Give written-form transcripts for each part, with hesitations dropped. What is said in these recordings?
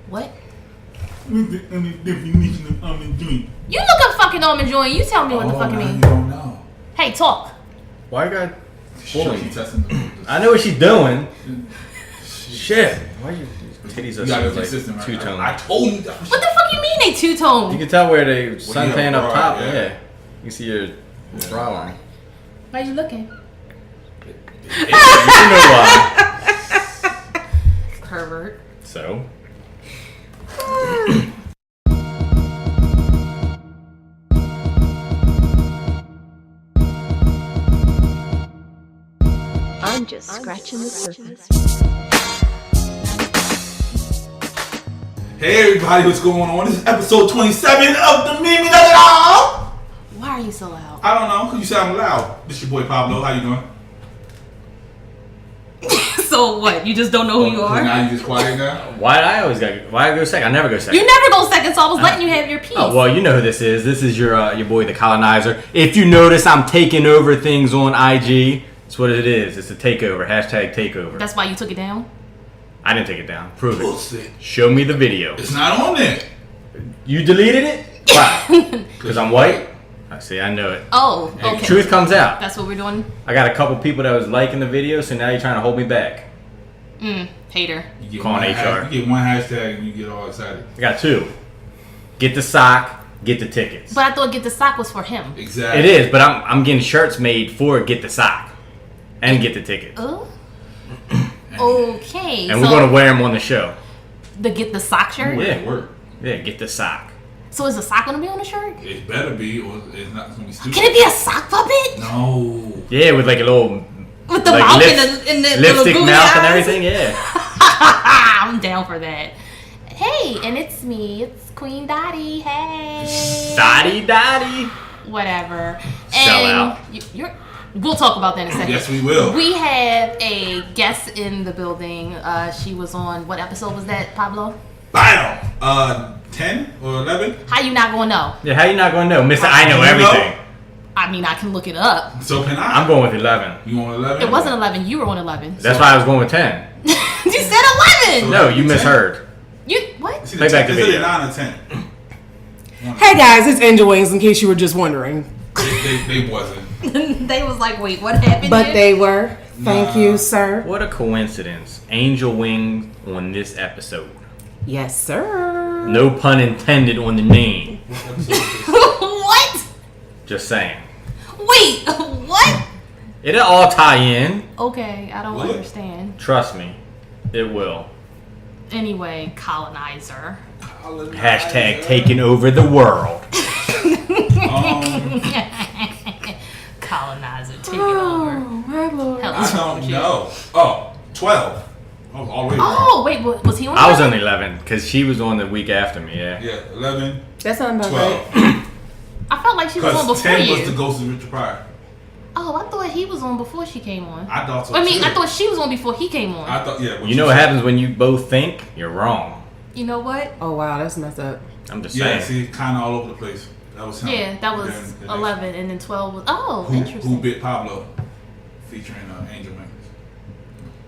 What? Definition of almond joint. You look up fucking almond joint. You tell me what the fuck it means. You don't know. Hey, talk. Why you got pulling? I know what she's doing. Shit. Why you titties are so like consistent two-tone? I told you that. What the fuck you mean they two-tone? You can tell where they suntan up top. Yeah. Yeah. You can see your bra line. Why you looking? You know why. Pervert. So? I'm just scratching the surface. Hey everybody, what's going on? This is episode 27 of the Mimi Does It All. Why are you so loud? I don't know, you sound loud. This your boy Pablo, how you doing? So what? You just don't know who you are? Now you just quiet now? Why I go second? I never go second. You never go second, so I was letting you have your piece. Oh, well, you know who this is. This is your boy, the colonizer. If you notice, I'm taking over things on IG. That's what it is. It's a takeover. Hashtag takeover. That's why you took it down? I didn't take it down. Prove Bullshit. it. Show me the video. It's not on there. You deleted it? Why? Because I'm white? I see. I know it. Oh, And okay. truth comes out. That's what we're doing? I got a couple people that was liking the video, so now you're trying to hold me back. Hater. You get Calling one HR. You get one hashtag and you get all excited. I got two. Get the sock, get the tickets. But I thought Get the Sock was for him. Exactly. It is, but I'm getting shirts made for get the sock and get the tickets. Oh? Okay. And we're going to wear them on the show. The Get the Sock shirt? Yeah. Work. Yeah, get the sock. So is the sock going to be on the shirt? It better be, or it's not going to be stupid. Can it be a sock puppet? No. Yeah, with like a little... With the like mouth lips, and the lipstick little mouth and eyes? everything, yeah. I'm down for that. Hey, and it's me. It's Queen Dottie. Hey. Dottie. Whatever. Sell And out. You're. We'll talk about that in a second. Yes, we will. We have a guest in the building. She was on, what episode was that, Pablo? Bam! 10 or 11? How you not gonna know? Yeah, how you not going to know? Mister, I know You everything. know? I mean, I can look it up. So can I? I'm going with 11. You on 11? It wasn't 11. You were on 11. That's why I was going with 10. You said 11. No, you misheard. You what? It's either Play back the 10 video. 9 or 10. Hey guys, it's Angel Wings in case you were just wondering. They wasn't. They was like, wait, what happened? But here? they were. Thank you, sir. What a coincidence. Angel Wings on this episode. Yes, sir. No pun intended on the name. What? Just saying. Wait, what? It'll all tie in. Okay, I don't What? understand. Trust me. It will. Anyway, colonizer. Hashtag taking over the world. Colonizer taking over. my lord. Hell I is wrong don't with you? know. Oh, 12. I was already wrong. Oh, wait, was he on? I was 11? on 11 because she was on the week after me, yeah. Yeah, 11, That sounds about 12. right. I felt like she was on Because before 10 you. was the Ghost of Richard Pryor. Oh, I thought he was on before she came on. I thought so I mean, too. I thought she was on before he came on. I thought, yeah. You know what happens when you both think? You're wrong. You know what? Oh wow, that's messed up. I'm just Yeah, saying. see, kind of all over the place. That was him. Yeah, that was And then the next 11, and then 12 was. Oh, Who interesting. Bit Pablo, featuring Angel Wings.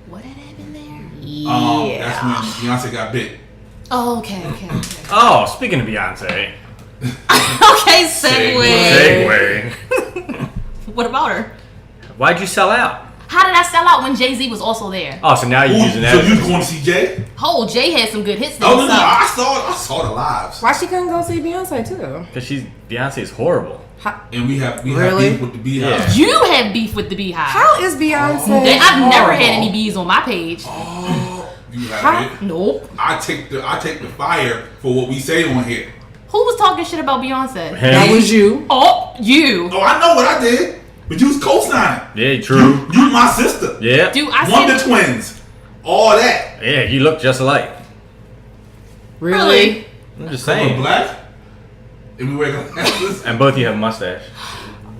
What had happened there? That's when Beyonce got bit. Oh, okay. Oh, speaking of Beyonce. Okay, segue. Segue. What about her? Why'd you sell out? How did I sell out when Jay-Z was also there? Oh, so now you're using that. So you was going to see Jay? Oh, Jay had some good hits there. Oh no, so- I saw the lives. Why she couldn't go see Beyonce too? Because Beyonce's horrible. And we have Really? beef with the Beehive. Yeah. You have beef with the Beehive. How is Beyonce? I've never had horrible? any bees on my page. Oh, you have How? it. Nope. I take the fire for what we say on here. Who was talking shit about Beyonce? That was you. Oh, you. Oh, I know what I did, but you was co-signing. Yeah, true. You my sister. Yeah. Dude, I Wonder said. Twins. All that. Yeah, you look just alike. Really? I'm just We're saying. black. And we wear glasses. And both of you have a mustache.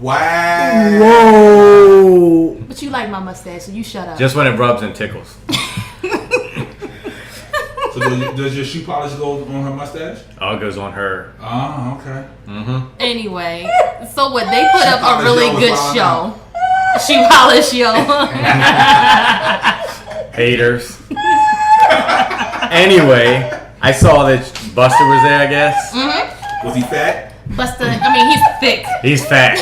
Wow. Whoa. But you like my mustache, so you shut up. Just when it rubs and tickles. So does your shoe polish go on her mustache? All goes on her. Oh, okay. Anyway, so what? They put up a Polish really Yo was good wildin' show. She polish yo. Haters. Anyway, I I saw that Buster was there, I guess. Mm-hmm. Was he fat? Buster, I mean, he's thick. He's fat.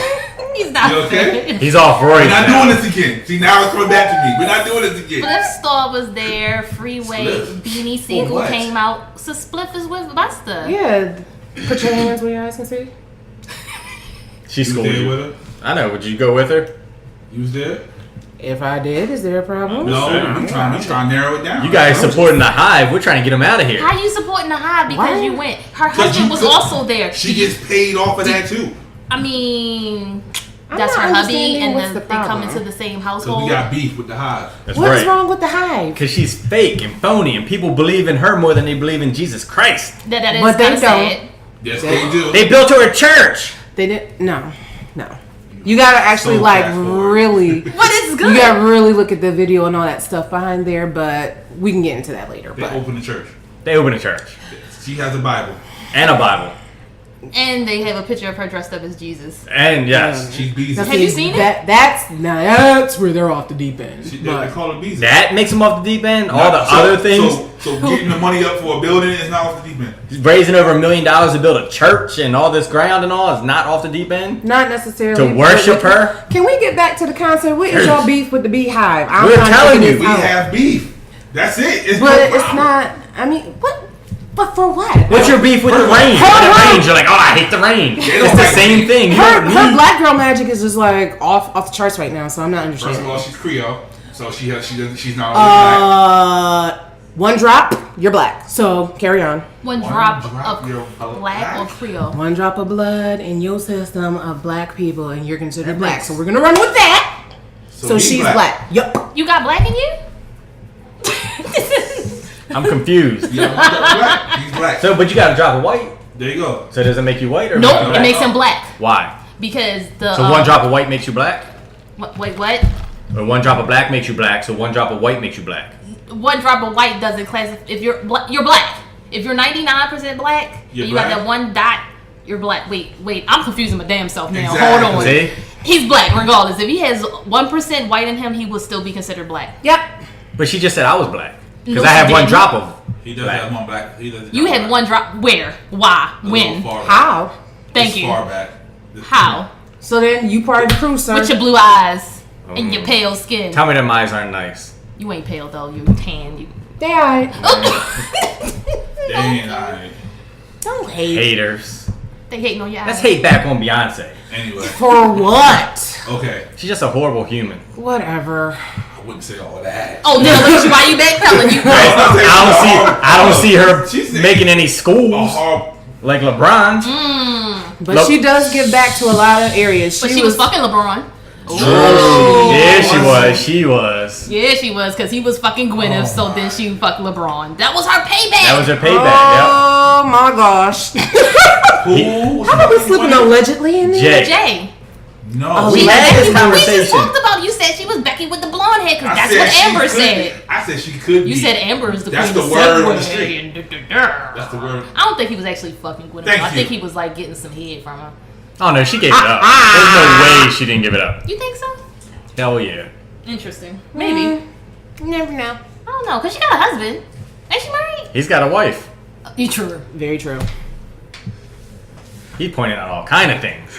He's not You okay? thick. He's off roids. We're not now. doing this again. See, now it's coming back to me. We're not doing this again. Spliff Store was there. Freeway, Spliff? Beanie For Siegel what? came out. So Spliff is with Buster. Yeah. Put your hands where your eyes can see. She You was schooled there you. with her? I know. Would you go with her? You was there? If I did, is there a problem? No, I'm trying to narrow it down. You guys supporting the Hive. We're trying to get him out of here. How you supporting the Hive because Why? you went? Her 'Cause husband you was could- also there. She gets paid off of that too. I mean, I'm that's not her hubby, understanding and what's the they come problem. into the same Because household. we got beef with the Hive. That's What's right. wrong with the Hive? Because she's fake and phony, and people believe in her more than they believe in Jesus Christ. That is But they kind of don't. sad. Yes, they do. They built her a church. They didn't. No. You gotta actually So like fast forward. really. But it's good. You gotta really look at the video and all that stuff behind there, but we can get into that later. They But open the church. They opened a church She has a Bible. and a Bible. And they have a picture of her dressed up as Jesus. And yes, She's busy. Now, Have see, you seen it? That's where they're off the deep end. They But call her busy. that makes him off the deep end. All the other things, So getting the money up for a building is not off the deep end. raising over $1 million to build a church and all this ground and all is not off the deep end. not necessarily To worship but- her? Can we get back to the concept? What is your beef with the Beehive? I'm We're trying to telling figure you, this We out. have beef. That's it. It's But no it's problem. not. I mean, what? But for what? What's your beef with the rain? Hold When it on. rains, you're like, oh, I hate the rain. don't It's the like same rain. thing. You Her don't need. black girl magic is just like off the charts right now, so I'm not First of understanding. all, she's Creole, so she's not always black. One drop, you're black. So carry on. One One drop drop, of you're black black. or Creole. One drop of blood in your system of black people, and you're considered That black. makes- So we're gonna run with that. So he's she's black. Yup. You got black in you? I'm confused. Yeah, he's black. He's black. So, but you got a drop of white. There you go. So does it make you white or Nope, make you it black? makes him black Why? because the. So one drop of white makes you black, Wait, what? or one drop of black makes you black. So one drop of white makes you black. One drop of white doesn't classify. If you're you're black. If you're 99% black, You're and you got black? that one dot. You're black. Wait. I'm confusing my damn self now. Exactly. Hold on. See? He's black regardless. If he has 1% white in him, he will still be considered black. Yep. But she just said I was black because No, I have she one didn't. drop of. He does Black. have one black. He does. You had one drop. Where? Why? A little When? far back. How? Thank It's you. Far back. How? So then you part of the crew, sir. With your blue eyes and your pale skin. Tell me them eyes aren't nice. You ain't pale though. You tan. You. They alright. Dang, alright. Don't hate. Haters. They hating on your eyes. Let's hate back on Beyonce. Anyway, For what? okay. She's just a horrible human. Whatever. I wouldn't say all that. Oh, now look at you. Why you backpedaling? You. I don't see her She said- making any A schools horrible. like LeBron. But Look. she does give back to a lot of areas. But she was fucking LeBron. Yeah, she was. She was. Yeah, she was, because he was fucking Gwyneth, so then she fucked LeBron. That was her payback. That was her payback. Oh my gosh. Who? How are we slipping allegedly in there? Jay. Jay. No. We She had Becky, this but we conversation. just talked about. You said she was Becky with the blonde hair, because I that's said what she Amber could said. be. I said she could be. You said Amber is the That's queen the of word on the Segway street. and da-da-da. That's the word. I don't think he was actually fucking Gwyneth. Thank I think you. he was like getting some head from her. Oh no, she gave it up. There's no way she didn't give it up. You think so? Hell yeah. Interesting. Maybe. Never know. I don't know, because she got a husband. Ain't she married? He's got a wife. You true. Very true. He pointed out all kind of things.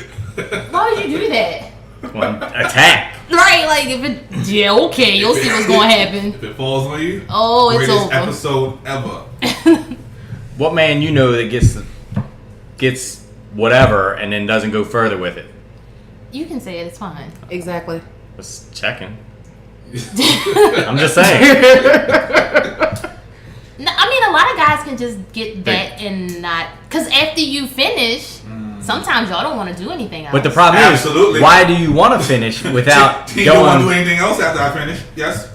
Why would you do that? One attack. Right, like if it. Yeah, okay, you'll see what's gonna happen. If it falls on you, Oh, it's greatest over. episode ever. What man you know that gets whatever and then doesn't go further with it? You can say it, it's fine. Exactly. Just checking. I'm just saying. No, I mean, a lot of guys can just get that and not. Because after you finish, sometimes y'all don't want to do anything else. But the problem Absolutely. is, why do you want to finish without You don't want to do going anything else after I finish. Yes.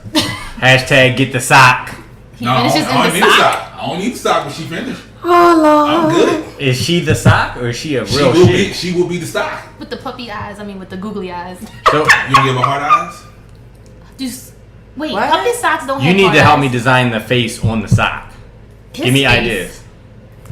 hashtag get the sock? he No, finishes I don't in need the a sock. sock. I don't need a sock when she finished. Oh, I'm Lord. good. Is she the sock or is she a She real will shit? be. She will be the stock. With the puppy eyes, I mean, with the googly eyes. So You don't give her hard eyes. Just wait, What? puppy socks don't you have need hard to help eyes. me design the face on the sock. His Give me face. ideas.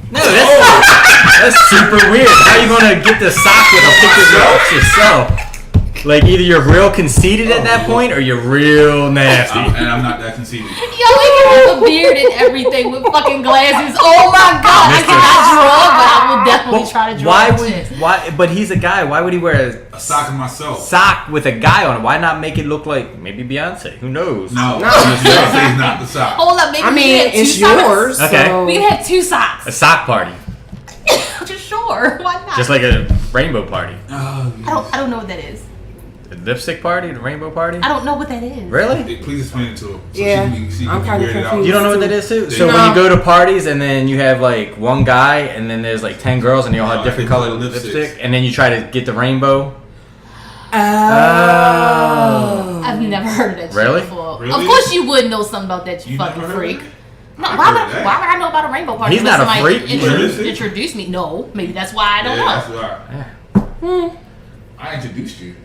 No, that's super weird. How you gonna get the sock with a picture of yourself? Like either you're real conceited at that point, or you're real nasty. And I'm not that conceited. Yo, he can have a beard and everything with fucking glasses. Oh my god, I cannot draw, but I will definitely try to draw. Why? But he's a guy. Why would he wear A sock of myself. sock with a guy on it? Why not make it look like maybe Beyonce? Who knows? No, Beyonce's not the sock. Hold up, maybe I we mean, had two it's socks. yours. Okay. So. We can have two socks. A sock party, Just sure, why not? just like a rainbow party, I don't know what that is. a lipstick party, the rainbow party. I don't know what that is. Really? Hey, please explain it to him. Yeah, she I'm can kinda weird it out. confused. You don't know what that is too? So No. when you go to parties and then you have like one guy and then there's like 10 girls and they all have different they call colored it lipsticks. lipstick and then you try to get the rainbow. I've never heard of that Really? shit before. Really? Of course you would know something about that, you You fucking never heard of freak. it? No, I've why heard would, of that. why would I know about a rainbow party? He's not a Somebody freak. Introduce me. No, maybe that's why I don't Yeah, know. that's why. I introduced you.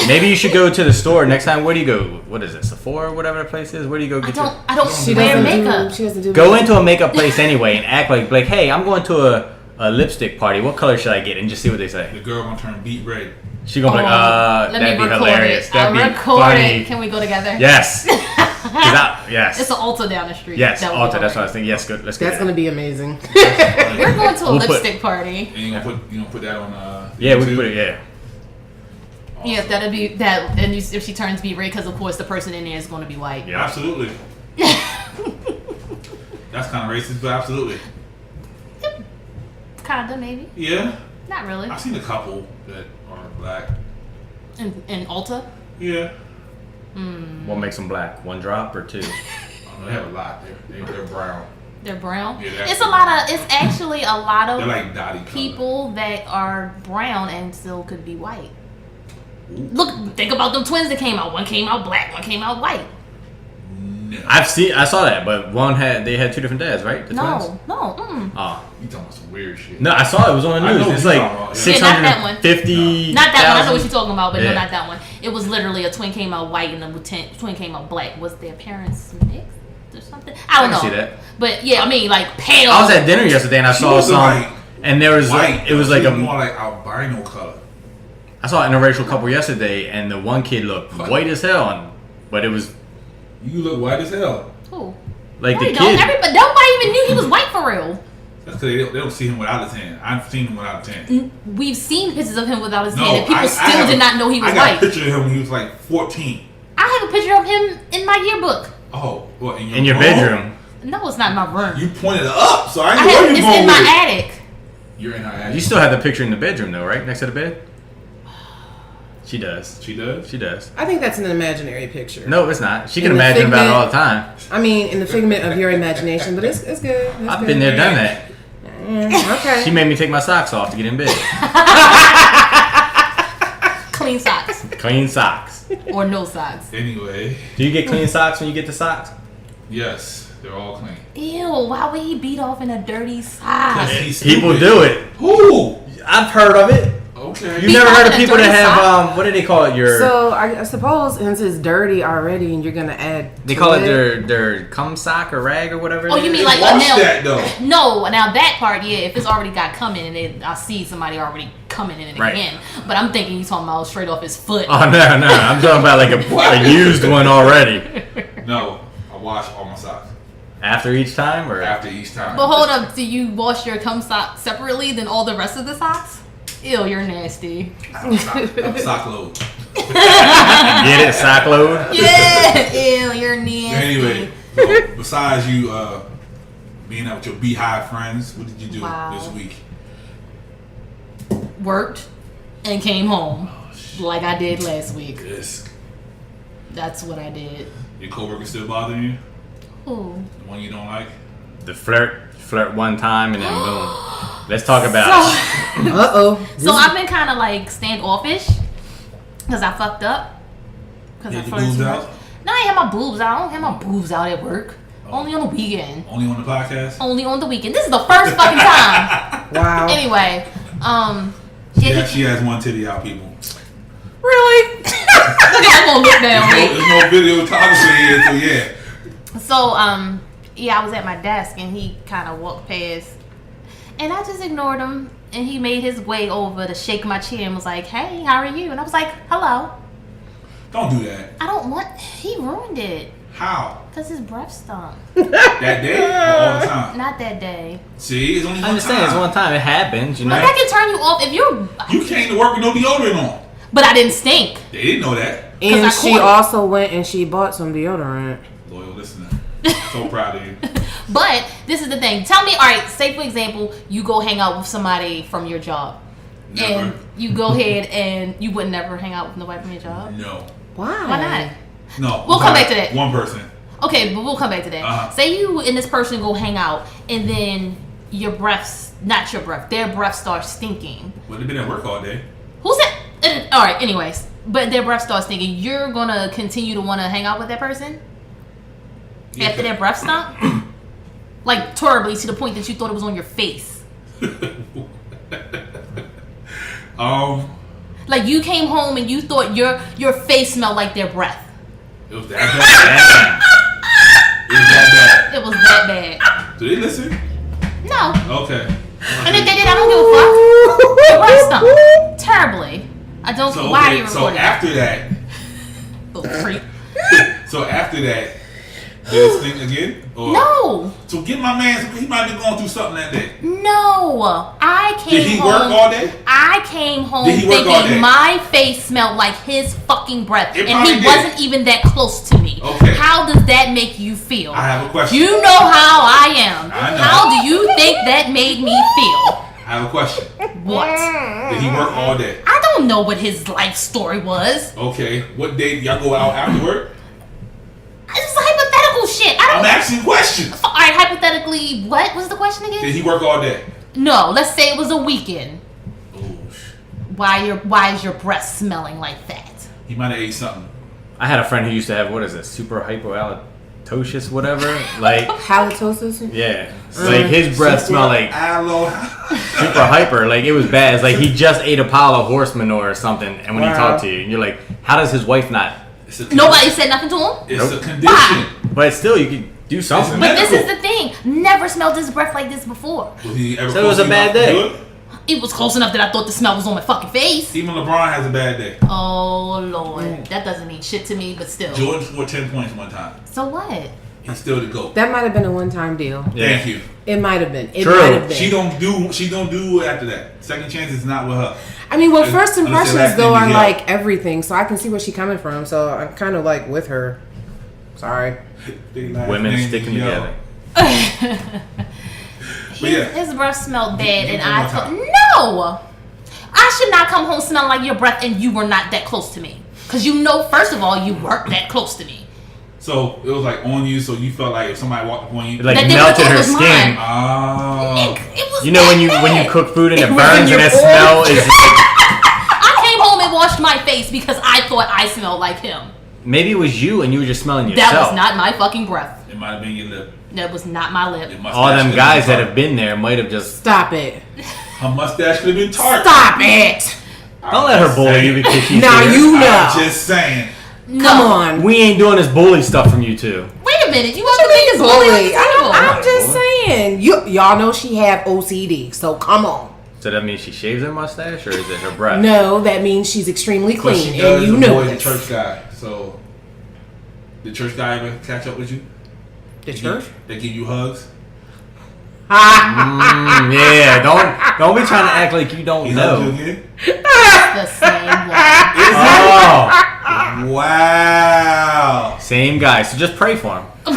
Maybe you should go to the store next time. Where do you go? What is it? Sephora, whatever the place is. Where do you go I get don't She wear doesn't makeup. do. She doesn't do. Go makeup. into a makeup place anyway and act like, hey, I'm going to a lipstick party. What color should I get? And just see what they say. The girl gonna turn beet red. She gonna be like, Let that'd me be record hilarious. it. That'd I'll be record funny. it. Can we go together? Yes. Yes. It's an Ulta down the street. Yes, That would be Alta. That's what I alright. was thinking. Yes, good. Let's go. That's gonna be amazing. We're going to a We'll put- lipstick party. And you gonna put that on Yeah, we YouTube? can put it. Yeah. Awesome. Yeah, that'd be that. And if she turns beet red, because of course the person in there is going to be white. Yeah. Absolutely. That's kind of racist, but absolutely. Kinda, maybe. Yeah. Not really. I've seen a couple that are black. In Ulta. Yeah. What makes them black? One drop or two? I don't know, they have a lot. They're brown. They're brown. Yeah, they're It's a lot of. It's actually a lot They're of like Dottie color. people that are brown and still could be white. Look, think about them twins that came out. One came out black. One came out white. No. I saw that, but they had two different dads, right? The twins? No. Oh. You talking about some weird shit. No, I saw it. It was on the I news. know It's what you're like talking about, yeah. six Yeah, not that hundred one. fifty. Not that one. I know what you're talking about, but Yeah. no, not that one. It was literally a twin came out white and the twin came out black. Was their parents mixed or something? I don't I know. can see that. But yeah, I mean, like pale. I was at dinner yesterday and I saw wasn't some, like and there was White. it was like She a. more like albino color. I saw an interracial couple yesterday, and the one kid looked What? white as hell, but it was You look white as hell. Who? like No, the you don't. kid. Nobody even knew he was white for real. That's because they don't see him without a tan. I've seen him without a tan. We've seen pictures of him without his No, tan, and people I still have did not know he was I got a white. picture of him when he was like 14. I have a picture of him in my yearbook. Oh, what, In your room? bedroom. No, it's not in my room. You pointed up, so I I knew where have you it's going in with my it. attic. You're in her attic. You still have the picture in the bedroom though, right? Next to the bed. She does. She does? She does. I think that's an imaginary picture. No, it's not. She can In the imagine about it figment- all the time. I mean, in the figment of your imagination, but it's good. It's I've good. been there, done that. Okay. She made me take my socks off to get in bed. Clean socks Clean socks. or no socks. Anyway, Do you get clean socks when you get the socks? yes, they're all clean. Ew! Why would he beat off in a dirty sock? Yes. He's People stupid. do it. Who? I've heard of it. Okay. You never heard of off in a people that dirty have sock? what do they call it? Your So I suppose since it's dirty already, and you're gonna add. they to call it their cum sock or rag or whatever. Oh, it you is. mean like a Watch nail? that though. No, now that part, yeah. If it's already got coming and I see somebody already coming in it Right. again, but I'm thinking he's talking about straight off his foot. Oh no, I'm talking about like a used one already. No, I wash all my socks After each time or after each time. But hold up, do you wash your cum sock separately than all the rest of the socks? Ew, you're nasty. I'm sock load. get it sock load. Yeah, ew, you're nasty. Anyway, so besides you being out with your beehive friends, what did you do Wow. this week? Worked and came home like I did last week. Yes. That's what I did. Your coworker still bothering you? Ooh. The one you don't like? The flirt one time and then boom. Let's talk about it. So I've been kind of like standoffish because I fucked up. Because You I had your flirted boobs too out? much. No, I ain't have my boobs out. I don't have my boobs out at work. Only on the weekend. Only on the podcast? Only on the weekend. This is the first fucking time. Wow. Anyway, Yeah, she has one titty out, people. really? Look at I'm gonna look down. There's no videography here, so yeah. So, yeah, I was at my desk and he kind of walked past, and I just ignored him. And he made his way over to shake my chair and was like, "Hey, how are you?" And I was like, "Hello." Don't do that. I don't want. He ruined it. How? Because his breath stunk. That day or all the time? Not that day. See, it's only one I understand. time. It's one time. It happens. You know. But that can turn you off if you're. You came to work with no deodorant on. But I didn't stink. They didn't know that. And I she caught it. also went and she bought some deodorant. Loyal listener. So proud of you. But this is the thing. Tell me, all right, say for example, you go hang out with somebody from your job. Never. And you go ahead and you would never hang out with nobody from your job? No. Why? Why not? No. We'll come back to that. One person. Okay, but we'll come back to that. Say you and this person go hang out and then your breath's, not your breath, their breath starts stinking. Well, they've been at work all day. Who's that? All right, anyways. But their breath starts stinking. You're going to continue to want to hang out with that person? Yeah. After their breath stunk? Like, terribly, to the point that you thought it was on your face. Like, you came home and you thought your face smelled like their breath. It was that bad. It was that bad. It was that bad. Do they listen? No. Okay. And if they did, I don't give a fuck. Your breath stunk. Terribly. I don't know why you're So recording. after that, Little creep. so after that, did it stink again? Or, No. So get my man. He might be going through something that day. No. I came Did he home. work all day? I came home Did he work all day? thinking my face smelled like his fucking breath. It And he probably did. wasn't even that close to me. Okay. How does that make you feel? I have a question. You know how I am. I know. How do you think that made me feel? I have a question. What? Did he work all day? I don't know what his life story was. Okay. What day did y'all go out after work? This is hypothetical shit. I I'm don't. asking questions. All right, hypothetically, what was the question again? Did he work all day? No, let's say it was a weekend. Oh, Why is your breath smelling like that? he might have ate something. I had a friend who used to have, what is it, super hypoalitosis, whatever. Like, Halitosis? yeah. Like, his breath smelled like Aloe. super hyper. Like, it was bad. It's like he just ate a pile of horse manure or something. And when he Wow. talked to you, you're like, how does his wife not? It's a Nobody said nothing to him. It's Nope. a condition. But still, you could do something. But this Medical. is the thing. Never smelled his breath like this before. Was he ever So it was close a bad enough to day. do it? It was close enough that I thought the smell was on my fucking face. Even LeBron has a bad day. Oh Lord, that doesn't mean shit to me, but still. Jordan scored 10 points one time. So what? He's still the GOAT. That might have been a one-time deal. Yeah. Thank you. It might have been. It True. might have been. She don't do it after that. Second chance is not with her. I mean, well, Unless first your impressions last though name are is like everything, so I can see where she's coming from. So I'm kind of like with her. Sorry. They last Women name sticking is Yo. together. But yeah. His breath smelled bad, and One I more thought, time. no, I should not come home smelling like your breath, and you were not that close to me. Cause you know, first of all, you weren't that close to me. So it was like on you, so you felt like if somebody walked up on you, Like That they melted thought her it was skin. mine. oh, It was You know when that you bad. cook food and it It was burns in and your that smell is like, I came home and washed my face because I thought I smelled like him. maybe it was you and you were just smelling yourself. That was not my fucking breath. it might have been your lip. That was not my lip. Your mustache All them could've guys been that have been there might have just. Stop it. Her mustache could have been tart. Stop it. Don't let her bully you because she's Now here. you I'm know. just saying. No. Come on. We ain't doing this bully stuff from you two. Wait a minute. You want the biggest bully on the Bully. table? I'm just saying. Y'all know she have OCD, so come on. So that means she shaves her mustache, or is it her breath? No, that means she's extremely But clean, she does and you know avoid the this. church guy. So, the church guy ever catch up with you? The church? They give you hugs. Yeah, don't be trying to act like you don't He hugged you know. again? The same one. Oh, Wow. same guy. So just pray for him.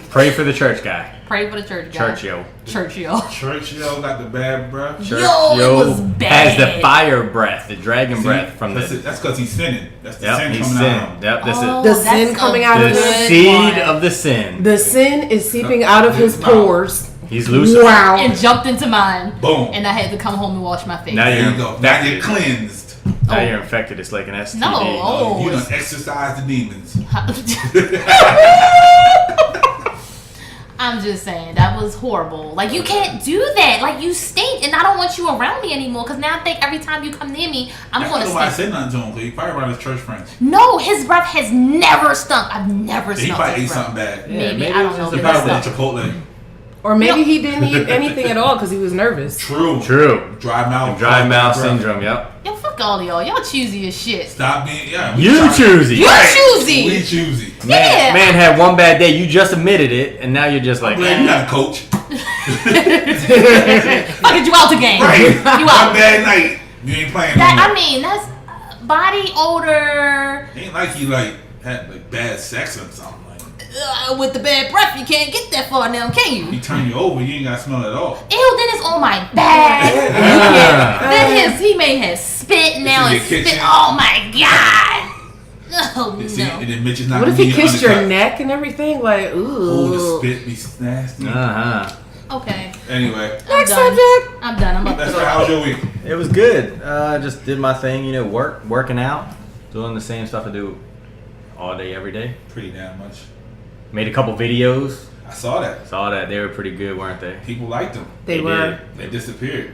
Pray for the church guy. Pray for the church guy. Church yo. Church yo. Church yo got the bad breath. Church Yo, it was bad. has the fire breath, the dragon breath from that's the. That's because he's sinning. That's the Yep, sin he's coming sin. out. of him. Yep, this Oh, is The that's sin a coming out of the good his- seed one. of the sin. The sin is seeping out of his pores. He's Lucifer. Wow. And jumped into mine. Boom. And I had to come home and wash my face. Now There you're you go. Now you're infected. cleansed. Now Oh. you're infected. It's like an STD. No, oh. You done exorcised the demons. I'm just saying, that was horrible. Like, you can't do that. Like, you stink, and I don't want you around me anymore, because now I think every time you come near me, I'm That's going why to nobody stink. said nothing to him, because he probably around his church friends. No, his breath has never stunk. I've never He smelled probably ate his breath. something bad. Yeah, Maybe, maybe I it don't was know. just He a Maybe probably bad it's went day. Chipotle. Or maybe No. he didn't eat anything at all because he was nervous. True. True. Dry mouth. Dry mouth breath. syndrome. Yep. Yo, fuck all of y'all. Y'all choosy as shit. Stop being, You choosy. You choosy. We choosy. Yeah. Man had one bad day. You just admitted it, and now you're just like, I'm glad you not a coach. Fucking you out the game. Right. You One out. bad night. You ain't playing no That, more. I mean, that's body odor. Ain't like you like had like bad sex or something. Like With the bad breath, you can't get that far now, can you? he turn you over, you ain't got to smell it at all. Ew, then it's on my back. Then he may have spit now in and your spit. kitchen. Oh my god. Oh You see, no. and then Mitch is not What if gonna he be kissed your undercut. neck and everything? Like, Oh, ooh. the spit be nasty. Okay. Anyway, I'm done. I'm done. I'm about that's to right. go. How was your week? It was good. Just did my thing, working out, doing the same stuff I do all day, every day. Pretty damn much. Made a couple videos. I saw that. Saw that they were pretty good, weren't they? People liked them. They were. They disappeared.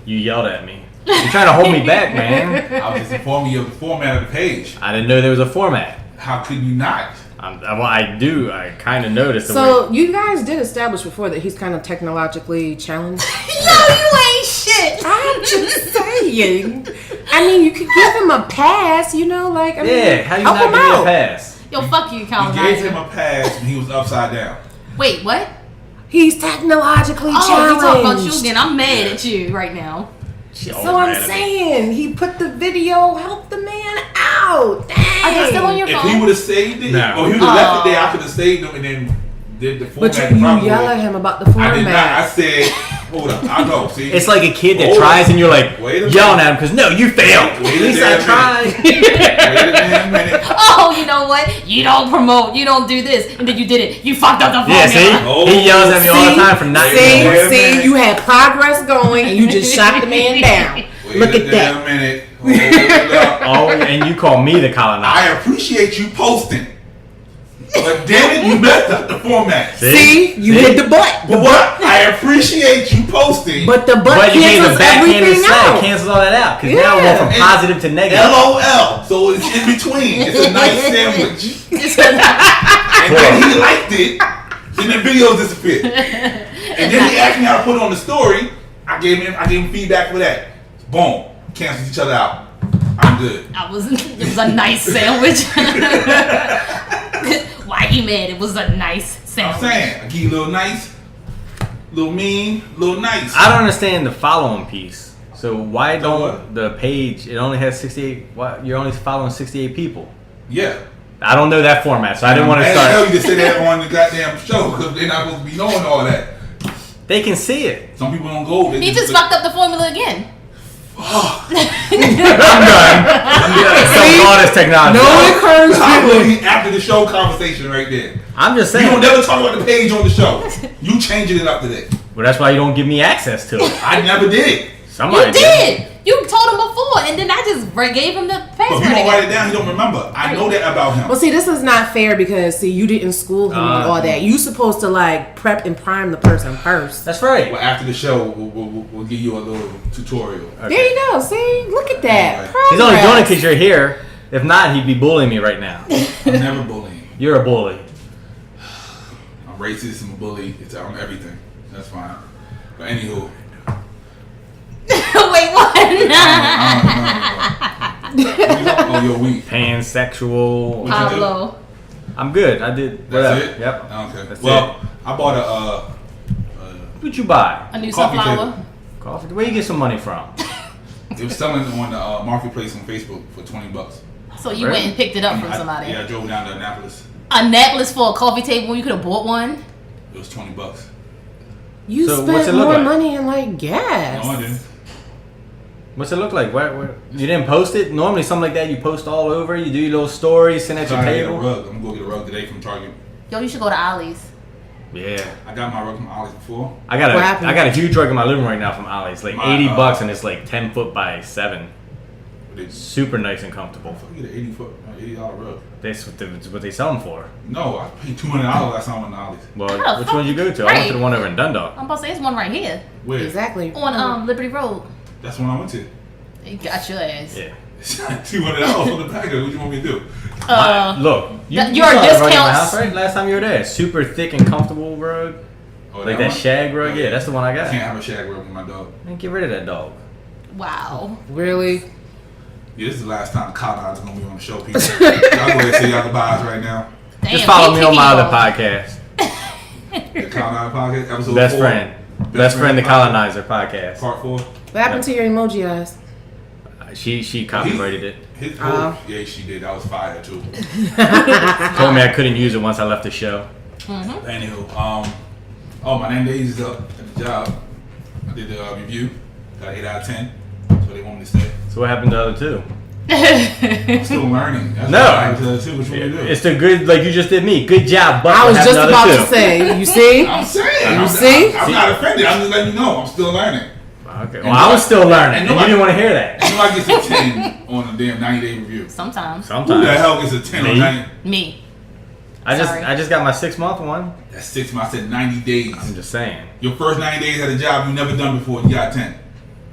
You yelled at me. You're trying to hold me back, man. I was just informing you of the format of the page. I didn't know there was a format. How could you not? Well, I do. I kind of noticed. So you guys did establish before that he's kind of technologically challenged. No, you ain't shit. I'm just saying. I mean, you could give him a pass, I mean, yeah, how you help not him give me a out. pass? Yo, fuck you, You gave colonizer. him a pass when he was upside down. Wait, what? He's technologically Oh, challenged. he talking about you again. I'm mad at you right now. She always So I'm mad at me. saying, he put the video, help the man out. Dang. Are they still on your If phone? he would have saved it, No. or he would have left it there, I could have saved him and then did the format. But you properly. yell at him about the format. I did not. I said, hold up. I know. See, It's like a kid that Hold tries on. and you're like Wait a yelling minute. at him because no, you failed. Wait At a least I damn tried. wait a damn minute. Oh, you know what? You don't promote. You don't do this, and then you did it. You fucked up the Yeah, formula. see, Oh. he yells at me all the time for not. Wait a See, minute. you had progress going and you just shot the man down. Wait Look a at damn that. minute. Hold up. Oh, and you call me the colonizer. I appreciate you posting, but damn it, you messed up the format. See, you See? hit the butt. But what? I appreciate you posting. But the butt But you gave the cancels backhanded everything side, out. cancels all that out. Because now we're Yeah. from positive to negative. LOL. So it's in between. It's a nice sandwich. And then he liked it, and the video disappeared. And then he asked me how to put it on the story. I gave him feedback for that. Boom. Cancels each other out. I'm good. It was a nice sandwich. Why you mad? It was a nice I'm sandwich. saying, I give you a little nice, little mean, little nice. I don't understand the following piece. So why So don't what? the page? It only has 68. Why you're only following 68 people? Yeah. I don't know that format, so I didn't want to I didn't tell start. you to say that on the goddamn show because they're not supposed to be knowing all that. They can see it. Some people don't go. They He just fucked up the formula again. I'm done. Some honest technology. No I encouragement. really after the show conversation right there. I'm just You saying. don't never talk about the page on the show. You changing it up today. Well, that's why you don't give me access to it. I never did. Somebody You did. You told him before, and then I just gave him the But if password you don't write it again. down, he don't remember. I know that about him. Well, see, this is not fair because, you didn't school him on all that. You supposed to, prep and prime the person first. That's right. Well, after the show, we'll give you a little tutorial. Okay. There you go. See? Look at that. Anyway. He's only doing it Progress. because you're here. If not, he'd be bullying me right now. I'm never bullying. You're a bully. I'm racist. I'm a bully. I'm everything. That's fine. But anywho, Wait, what? oh, you're weak. Pansexual. What you do? Pablo. I'm good. I did. That's whatever. it. Yep. Okay. That's Well, I bought a What'd you buy? A new Coffee sunflower. table. Coffee. Where you get some money from? It was selling on the marketplace on Facebook for $20. So you Really? went and picked it up from somebody. Yeah, I drove down to Annapolis. Annapolis for a coffee table when you could have bought one. It was $20. You So what's spent it look more like? money in, gas. No, I didn't. What's it look like? Where you didn't post it? Normally, something like that you post all over. You do your little stories, send at your I'm trying to get a table. rug. I'm gonna go get a rug today from Target. Yo, you should go to Ollie's. Yeah, I got my rug from Ollie's before. I got What happened? I got a huge rug in my living room right now from Ollie's, like My, $80, and it's like 10 foot by 7. But it's Super nice and comfortable. I get an $80 rug. That's what they sell them for. No, I paid $200 last time on Ollie's. Well, How the which fuck one did you go to? I right. went to the one over in Dundalk. I'm about to say there's one right here Where? Exactly. on Liberty Road. That's the one I went to. You got your ass. Yeah. $200 on the package. What you want me to do? Look, you your saw that rug in my discounts- house, right? Last time you were there, super thick and comfortable rug, Oh, like that one? shag rug. Yeah, that's the one I I got. can't have a shag rug with my dog. Man, get rid of that dog. Wow. Really? Yeah, this is the last time the colonizers gonna be on the show, people. Y'all go ahead and say y'all goodbyes right now. Damn, Just follow me on my other off. podcast. The Colonizer Podcast, episode Best 4. friend. Best friend, the colonizer podcast. Part 4. What happened to your emoji eyes? She copyrighted it. Yeah, she did. That was fire too. Told me I couldn't use it once I left the show. Anywho, my 90 days is up at the job. I did the review. Got 8 out of 10. So they want me to stay. So what happened to the other two? I'm still learning. That's No. why I got to the other 2. Which one you do? It's the good, like you just did me. Good job, but I was what just happened about the to other two? say. You see? I'm saying. You I'm, see? I'm not offended. I'm just letting you know. I'm still learning. Okay. Well, I was still learning, and you didn't want to hear that. Nobody gets a 10 on a damn 90-day review. Sometimes. Who the Sometimes. hell gets a 10 on Me? 90? Me. I Sorry. just got my 6-month one. That's 6 months. I said 90 days. I'm just saying. Your first 90 days at a job you never done before, you got 10.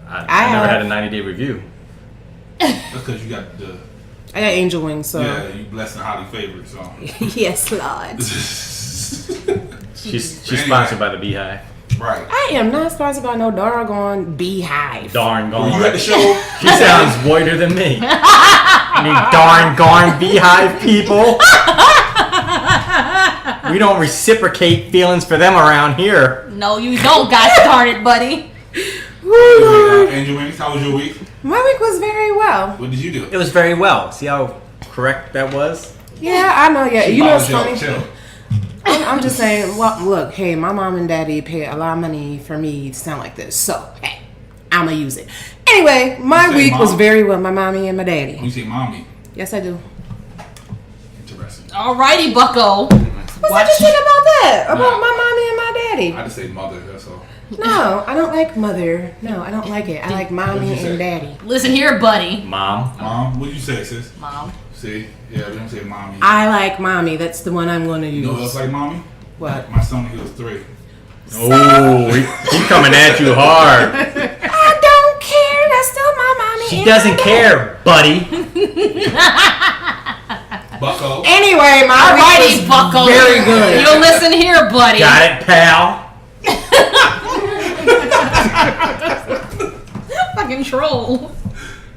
I have. never had a 90-day review. That's because you got the I got angel wings, so. yeah, you blessed and highly favored. So Yes, Lord. She's Anyway. sponsored by the Beehive. right. I am not sponsored by no doggone beehive. Darn When gone. you at the show, She sounds whiter than me. You darn gone Beehive people. We don't reciprocate feelings for them around here. No, you don't got started, buddy. Angel Wings, how was your week? My week was very well. What did you do? It was very well. See how correct that was? Yeah, I know. Yeah, you know what's Chill, funny? chill. I'm just saying. Well, look, hey, my mom and daddy pay a lot of money for me to sound like this, so hey, I'ma use it. Anyway, my You say week was mom? very well. My mommy and my When daddy. you say mommy, Yes, I do. interesting. Alrighty, bucko. What's interesting about that? About my mommy and my daddy? I just say mother, that's all. No, I don't like mother. No, I don't like it. I like mommy What'd you and say? daddy. Listen here, buddy. Mom. Mom, what did you say, sis? Mom. See? Yeah, we don't say mommy. I like mommy. That's the one I'm going to You know what else use. like mommy? What? My son, he was 3. Oh, he's coming at you hard. I don't care. That's still my mommy. She and doesn't my daddy. care, buddy. Bucko. Anyway, my Alrighty, week was bucko. very good. You listen here, buddy. Got it, pal. Fucking troll.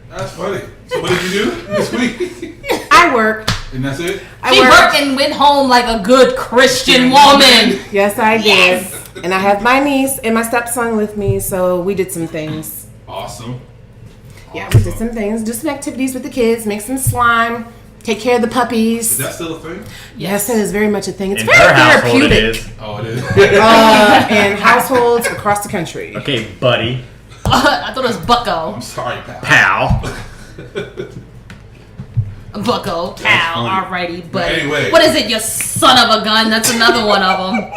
That's funny. So what did you do this week? I worked. And that's it? She worked and went home like a good Christian woman. Yes, I did. Yes. And I have my niece and my stepson with me, so we did some things. Awesome. Yeah, we did some things. Do some activities with the kids, make some slime, take care of the Is puppies. that still a thing? Yes, that is very much a thing. It's In very her household, it therapeutic. is. Oh, it is? In households across the country. Okay, buddy. I thought it was bucko. I'm sorry, pal. Pal. Bucko. That's Cow. funny. Alrighty, but Anyway. what is it, you son of a gun? That's another one of them.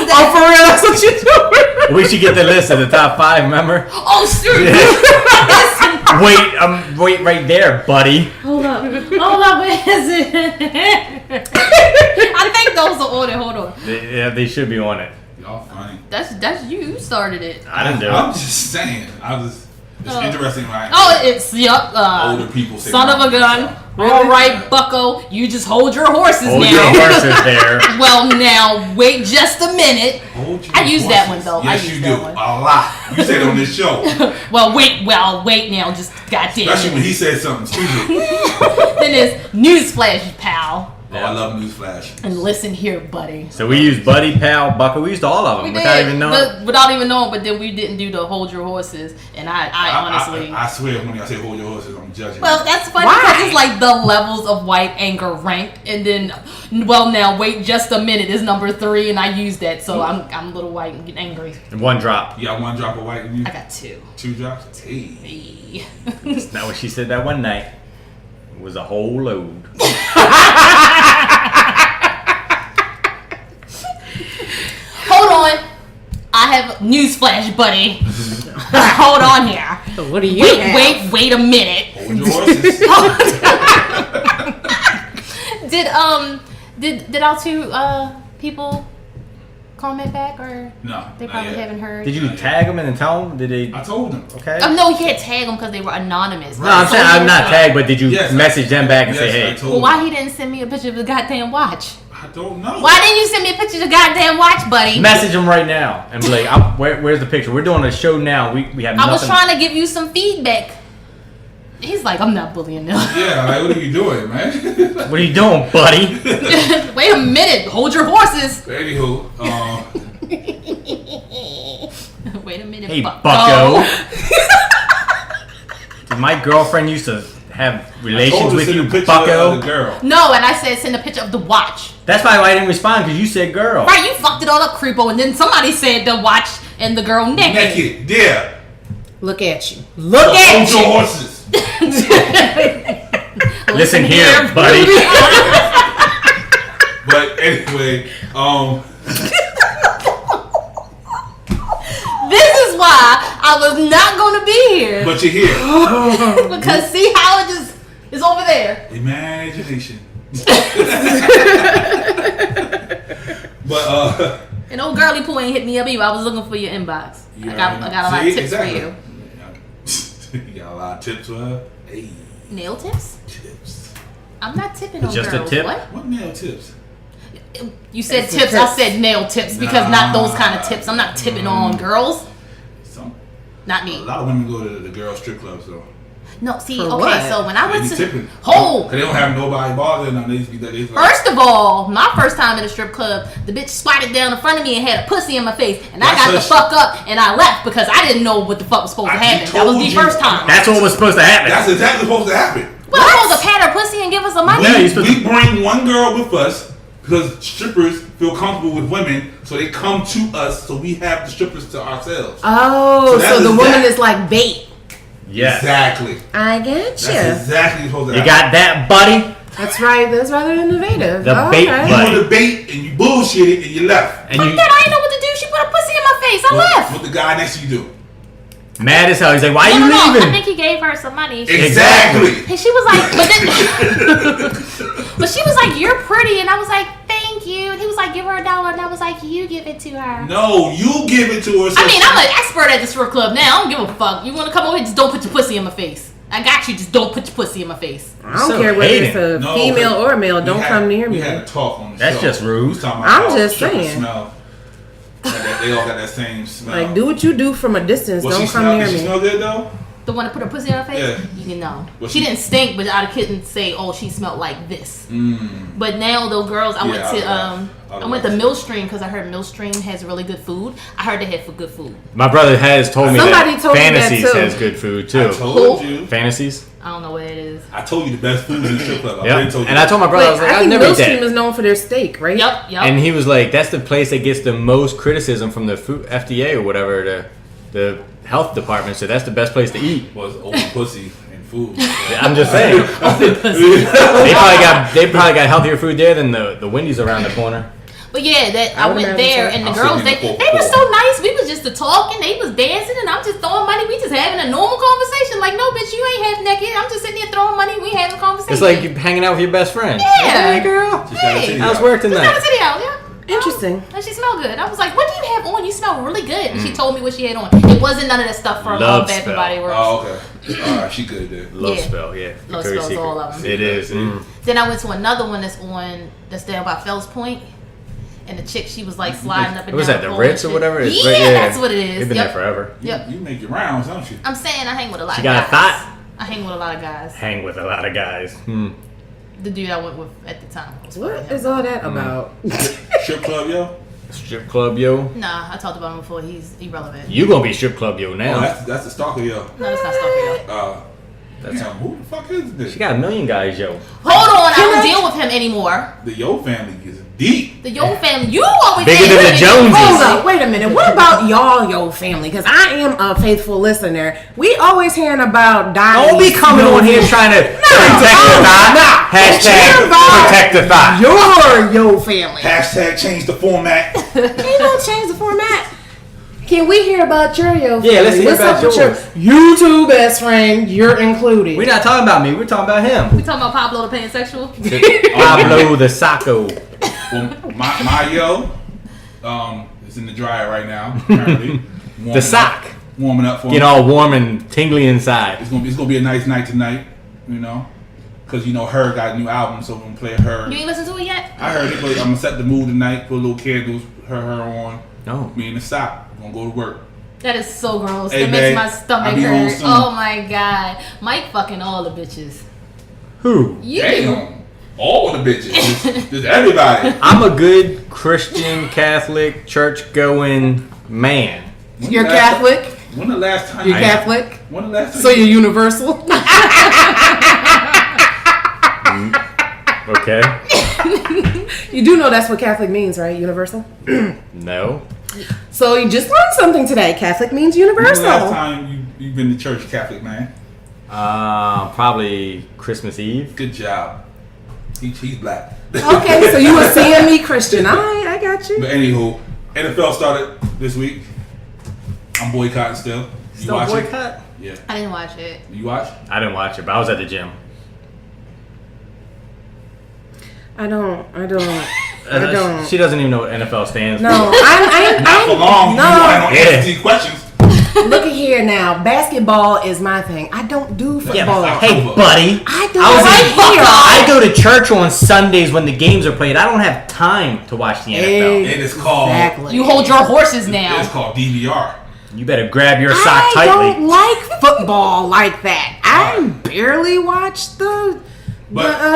Oh, for real? That's what you're doing? We should get the list of the top 5, remember? Oh, shoot. Wait right there, buddy. Hold up, where is it? I think those are on it. Hold on. Yeah, they should be on it. Y'all funny. That's you. You started it. I didn't do I'm it. just saying. It's Oh. interesting, right? Oh, it's Older people say son of a mommy, gun. so. All right, bucko. You just hold your horses Hold now. your horses there. Well, now wait just a minute. Hold your I use that one, horses. though. Yes, I use you that do. one. A lot. You said it on this show. Well, wait now. Just goddamn. Especially when he said something stupid. Then there's newsflash, pal. Oh, I love Newsflash. And listen here, buddy. So we used buddy, pal, bucko. We used all of them We without did, even knowing. but without even knowing. But then we didn't do the hold your horses. And I honestly. I swear when I say hold your horses, I'm judging. Well, that's funny Why? because it's like the levels of white anger ranked, and then, well, now wait just a minute is number 3, and I use that, so I'm a little white and get angry. One drop. You got 1 drop of white in you? I got 2. 2 drops? Hey. Hey. That's not what she said that one night. It was a whole load. Hold on, I have newsflash, buddy. Hold on here. What do you have? Wait a minute. Hold your horses. Did our 2 people comment back, or No. they not probably yet. haven't heard? Did you tag them and tell them? Did they? I told them. Okay. No, you can't tag them because they were anonymous. No, I'm saying I'm not tagged, but did you Yes, message them back and Yes, say, I hey? told Well, them. why he didn't send me a picture of the goddamn watch? I don't know. Why didn't you send me a picture of the goddamn watch, buddy? Message them right now and be like, where's the picture? We're doing a show now. We have I nothing. was trying to give you some feedback. He's like, I'm not bullying them. Yeah, like, what are you doing, man? What are you doing, buddy? Wait a minute. Hold your horses. Anywho, Wait a minute. Hey, bucko. My girlfriend used to have relations with you, bucko. The girl. No, and I said send a picture of the watch. That's probably why I didn't respond, because you said girl. Right, you fucked it all up, creepo, and then somebody said the watch and the girl naked. Naked, yeah. Look at you. Look So at hold your you. horses. Listen here, buddy. But anyway, This is why I was not going to be here. but you're here. Because see how it just is over there. Imagination. But And old girly poo ain't hit me up either. I was looking for your inbox. I got a lot of tips for you. You got a lot of tips for her. Hey, Nail tips? tips. I'm not tipping on Just a girls. tip? What? What nail tips? You said It's tips. the I tips. said nail tips because not those kind of tips. I'm not tipping on girls. Not A me. lot of women go to the girl strip clubs though. No, see, For okay, what? so when I They went be to tipping. hold. Cause they don't have nobody bothering them. They just be like, First of all, my first time at a strip club, the bitch squatted down in front of me and had a pussy in my face, and I got the fuck up and I left because I didn't know what the fuck was supposed to I happen. That was told the you. first time. That's what was supposed to happen. that's exactly supposed to happen. Well, I'm supposed to pat her pussy and give her some money. No, you're supposed We bring one girl with us because strippers feel comfortable with women, so they come to us, so we have the strippers to ourselves. Oh, So that's so the woman exact- is like bait. Yes. Exactly. I get That's you. exactly supposed to You happen. got that, buddy? That's right. That's rather innovative. The Oh, bait okay. You were the bait and you bullshitted and you left. And Fuck you that, I didn't know what to do. She put a pussy in my face. I left. What the guy next to you do? mad as hell. He's like, why No, you no, no. I leaving? think he gave her some money. Exactly. And she was like, but then, but she was like, you're pretty, and I was like, thank you. And he was like, give her $1, and I was like, you give it to her. No, you give it to her. So I mean, I'm an expert at the strip club now. I don't give a fuck. You want to come over here? Just don't put your pussy in my face. I got you. Just don't put your pussy in my face. I don't So care whether hating. it's a No, female or a male. we Don't had- come near we me. had a talk on the That's show. just rude. We was talking about I'm how just strippers saying. Smell. They all got that same smell. Like, do what you do from a distance. Well, Don't she come smell, near did she me. smell good though? The one that put her pussy in her face? Yeah. You know. Well, she she- didn't stink, but I couldn't say, oh, she smelled like this. But now those girls, I Yeah, went I to love Millstream because I heard Millstream has really good food. I heard they had good food. My brother has told me Somebody that told me that Fantasies too. has good food I too. told you. Fantasies? I don't know what it is. I told you the best food in the strip club. I Yeah. already told you. And I told my brother, I was Wait, like, I I'd think never eat Millstream that. is known for their steak, right? Yep. And he was like, that's the place that gets the most criticism from the food, FDA or whatever, the health department. So that's the best place to eat. was old pussy and food. I'm just saying. they probably got healthier food there than the Wendy's around the corner. But yeah, that I I would went imagine there so. and the I'm girls sitting they in the were fourth so nice. We was just talking, they was dancing, and I'm just throwing money. We just having a normal conversation. Like, no, bitch, you ain't half naked. I'm just sitting here throwing money. We having a conversation. It's like you hanging out with your best friend. Yeah. Hey, girl. Just got a Hey. titty How's out. work just got a tonight? titty out, yeah. Interesting. And she smelled good. I was like, what do you have on? You smell really good. And she told me what she had on. It wasn't none of that stuff from Love Bath and spell. Body Works. Oh, okay. All right, she good then. Love Yeah. spell, yeah. Love Victoria's spell's Secret. all of them. It is. Then I went to another one that's down by Fells Point. And the chick, she was like sliding up and What was down. that, the pole Ritz and or shit. whatever? It's Yeah, right- that's what it is. They've been Yep. there forever. Yep. You make your rounds, don't you? I'm saying I hang with a lot She of got a guys. thought? I hang with a lot of guys. Hang with a lot of guys. The dude I went with at the time. Was What fucking him. is all that about? Strip club, yo. Strip club, yo. Nah, I talked about him before. He's irrelevant. You gonna be strip club, yo, Oh, now. that's the stalker, yo. No, that's not stalker. Damn, who the fuck is this? She got a million guys, yo. Hold on, I don't deal with him anymore. The Yo family is deep. The Yo family, you always Bigger say than the women. Joneses. Hold up, wait a minute. What about y'all, yo family? Because I am a faithful listener. We always hearing about Dottie. Don't be coming on here trying to protect the thigh. Hashtag protect the thigh. Your yo family. Hashtag change the format. Ain't no change the format. Can we hear about your yo family? Yeah, let's hear What's about up with yours. You two best friend, you're included. We're not talking about me. We're talking about him. We talking about Pablo the pansexual? Pablo the Sacco. Well, my yo, is in the dryer right now. Apparently, The sock. warming up for Get me. all warm and tingly inside. It's gonna be a nice night tonight, you know, because her got a new album, so we're gonna play her. You ain't listen to it yet? I heard it, but I'm gonna set the mood tonight. Put a little candles, her on. No. Me and the sock. We're gonna go to work. That is so gross. Hey, It makes babe, my stomach I'll be home hurt. soon. Oh my god. Mike fucking all the bitches. Who? You. Damn. All the bitches. Just everybody. I'm a good Christian, Catholic, church-going man. You're Catholic? When the last time You're Catholic? When the last time So you're universal? Okay. You do know that's what Catholic means, right? Universal? No. So you just learned something today. Catholic means When the last universal. time you've been to church, Catholic man? Probably Christmas Eve. Good job. He's black. Okay, so you a CME Christian. I got you. But anywho, NFL started this week. I'm boycotting still. You Still watch boycott? it? Yeah. I didn't watch it. You watch? I didn't watch it, but I was at the gym. I don't. She doesn't even know what NFL stands No, for. Not for long. No. I don't Yeah. answer these questions. Look at here now. Basketball is my thing. I don't do football. Yeah, Hey, buddy. I don't I was like in- football. I go to church on Sundays when the games are played. I don't have time to watch the NFL. It is called. Exactly. You hold your horses now. It's called DVR. You better grab your sock I tightly. don't like football like that. I barely watch the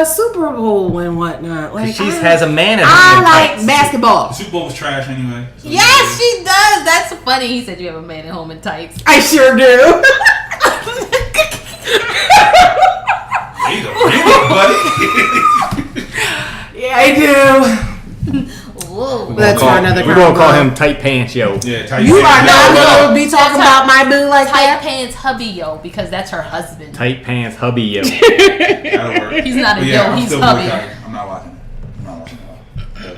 Super Bowl and whatnot. Like She has a man at her I in like tights. basketball. The Super Bowl was trash anyway. So Yes, she does. That's funny. He said you have a man at home in tights. I sure do. Read it, buddy. Yeah, I do. Whoa. That's for another We're gonna call convo. him Tight Pants Yo. Yeah, tight You are pants. not No, going to be talking about my boo like Tight that. pants hubby yo because that's her husband. Tight Pants Hubby Yo. That'll work. He's not a But yo, I'm he's still hubby. boycotting. I'm not watching it.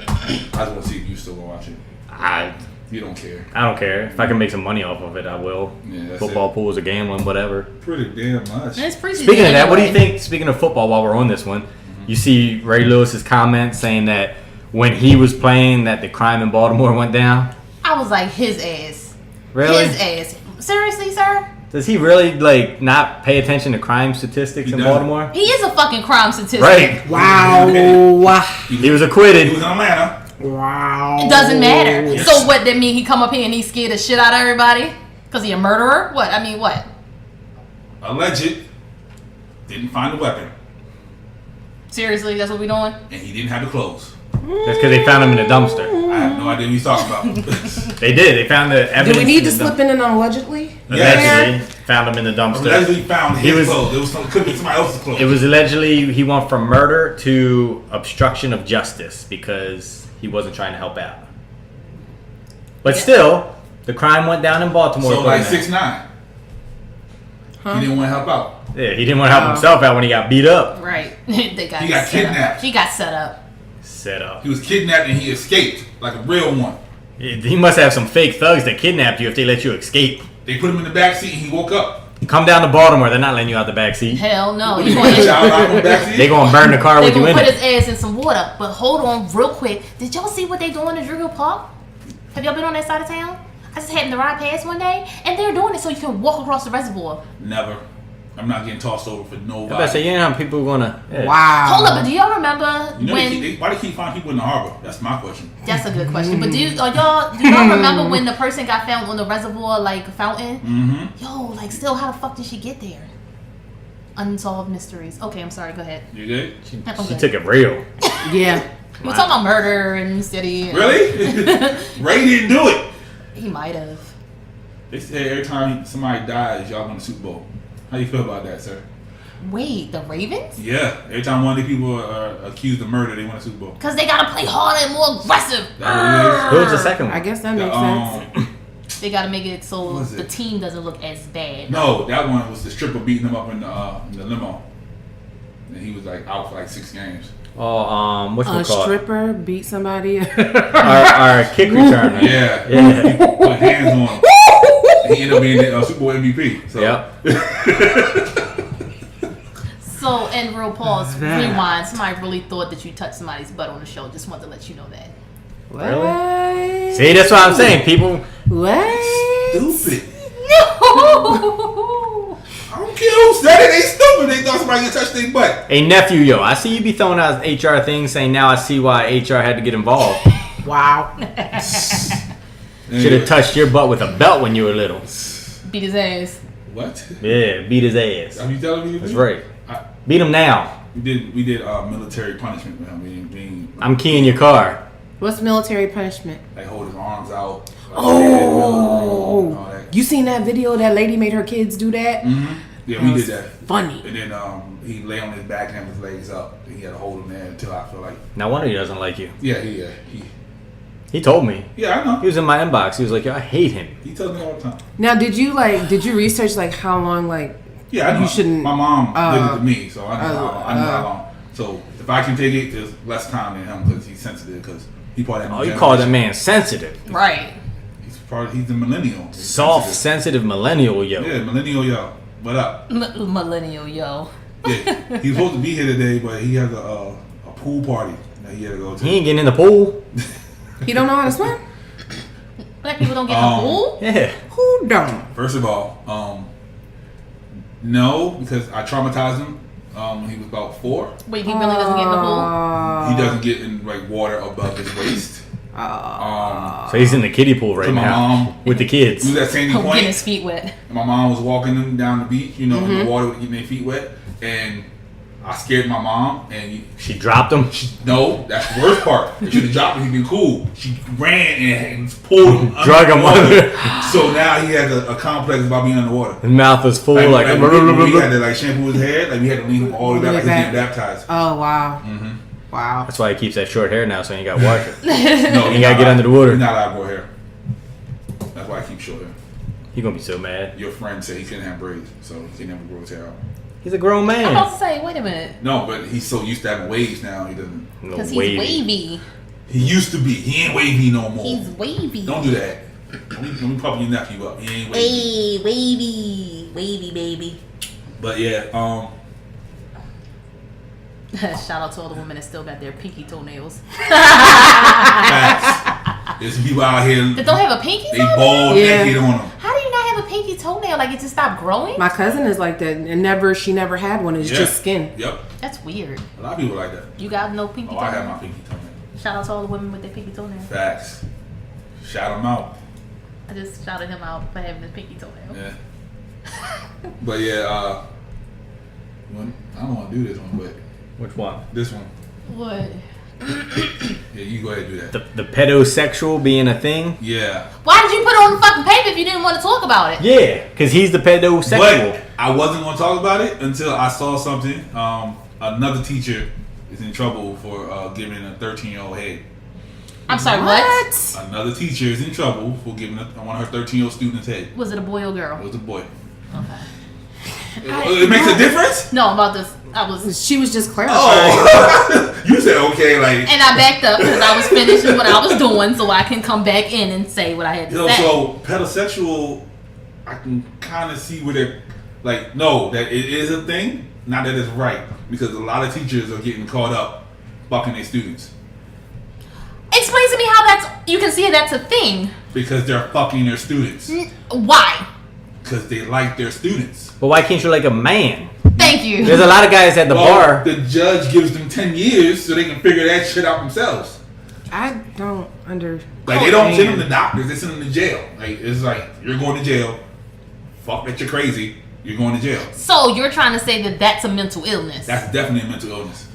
I just want to see if you still gonna watch it. You don't care. I don't care. If I can make some money off of it, I will. Yeah, that's Football pools or gambling, whatever. Pretty damn much. And it's preseason Speaking of that, what do you anyway. think? Speaking of football, while we're on this one, you see Ray Lewis's comment saying that when he was playing, that the crime in Baltimore went down. I was like, his ass. Really? His ass. Seriously, sir? Does he really not pay attention to crime statistics He in doesn't. Baltimore? He is a fucking crime statistic. Right. Wow. He was He acquitted. was in Atlanta. Wow. It doesn't matter. Yes. So what, that mean he come up here and he scared the shit out of everybody? Because he a murderer? What? I mean, what? Alleged. Didn't find the weapon. Seriously, that's what we doing? And he didn't have the clothes. That's because they found him in a dumpster. I have no idea what he's talking about. They did. They found the Do evidence. we need to in the slip in and allegedly? Allegedly, found him in the dumpster. Allegedly found He his was- clothes. It could be somebody else's clothes. It was allegedly he went from murder to obstruction of justice because he wasn't trying to help out. But still, the crime went down in Baltimore. so like according to 6'9". He didn't want to help out. that. Yeah, he didn't want to help himself out when he got beat up. Right. They got He got set up. kidnapped. He got set up. Set up. He was kidnapped and he escaped like a real one. He must have some fake thugs that kidnapped you if they let you escape. They put him in the back seat and he woke up. Come down to Baltimore. They're not letting you out the back seat. Hell no. What He you going put a child out in the back seat? They gonna burn the car They with you gonna in put it. his ass in some water. But hold on real quick. Did y'all see what they doing in Drew Hill Park? Have y'all been on that side of town? I just happened to ride past one day, and they're doing it so you can walk across the reservoir. Never. I'm not getting tossed over for I nobody. about to say, you know how people gonna. Yeah. Wow. Hold up, but do y'all remember You know when? why do they keep finding people in the harbor? That's my question. That's a good question. But do y'all remember when the person got found on the reservoir like fountain? Mm-hmm. Yo, like still, how the fuck did she get there? Unsolved mysteries. Okay, I'm sorry. Go ahead. You good? She took it real. Yeah. We're talking about murder and city. And Really? Ray didn't do it. He might have. They say every time somebody dies, y'all win the Super Bowl. How you feel about that, sir? Wait, the Ravens? Yeah. Every time one of the people are accused of murder, they win a Super Bowl. Because they gotta play harder and more aggressive. That's Who was the second I one? guess that what makes it is. sense. They gotta make it so What was the it? team doesn't look as bad. No, that one was the stripper beating him up in the limo. And he was like out for like 6 games. Oh, what's A it called? stripper beat somebody. Our kick returner. Yeah. Yeah. He put hands on him. And he ended up being the Super Bowl MVP. So. Yep. So, and real pause, that? rewind. Somebody really thought that you touched somebody's butt on the show. Just wanted to let you know that. What? See, that's what I'm saying. People, What? Stupid. No! I don't care who said it. They stupid. They thought somebody could touch their butt. hey nephew, yo, I see you be throwing out HR things saying now I see why HR had to get involved. Wow. Should have touched your butt with a belt when you were little. Beat his ass. What? Yeah, beat his ass. Are you telling me? That's right. Beat him now. We did military punishment with him. I'm keying your car. What's military punishment? Like hold his arms out. Like, Oh, all that. You seen that video? That lady made her kids do that. Mm-hmm. Yeah, we did that. Funny. And then he lay on his back and have his legs up. And he had to hold him there until I feel like. No wonder he doesn't like you. Yeah. He told me. Yeah, I know. He was in my inbox. He was like, "Yo, I hate him." He tells me all the time. Now, did you research like how long Yeah, I know. you shouldn't? My mom did it to me, so I know how long. So if I can take it, there's less time than him because he's sensitive. Because he part of that. Oh, you call that man sensitive? Right. He's a millennial. He's Soft, sensitive millennial, yo. Yeah, millennial, yo. What up? Millennial, yo. Yeah, he was supposed to be here today, but he has a pool party that he had to go to. He ain't getting in the pool. He don't know how to swim. Black people don't get in the pool? Yeah. Who don't? First of all, no, because I traumatized him when he was about 4. Wait, he really doesn't get in the pool? He doesn't get in like water above his waist. So he's in the kiddie pool right my now mom with the He was kids. at Sandy Getting Point. his feet wet. And my mom was walking them down the beach, in the water, getting their feet wet, and I scared my mom, and She dropped him. no, that's the worst part. She should have dropped him. He'd been cool. She ran and pulled him, Drug him under. So now he has a complex about being underwater. His mouth was full like. we had to like shampoo his hair, like we had to lean him all the way back like he was getting baptized. Oh wow. Mm-hmm. Wow. That's why he keeps that short hair now, so he ain't got to wash it. No, You gotta get under the water. He's not allowed to grow hair. That's why I keep short hair. He gonna be so mad. Your friend said he couldn't have braids, so he can never grow his hair out. He's a grown I'm man. about to say, wait a minute. No, but he's so used to having waves now, he doesn't. No, Because he's wavy. He used to be. He ain't wavy no more. He's wavy. Don't do that. Let me pump your nephew up. He ain't wavy. Hey, wavy. Wavy, baby. But yeah, Shout out to all the women that still got their pinky toenails. facts. There's people out here. That don't have a pinky They toenail? bald Yeah. naked on them. How do you not have a pinky toenail? Like it just stopped growing? My cousin is like that, and she never had one. It's Yeah. just skin. Yep. That's weird. A lot of people like that. You got no pinky Oh, I toenail? have my pinky toenail. Shout out to all the women with their pinky toenails. Facts. Shout them out. I just shouted him out for having his pinky toenail. Yeah. But yeah, I don't want to do this one, but Which one? this one. What? Yeah, you go ahead and do that. The pedosexual being a thing? Yeah. Why did you put it on the fucking paper if you didn't want to talk about it? Yeah, because he's the pedosexual. But I wasn't going to talk about it until I saw something. Another teacher is in trouble for giving a 13-year-old head. I'm sorry, what? Another teacher is in trouble for giving one of her 13-year-old students head. Was it a boy or It girl? was a boy. Okay. It makes a difference? No, about this. I was. She was just clarifying. Oh. You said okay, like. And I backed up because I was finishing what I was doing so I can come back in and say what I had to say. So pedosexual, I can kind of see where they're like, no, that it is a thing, not that it's right, because a lot of teachers are getting caught up fucking their students Explain to me how you can see that's a thing. because they're fucking their students Why? because they like their students. But why can't you like a man? Thank you. There's a lot of guys at the bar. The judge gives them 10 years so they can figure that shit out themselves. I don't Like they don't send them to doctors, they send them to jail. Like it's like you're going to jail. Fuck that you're crazy. You're going to jail. So you're trying to say that that's a mental illness? That's definitely a mental illness.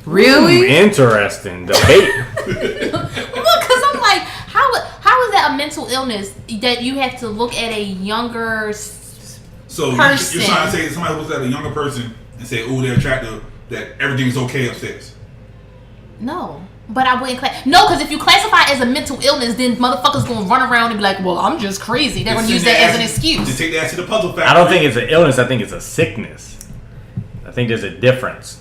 Really? Interesting debate. Well, because I'm like, how is that a mental illness that you have to look at a younger So person? you're trying to say somebody looks at a younger person and say, "Oh, they're attractive," that everything's okay upstairs. No. But I wouldn't no, because if you classify it as a mental illness, then motherfuckers gonna run around and be like, "Well, I'm just crazy." They're gonna use that as an excuse. Just take that to the puzzle factory. I don't think it's an illness. I think it's a sickness. I think there's a difference.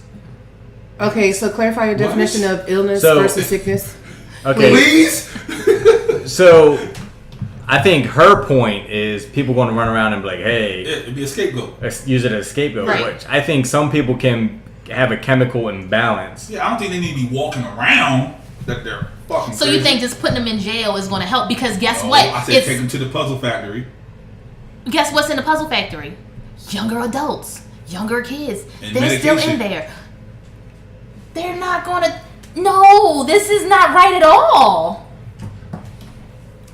Okay, so clarify your definition of illness So- versus sickness. Okay, Please. so I think her point is people going to run around and be like, "Hey, It'd be a scapegoat. let's use it as a scapegoat." Right. Which I think some people can have a chemical imbalance. Yeah, I don't think they need to be walking around that they're fucking. So crazy. you think just putting them in jail is gonna help? Because guess No, what? I said take them to the puzzle factory. Guess what's in the puzzle factory? Younger adults, younger kids. And They're still medication. in there. They're not gonna. No, this is not right at all.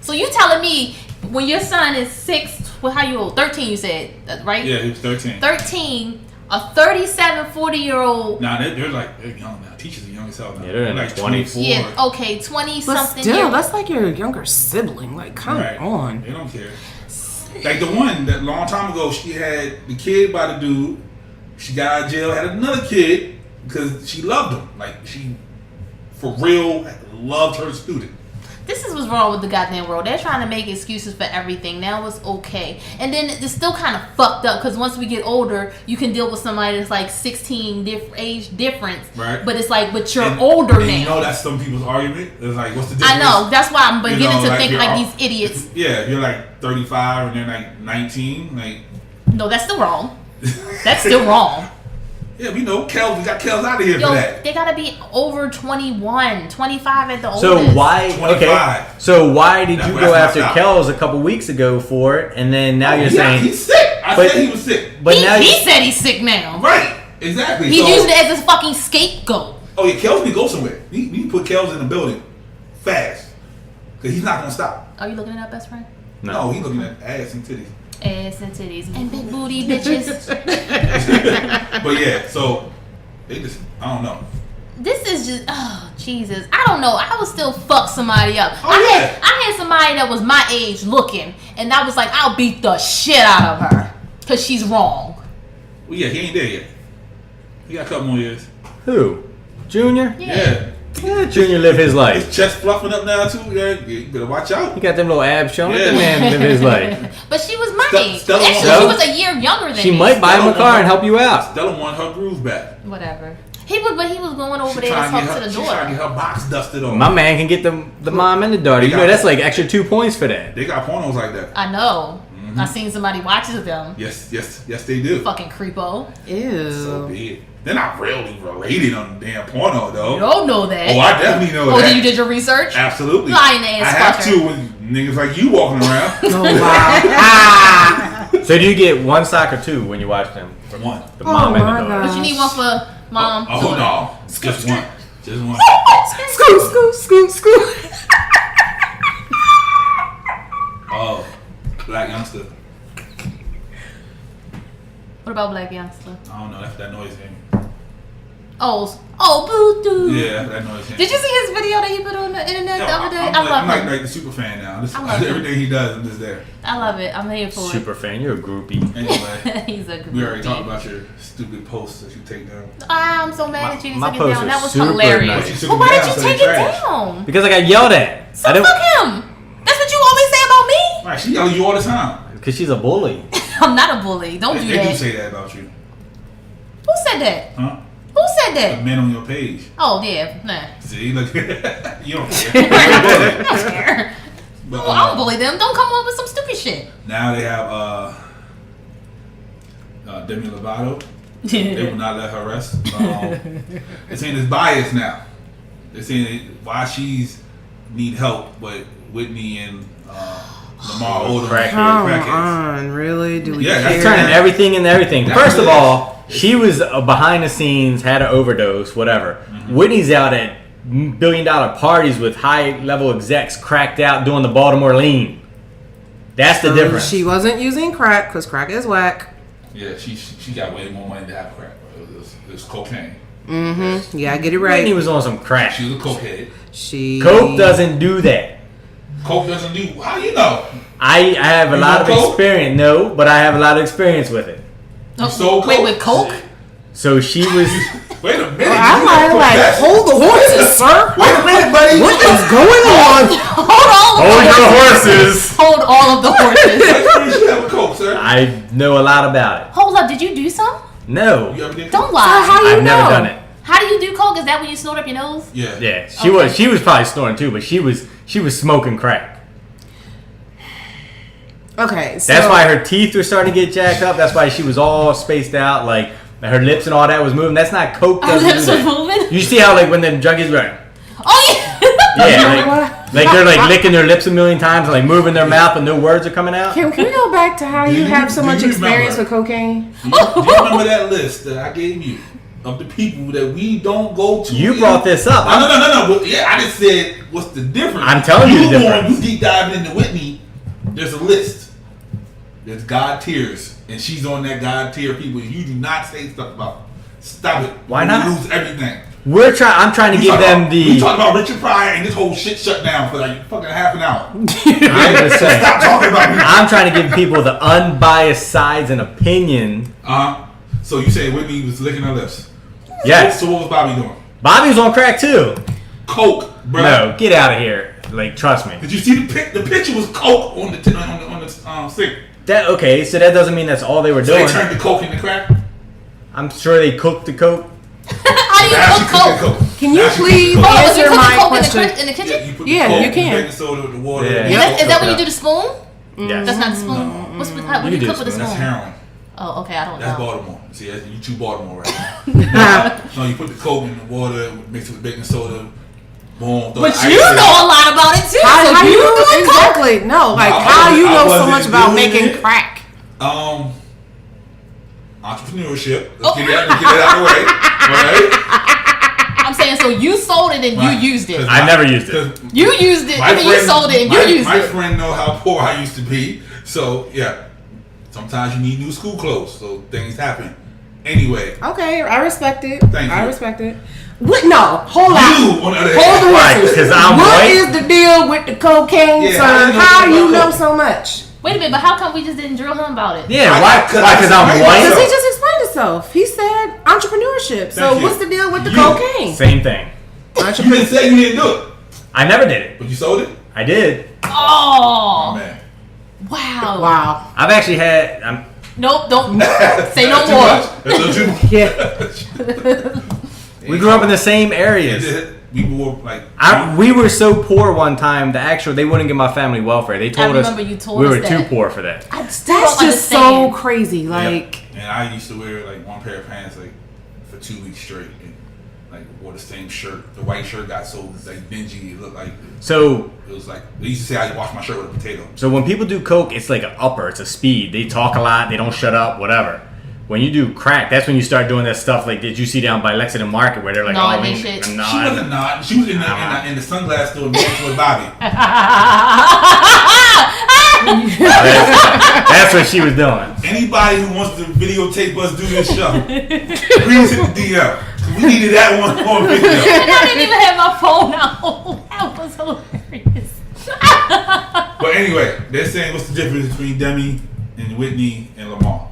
So you telling me when your son is 6, well, how you old? 13, you said, right? Yeah, he was 13. 13, a 37, 40-year-old. Nah, they're young now. Teachers are young as hell now. Yeah, they're like 20. 24. Yeah, okay, 20 But something. still, that's like your younger sibling. Like, come on. They don't care. Like the one that long time ago, she had the kid by the dude. She got out of jail, had another kid because she loved him. Like she, for real, loved her student. This is what's wrong with the goddamn world. They're trying to make excuses for everything. Now it's okay. And then it's still kind of fucked up because once we get older, you can deal with somebody that's like 16 age difference. Right. But it's like, but you're older now. You know that's some people's argument. It's like, what's the difference? I know. That's why I'm beginning to think you're like these idiots. Yeah, if you're like 35 and they're like 19, like. No, that's still wrong. That's still wrong. Yeah, we know. Kels, we got Kels out of here Yo, for that. they gotta be over 21, 25 at the oldest. So why? 25. Okay. So why did you That's go after not Kells a couple weeks ago for it, and then now you're saying he's sick? I said he was sick. But now he said he's sick now. Right. Exactly. He's using it as a fucking scapegoat. Oh yeah, Kels need to go somewhere. We need to put Kels in the building fast, cause he's not gonna stop. Are you looking at Best Friend? No, he's looking at ass and titties. Ass and titties and big booty bitches. But yeah, so they just, I don't know. This is just, oh Jesus, I don't know. I would still fuck somebody up. Oh, I had somebody that was my age looking, and I was like, I'll beat the shit out of her because she's wrong. Well, yeah, he ain't there yet. He got a couple more years. who? Junior? Yeah. Yeah, Junior live his life. His chest fluffing up now too. Yeah, you better watch out. He got them little abs showing. Let Yeah. the man live his life. But she was my age. Stella Actually, won't- she was a year younger than She me. might buy him a car and help you out. Stella want her groove back. Whatever. He was going over She there to trying talk to to the She's trying to door. get her box dusted on. My man can get the mom and the daughter. You know that's like extra 2 points for that. They got pornos like that. I know. I seen somebody watches them. Yes, they do. Fucking creepo. Ew. So be it. They're not really related on the damn porno though. You don't know that. Oh, I definitely know Oh, that. you did your research? Absolutely. Lying ass I have fucker. to with niggas like you walking around. Oh, wow. So do you get one sock or two when you watch them? For one. The mom and the my daughter. God. But you need one for mom. Oh daughter. no. Just one. Just one. Scoot. Oh. Black youngster. What about Black Youngster? I don't know. That's that noise thing. Boo doo. Yeah, that noise thing. Did you see his video that he put on the internet the other day? I love I'm him. like the super fan now. I love him. Everything he does, I'm just there. I love it. I'm here for Super fan. You're a groupie. Anyway, He's a we already groupie. talked about your stupid posts that you take down. I'm so mad at you. You My took it post down. was That was super hilarious. nice. But why did you So take they it trash. down? Because I got yelled at. So fuck him. That's what you always say about me. Right, she yell at you all the time. Because she's a bully. I'm not a bully. Don't do They do that. say that about you. Who said that? Huh? Who said The that? men on your page. Oh yeah, nah. See, look. You don't care. I don't care. But, I don't bully them. Don't come up with some stupid shit. now they have Demi Lovato. They will not let her rest. They're saying it's biased now. They're saying why she's need help, but Whitney and Lamar Odom Come crackheads. on, really? Do we Yeah, that's care? Turning everything into everything. That's First of what it all, she was behind the scenes, had an overdose, whatever. Whitney's out at billion-dollar parties with high-level execs, cracked out doing the Baltimore lean. That's the difference. She wasn't using crack because crack is whack. Yeah, she got way more money to have crack. It was cocaine. Mm-hmm. Yeah, get it Whitney right. was on some crack. She was a cokehead. Coke doesn't do that. Coke doesn't do. How do you know? I have a You lot know of Coke? experience. No, but I have a lot of experience with it. You sold Wait, Coke? with Coke? So she was. Wait a minute. I'm you like, confess. hold the horses, sir. Wait a minute, buddy. What is going on? Hold Hold your horses. Hold all of the horses. What experience you have with Coke, sir? I know a lot about it. Hold up. Did you do some? No. You ever did Don't Coke? lie. How you I've never know? done it. How do you do Coke? Is that when you snort up your nose? Yeah. Yeah, she was probably snoring too, but she was smoking crack. Okay, so That's why her teeth were starting to get jacked up. That's why she was all spaced out, like her lips and all that was moving. That's not Coke. Our Doesn't lips do were that. moving? You see how like when the junkies were, Oh, yeah. yeah, like they're like licking their lips a million times, and like moving their mouth, and no words are coming out. Can we go back to how Do you you- have so do much you experience remember? with cocaine? Do you remember that list that I gave you? of the people that we don't go to. You brought this up. No. But yeah, I just said, what's the difference? I'm telling you the difference. You deep diving into Whitney, there's a list. There's God tiers, and she's on that God tier people. You do not say stuff about. Stop it. Why not? You lose everything. I'm trying to give them We talked about Richard Pryor and this whole shit shut down for like fucking half an hour. I'm just saying. Stop talking about me. I'm trying to give people the unbiased sides and opinion. So you say Whitney was licking her lips? Yes. So what was Bobby doing? Bobby was on crack too. Coke, bro. No, get out of here. Like, trust me. Did you see the picture was Coke on the sink? Okay, so that doesn't mean that's all they were So doing. they turned the Coke into crack? I'm sure they cooked the coke. How do you cook Coke? Can you please You answer cook my the Coke question? in the kitchen? You put Yeah, the Coke, you can. baking soda with the water. Yeah. Is that when you do the spoon? Yes. That's not the spoon. What do you do cook with a spoon. spoon? That's heroin. Oh, okay, I don't That's know. Baltimore. See, you too Baltimore right now. No, you put the Coke in the water, mix it with baking soda, boom. But you know a lot about it too. How so you you do Coke? exactly? No, like I how you know so wasn't much about doing making it. crack? Entrepreneurship. Let's get that out of the way. All right? I'm saying, so you sold it and you used it. I never used it. You used it and then you sold it and you used My it. friend know how poor I used to be. So, yeah. Sometimes you need new school clothes. So, things happen. Anyway. Okay, I respect it. Thank you. I respect it. What? No, hold on. You, on the other Hold hand. on. Right, 'cause I'm What white. is the deal with the cocaine, Yeah, son? I How know you about know coke. so much? Wait a minute, but how come we just didn't drill him about it? Yeah, why? Because I'm Because white. he just explained himself. He said entrepreneurship. So Thank you. what's the deal with the You. cocaine? Same thing. You didn't say you didn't do it. I never did it. But you sold it? I did. Oh, Man. wow. Wow. I've actually had. Nope, don't say no That's too more. much. That's a little too much. Yeah. We grew up in the same areas. We were like. We were so poor one time that they wouldn't give my family welfare. They told us remember you told we us were too that. poor for that. I still That's don't just so understand. crazy. Like, And I used to wear like one pair of pants like for 2 weeks straight. And, like wore the same shirt. The white shirt got so like dingy. It looked like So it was like they used to say I wash my shirt with a potato. So when people do coke, it's like an upper. It's a speed. They talk a lot. They don't shut up. Whatever. When you do crack, that's when you start doing that stuff like that you see down by Lexington Market where they're like, Gnawing oh, and shit. She wasn't not. She was in the sunglass store dancing with Bobby. That's what she was doing. Anybody who wants to videotape us do this show, please hit the DM. We needed that one on video. I didn't even have my phone out. That was hilarious. But anyway, they're saying what's the difference between Demi and Whitney and Lamar?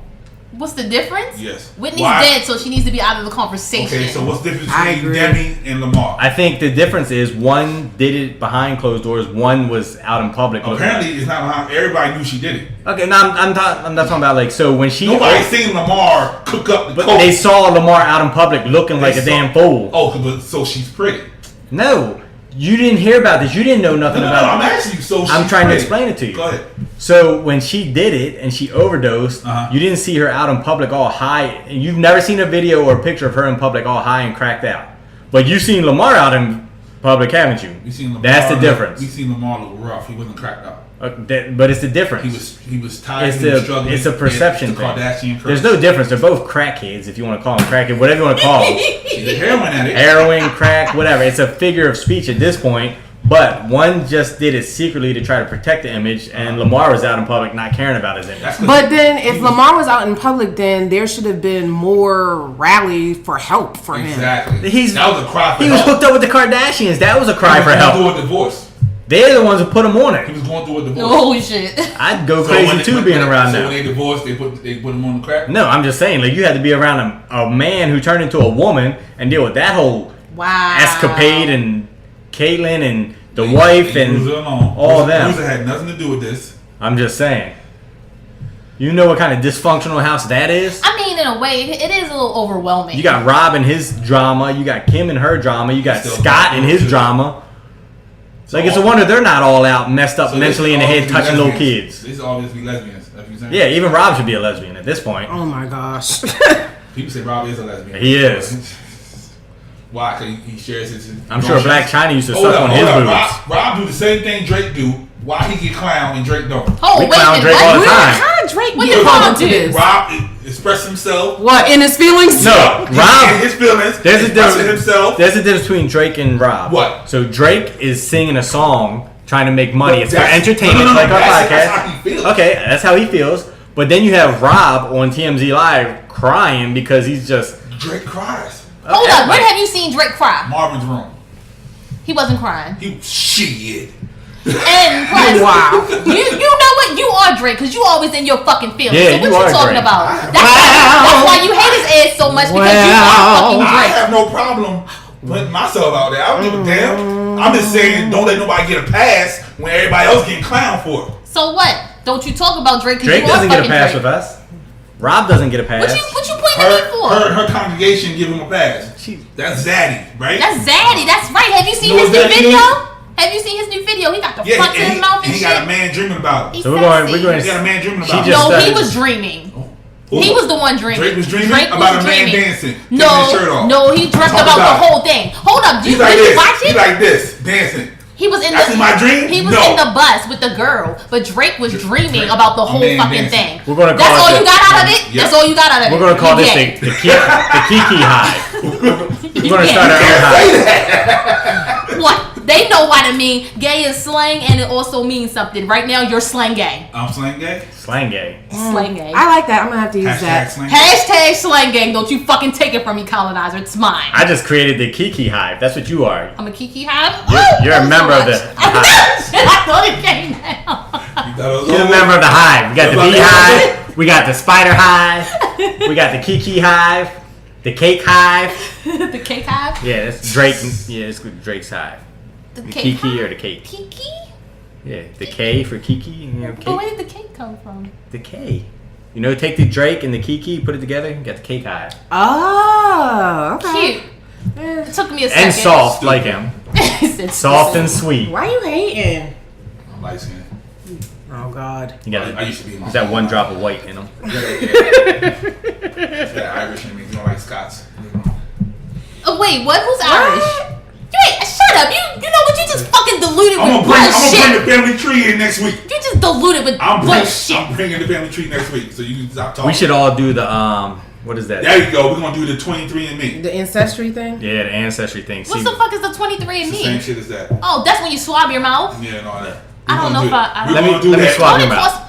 What's the difference? Yes. Whitney's Why? dead, so she needs to be out of the conversation. Okay, so what's the difference I between agree. Demi and Lamar? I think the difference is one did it behind closed doors. One was out in public. Apparently, it's not behind. Everybody knew she did it. Okay, now I'm not talking about like so when she. Nobody seen Lamar cook up the But coke. they saw Lamar out in public looking like a saw- damn fool. Oh, but so she's pretty. No, you didn't hear about this. You didn't know nothing No, about I'm it. asking you. So I'm she's trying to pretty. explain it to you. Go ahead. So when she did it and she overdosed, Uh-huh. you didn't see her out in public all high. You've never seen a video or a picture of her in public all high and cracked out. But you've seen Lamar out in public, haven't you? We seen Lamar. That's the difference. We seen Lamar look rough. He wasn't cracked up. But it's the difference. He was tired. It's He was struggling. a perception It's the thing. Kardashian curse. There's no difference. They're both crackheads, if you want to call them crackhead, whatever you want to call them. She's a heroin addict. Heroin, crack, whatever. It's a figure of speech at this point. But one just did it secretly to try to protect the image, and Lamar was out in public not caring about his image. That's 'cause but then he if was- Lamar was out in public, then there should have been more rally for help for him. Exactly. He's- that was a cry for He was help. hooked up with the Kardashians. That was a cry for He was going help. through a divorce. They're the ones who put him on He it. was going through a divorce. Holy shit. I'd go So crazy when too when- being around so now. when they divorced, they put him on the crack. No, I'm just saying, like you had to be around a man who turned into a woman and deal with that whole Wow. escapade and Caitlyn and the wife and Bruiser alone. all them. Bruiser had nothing to do with this. I'm just saying. You know what kind of dysfunctional house that is? I mean, in a way, it is a little overwhelming. You got Rob and his drama. You got Kim and her drama. You got Still Scott and his drama. Like, it's a wonder they're not all out messed up So mentally this in the head obviously touching little lesbians. kids. These obviously lesbians. That's what you're saying? Yeah, even Rob should be a lesbian at this point. Oh my gosh. People say Rob is a lesbian. He is. Why? Because he shares his. I'm sure Black China used to Hold suck up, on hold his up. boobs. Rob do the same thing Drake do. Why he get clown and Drake don't? Oh, We wait clown a minute. Drake all the What? time. How did Drake What get did Rob involved into do? this? Rob, it's express himself. What, in his feelings? No, Rob. His feelings. There's a expressing difference. himself. There's a difference between Drake and Rob. What? So Drake is singing a song, trying to make money. But It's for that's- entertainment, no, like our that's podcast. how he feels. Okay, that's how he feels. But then you have Rob on TMZ Live crying because he's just. Drake cries. Hold up, when have you seen Drake cry? Marvin's Room. He wasn't crying. Shit. And plus, Wow. you know what? You are Drake because you always in your fucking feelings. Yeah, so what you you are talking Drake. about? That's why you hate his ass so much because you are fucking I Drake. have no problem putting myself out there. I don't give a damn. I'm just saying, don't let nobody get a pass when everybody else getting clowned for it. So what? Don't you talk about Drake because Drake you are doesn't get a fucking pass Drake. with us. Rob doesn't get a pass. What you pointing at me for? Her congregation give him a pass. That's Zaddy, right? That's Zaddy. That's right. Have you seen You know his what new that video? means? Have you seen his new video? He got the Yeah, front to his mouth and he shit. got a man dreaming about it. He's So we're sexy. going. He got a man dreaming She about it. just- No, he started- was dreaming. Who? He was the one dreaming. Drake was dreaming Drake about was a man dreaming. dancing, taking his shirt No, off. no, he dreamt Talk about the about it. whole thing. Hold up, He's did like you this. watch He's it? like this, dancing. He was in That's the in my dream? He was No. in the bus with the girl, but Drake was dreaming about the a whole man fucking dancing. thing. We're gonna That's call all it you got out of it. Yep. That's all you got out of it. We're gonna call You this gay. the Kiki Hive. We're gonna Yeah. start our own hive. What? They know what I mean. Gay is slang, and it also means something. Right now, you're slang gay. I'm slang gay. Slang gay. Slang gay. I like that. I'm gonna have to use Hashtag that. slang. Hashtag slang gang. Don't you fucking take it from me, colonizer. It's mine. I just created the Kiki Hive. That's what you are. I'm a Kiki Hive. You're a member of the hive. I thought it came down. You thought it was You're a over? member of the hive. We got the That's bee like- hive. We got the spider hive. We got the Kiki Hive. The cake hive. The cake hive. Yeah, that's Drake. Yeah, it's Drake's hive. The The cake Kiki hive? or the cake. Kiki. Yeah, the K for Kiki. You know, But where cake. did the cake come from? The K. You know, take the Drake and the Kiki, put it together, you got the cake hive. Oh, okay. Cute. It took me a second. And soft, like him. He said Soft and sweet. Why you hating? I'm light skinned. Oh God. You got I used to be in my There's that one drop of white in him. Yeah, Irish in me. You don't like Scots. Oh wait, what? Who's Irish? Wait, shut up! You know what? You just fucking diluted I'm with gonna bullshit. bring the family tree in next week. You just diluted with I'm bullshit. bringing the family tree next week, so you can stop talking. We should all do the what is that? There you go. We're gonna do the 23andMe. The ancestry thing. Yeah, the ancestry thing. What the fuck is the 23andMe? It's the same shit as that. Oh, that's when you swab your mouth. Yeah, and all that. I don't know if I- We're Let me- gonna do let me that. swap Don't your it mouth. cost?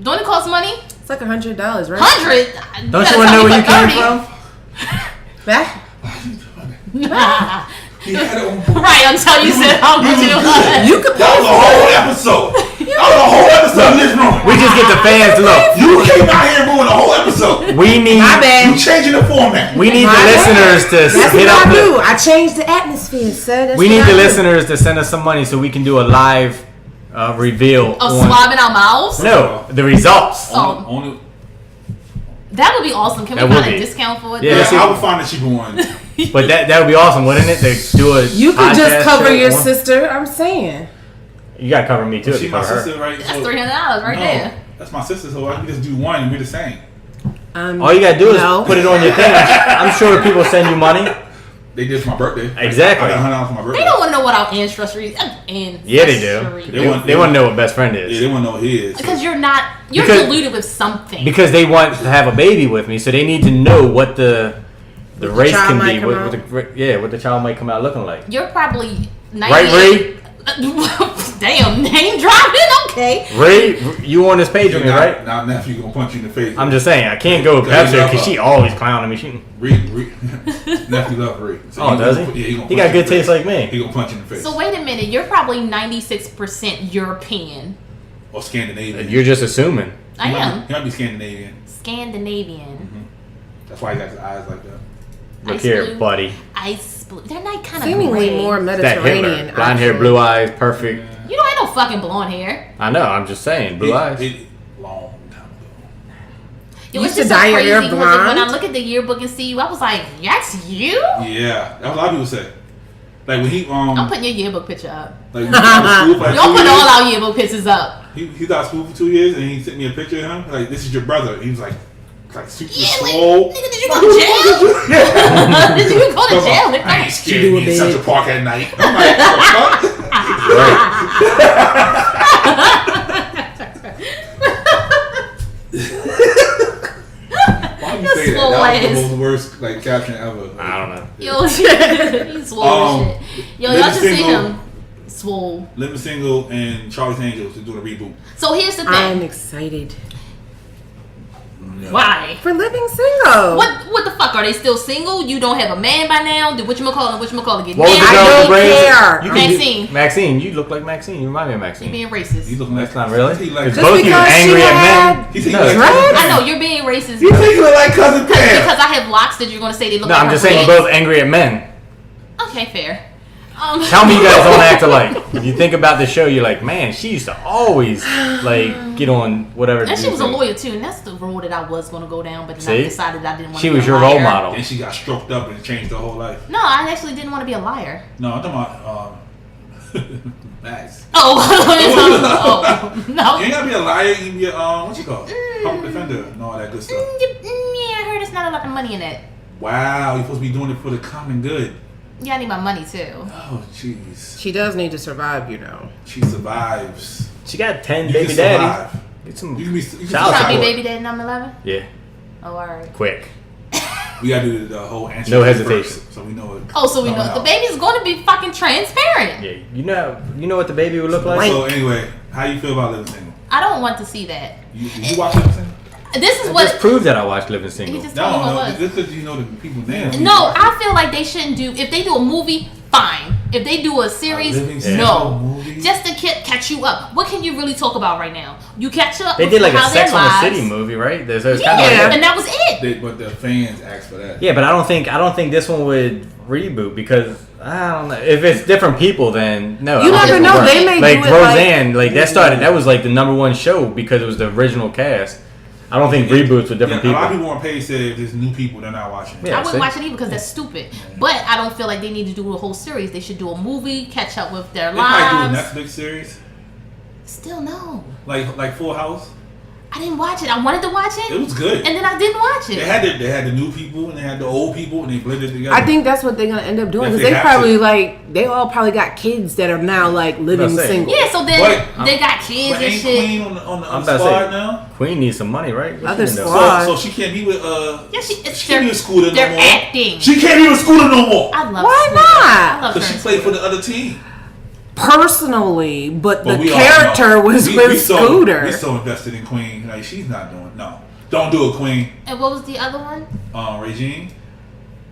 Don't it cost money? It's like $100, right? 100. Don't you want to know where you came from? That? He had it on. Right until you said how much it was. You could That was a whole episode. That was a whole episode in this room. We just get the fans to look. You came out here and ruined the whole episode. We need My bad. You changing the format. we need My the bad. listeners to That's hit what up I the, do. I changed the atmosphere, sir. That's we what need I the do. listeners to send us some money so we can do a live reveal Of on swabbing our mouths? no the results. Oh. Only, That would be awesome. Can we That would find a be. discount for it? Yeah, yeah, that's it. I would find a cheaper one. But that would be awesome, wouldn't it? To do a You could podcast just cover show your on- sister. I'm saying. You gotta cover me too. She to my cover her. sister, right? That's So- $300 right no, there. That's my sister, so I can just do one and we're the same. All you gotta do is No. put it on your thing. I'm sure people send you money. They did for my birthday. Exactly. I got $100 for my birthday. They don't want to know what our ancestry is. Yeah, they do. They want- They want to know what best friend Yeah, is they want to know who he is. Because you're Because- diluted with something. because they want to have a baby with me, so they need to know what the race child can might be. come What what the child might come out looking like. You're probably 98. Right, Ree? Damn, name dropping? Okay. Ray, you on this page with me, now, right? Now nephew gonna punch you in the face. I'm just saying, I can't go with Because Pepsi he's because she always clowning me. She, nephew love Ree. So oh, does he? Yeah, he gonna He punch got you good in the taste face. like me. He gonna punch you in the face. So wait a minute. You're probably 96% European. Or Scandinavian. You're just assuming. I He am. might be Scandinavian. Scandinavian. That's why he got his eyes like that. Look Ice here, blue. buddy. Ice blue. They're not kind of Seemingly gray. more It's that Mediterranean. Hitler. Blonde hair, actually. blue eyes, perfect. You don't have no fucking blonde hair. I know, I'm just saying, blue eyes. Long time ago. Yo, You it's used to just so dye your crazy hair because when I blonde? look at the yearbook and see you, I was like, that's you? Yeah, that's what a lot of people say. Like when he I'm putting your yearbook picture up. like when he was out of school for like Y'all 2 put all years, our yearbook pictures up. he was out of school for 2 years and he sent me a picture of him. Like, this is your brother. He was like super Yeah, like, swole. nigga, did you go to jail? Did you go to jail? I ain't Nigga? scared do to a be in bit. Central Park at night. I'm like, what the fuck? Right. Your Say swole that. That was ass. the most worst like caption ever. I don't know. Yo, you swole as shit. Yo, y'all should see him. Swole. Living Single and Charlie's Angels is doing a reboot. So here's the thing. I'm excited Yeah. Why? for Living Single. What the fuck? Are they still single? You don't have a man by now? Did whatchamacallit get What was married? the I girl don't with braids? care. You can Maxine. Maxine, you look like Maxine. You remind me of You Maxine. being racist. He's looking That's like not really. He like, It's Just both of you because she angry at had men. he think No. he like dreads? I know you're being racist. You think he look like Cousin Pam? Because I have locks that you're going to say they look No, like I'm her just saying braids. both angry at men. Okay, fair. Tell me you guys don't act alike. If you think about the show, you're like, man, she used to always like get on whatever. And she was a thing. lawyer too, and that's the road that I was going to go down, but then I See? decided I didn't want to She be was a your liar. role model. And she got stroked up and changed her whole life. No, I actually didn't want to be a liar. No, I'm talking about Max. Oh, oh no. You ain't gotta be a liar. You can be a what you call it? Public defender and all that good stuff. Yeah, I heard there's not a lot of money in it. Wow, you're supposed to be doing it for the common good. Yeah, I need my money too. Oh, jeez. She does need to survive, you know. She survives. She got 10 You baby can daddies. survive. Get some. You can be. You can Child Trying to be support. baby daddy number 11? Yeah, Oh, alright. quick. We gotta do the whole answer. No first, hesitation. so we know it. Oh, so we know coming the out. baby's going to be fucking transparent. Yeah, you know what the baby would look like. So anyway, how you feel about Living Single? I don't want to see that. You watch Living Single? This is It what just proved that I watched Living he Single. just told me what No, it was. this because you know the people's names. No, I feel like they shouldn't do. If they do a movie, fine. If they do a series, Living Single no. movie? Just to catch you up. What can you really talk about right now? You catch up. They with did like a how Sex their on the lives- City movie, right? So it's Yeah, kind of like and that was it. But the fans asked for that. yeah, but I don't think this one would reboot because I don't know if it's different people. Then no, You I don't never think it know. would They work. may like do it Roseanne. Like that was like the #1 show because it was the original cast. I don't think reboots with different A lot of people. people on page said if there's new people, they're not watching. Yeah. I wouldn't see? watch it either because that's stupid. But I don't feel like they need to do a whole series. They should do a movie, catch up with their They probably lives. do a Netflix series Still no. like Full House. I didn't watch it. I wanted to watch it, It was good. and then I didn't watch They it. had the new people and they had the old people and they blended together. I think that's what they're gonna end up doing If because they they have probably to. like they all probably got kids that are now like living Let's say. single. Yeah, so then But- they got kids But and ain't shit. Queen on I'm the about to squad say now? Queen needs some money, right? What Other she been doing? squad. So she can't be with Yeah, she it's can't be with Scooter no they're more. acting. She can't be with Scooter no more. I love Why Scooter. not? I love Because her. she played for the other team. Personally, but But the we all character know. was with Scooter. We're so invested in Queen. Like she's not doing no. Don't do it, Queen. And what was the other one? Regine.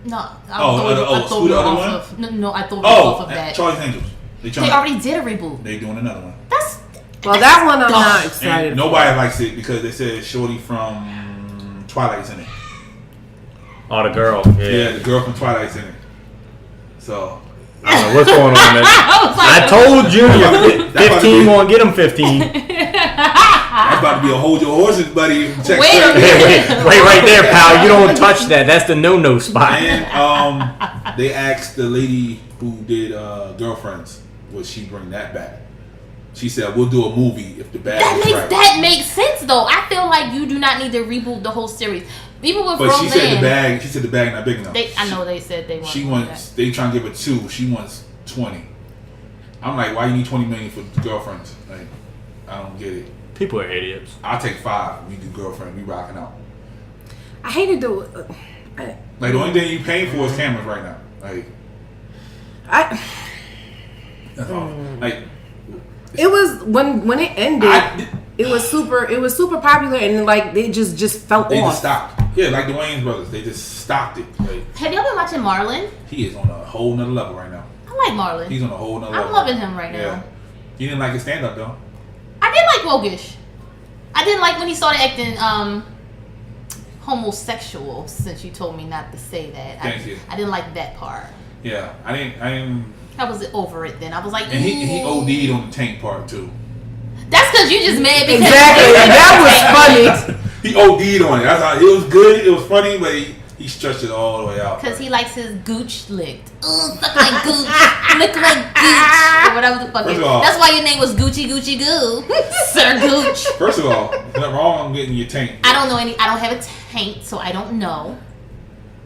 No, I Scooter, threw you other off one? of. No, I threw you off of that. Charlie's Angels. They already did a reboot. They doing another one. That's Well, that one I'm dumb. not excited. And nobody likes it because they said Shorty from Twilight's in it. Oh, the girl. Yeah, Yeah. the girl from Twilight's in it. So I don't know what's going on there. I was like, I told Junior That about to 15 be- won't get him 15. that's about to be a hold your horses, buddy. Check Wait a check. minute. Wait right there, pal. You don't touch that. That's the no-no spot. And they asked the lady who did Girlfriends, would she bring that back? She said, "We'll do a movie if the bag is right." that makes sense though. I feel like you do not need to reboot the whole series. Even with But Roseanne, she said the bag. She said the bag not big enough. I know they said they want. She wants. They trying to give her 2. She wants 20. I'm like, why you need 20 million for Girlfriends? Like, I don't get it. People are idiots. I'll take 5. We do Girlfriend. We rocking out. I hated the. Like the only thing you paying for is cameras right now. Like I. that's all. Like It was when it ended. It was super popular and like they just felt they off. just stopped. Yeah, like the Wayans brothers. They just stopped it. Like Have y'all been watching Marlon? he is on a whole nother level right now. I like Marlon. He's on a whole nother I'm level. loving him right now. Yeah. You didn't like his stand up though. I did like Wogish. I didn't like when he started acting homosexual. Since you told me not to say that, Thank you. I didn't like that part. Yeah. I didn't I was over it then. I was like, and he "Ooh." OD'd on the tank part too. That's because you just mad because Exactly. That was funny. He OD'd on it. That's how, it was good. It was funny, but he stretched it all the way out. Because he likes his gooch licked. Ooh, suck my gooch, lick my gooch, or whatever the fuck. First It is. of all- That's why your name was Gucci Gucci Goo, Sir Gooch. First of all, there's nothing wrong on getting your tank. I don't know any. I don't have a taint, so I don't know.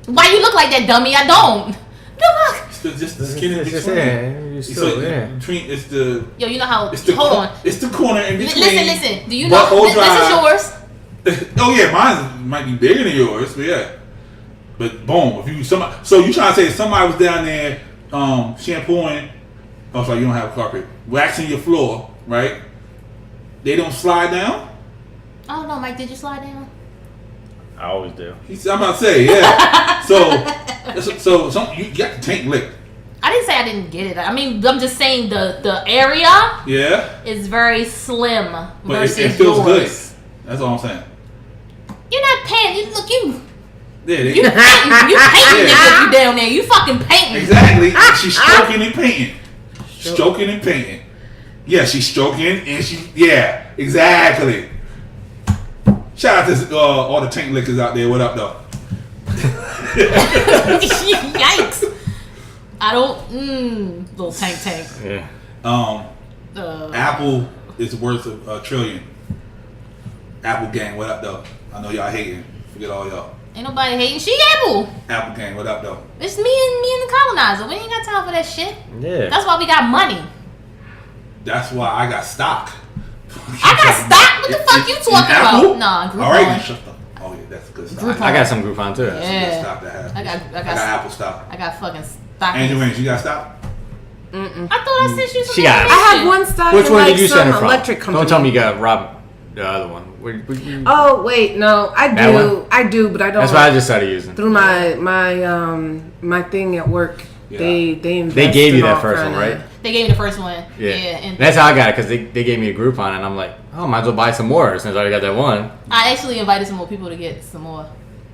Why you look like that, dummy? I don't. The fuck? It's just the skin in It's just, between. yeah, you're It's still, like yeah. between. It's the. Yo, you know how? It's the. Hold on. It's the corner in between. Listen. Do you know Butthole this is drive. yours? Oh yeah, mine might be bigger than yours, but yeah. But boom, if you somebody, so you trying to say if somebody was down there shampooing, oh sorry, you don't have carpet, waxing your floor, right? They don't slide down? I don't know, Mike. Did you slide down? I always do. I'm about to say, yeah. so you got the tank licked. I didn't say I didn't get it. I mean, I'm just saying the area is very slim but versus it feels yours. good. That's all I'm saying. You're not paying. Look, you Yeah, painting if you down there. You fucking painting. exactly. She's stroking and painting. Stroking and painting. Yeah, she's stroking and yeah, exactly. Shout out to all the tank lickers out there. What up, though? Yikes. I don't. Little tank. Yeah. Apple is worth a trillion. Apple gang, what up, though? I know y'all hating. Forget all y'all. Ain't nobody hating. She Apple. Apple gang, what up, though? It's me and the colonizer. We ain't got time for that shit. Yeah. That's why we got money. That's why I got stock. I got stock. What the fuck you talking about? Nah, Groupon. All right, then shut up. Oh yeah, that's good stock. I got some Groupon too. That's good stock to have. I got Apple stock. I got fucking stock. Angel Wings, you got stock? I thought I sent you some. She got it. I have one stock Which in one like did you some send her from? electric company. Don't tell me you got Rob, the other one. Oh wait, no, I That do, one? I do, but I don't. That's what I just started using. Through my thing at work, Yeah. they invest They gave you in that all first one, kinda- right? They gave me the first one. Yeah. And That's how I got it because they gave me a Groupon and I'm like, oh, might as well buy some more since I already got that one. I actually invited some more people to get some more.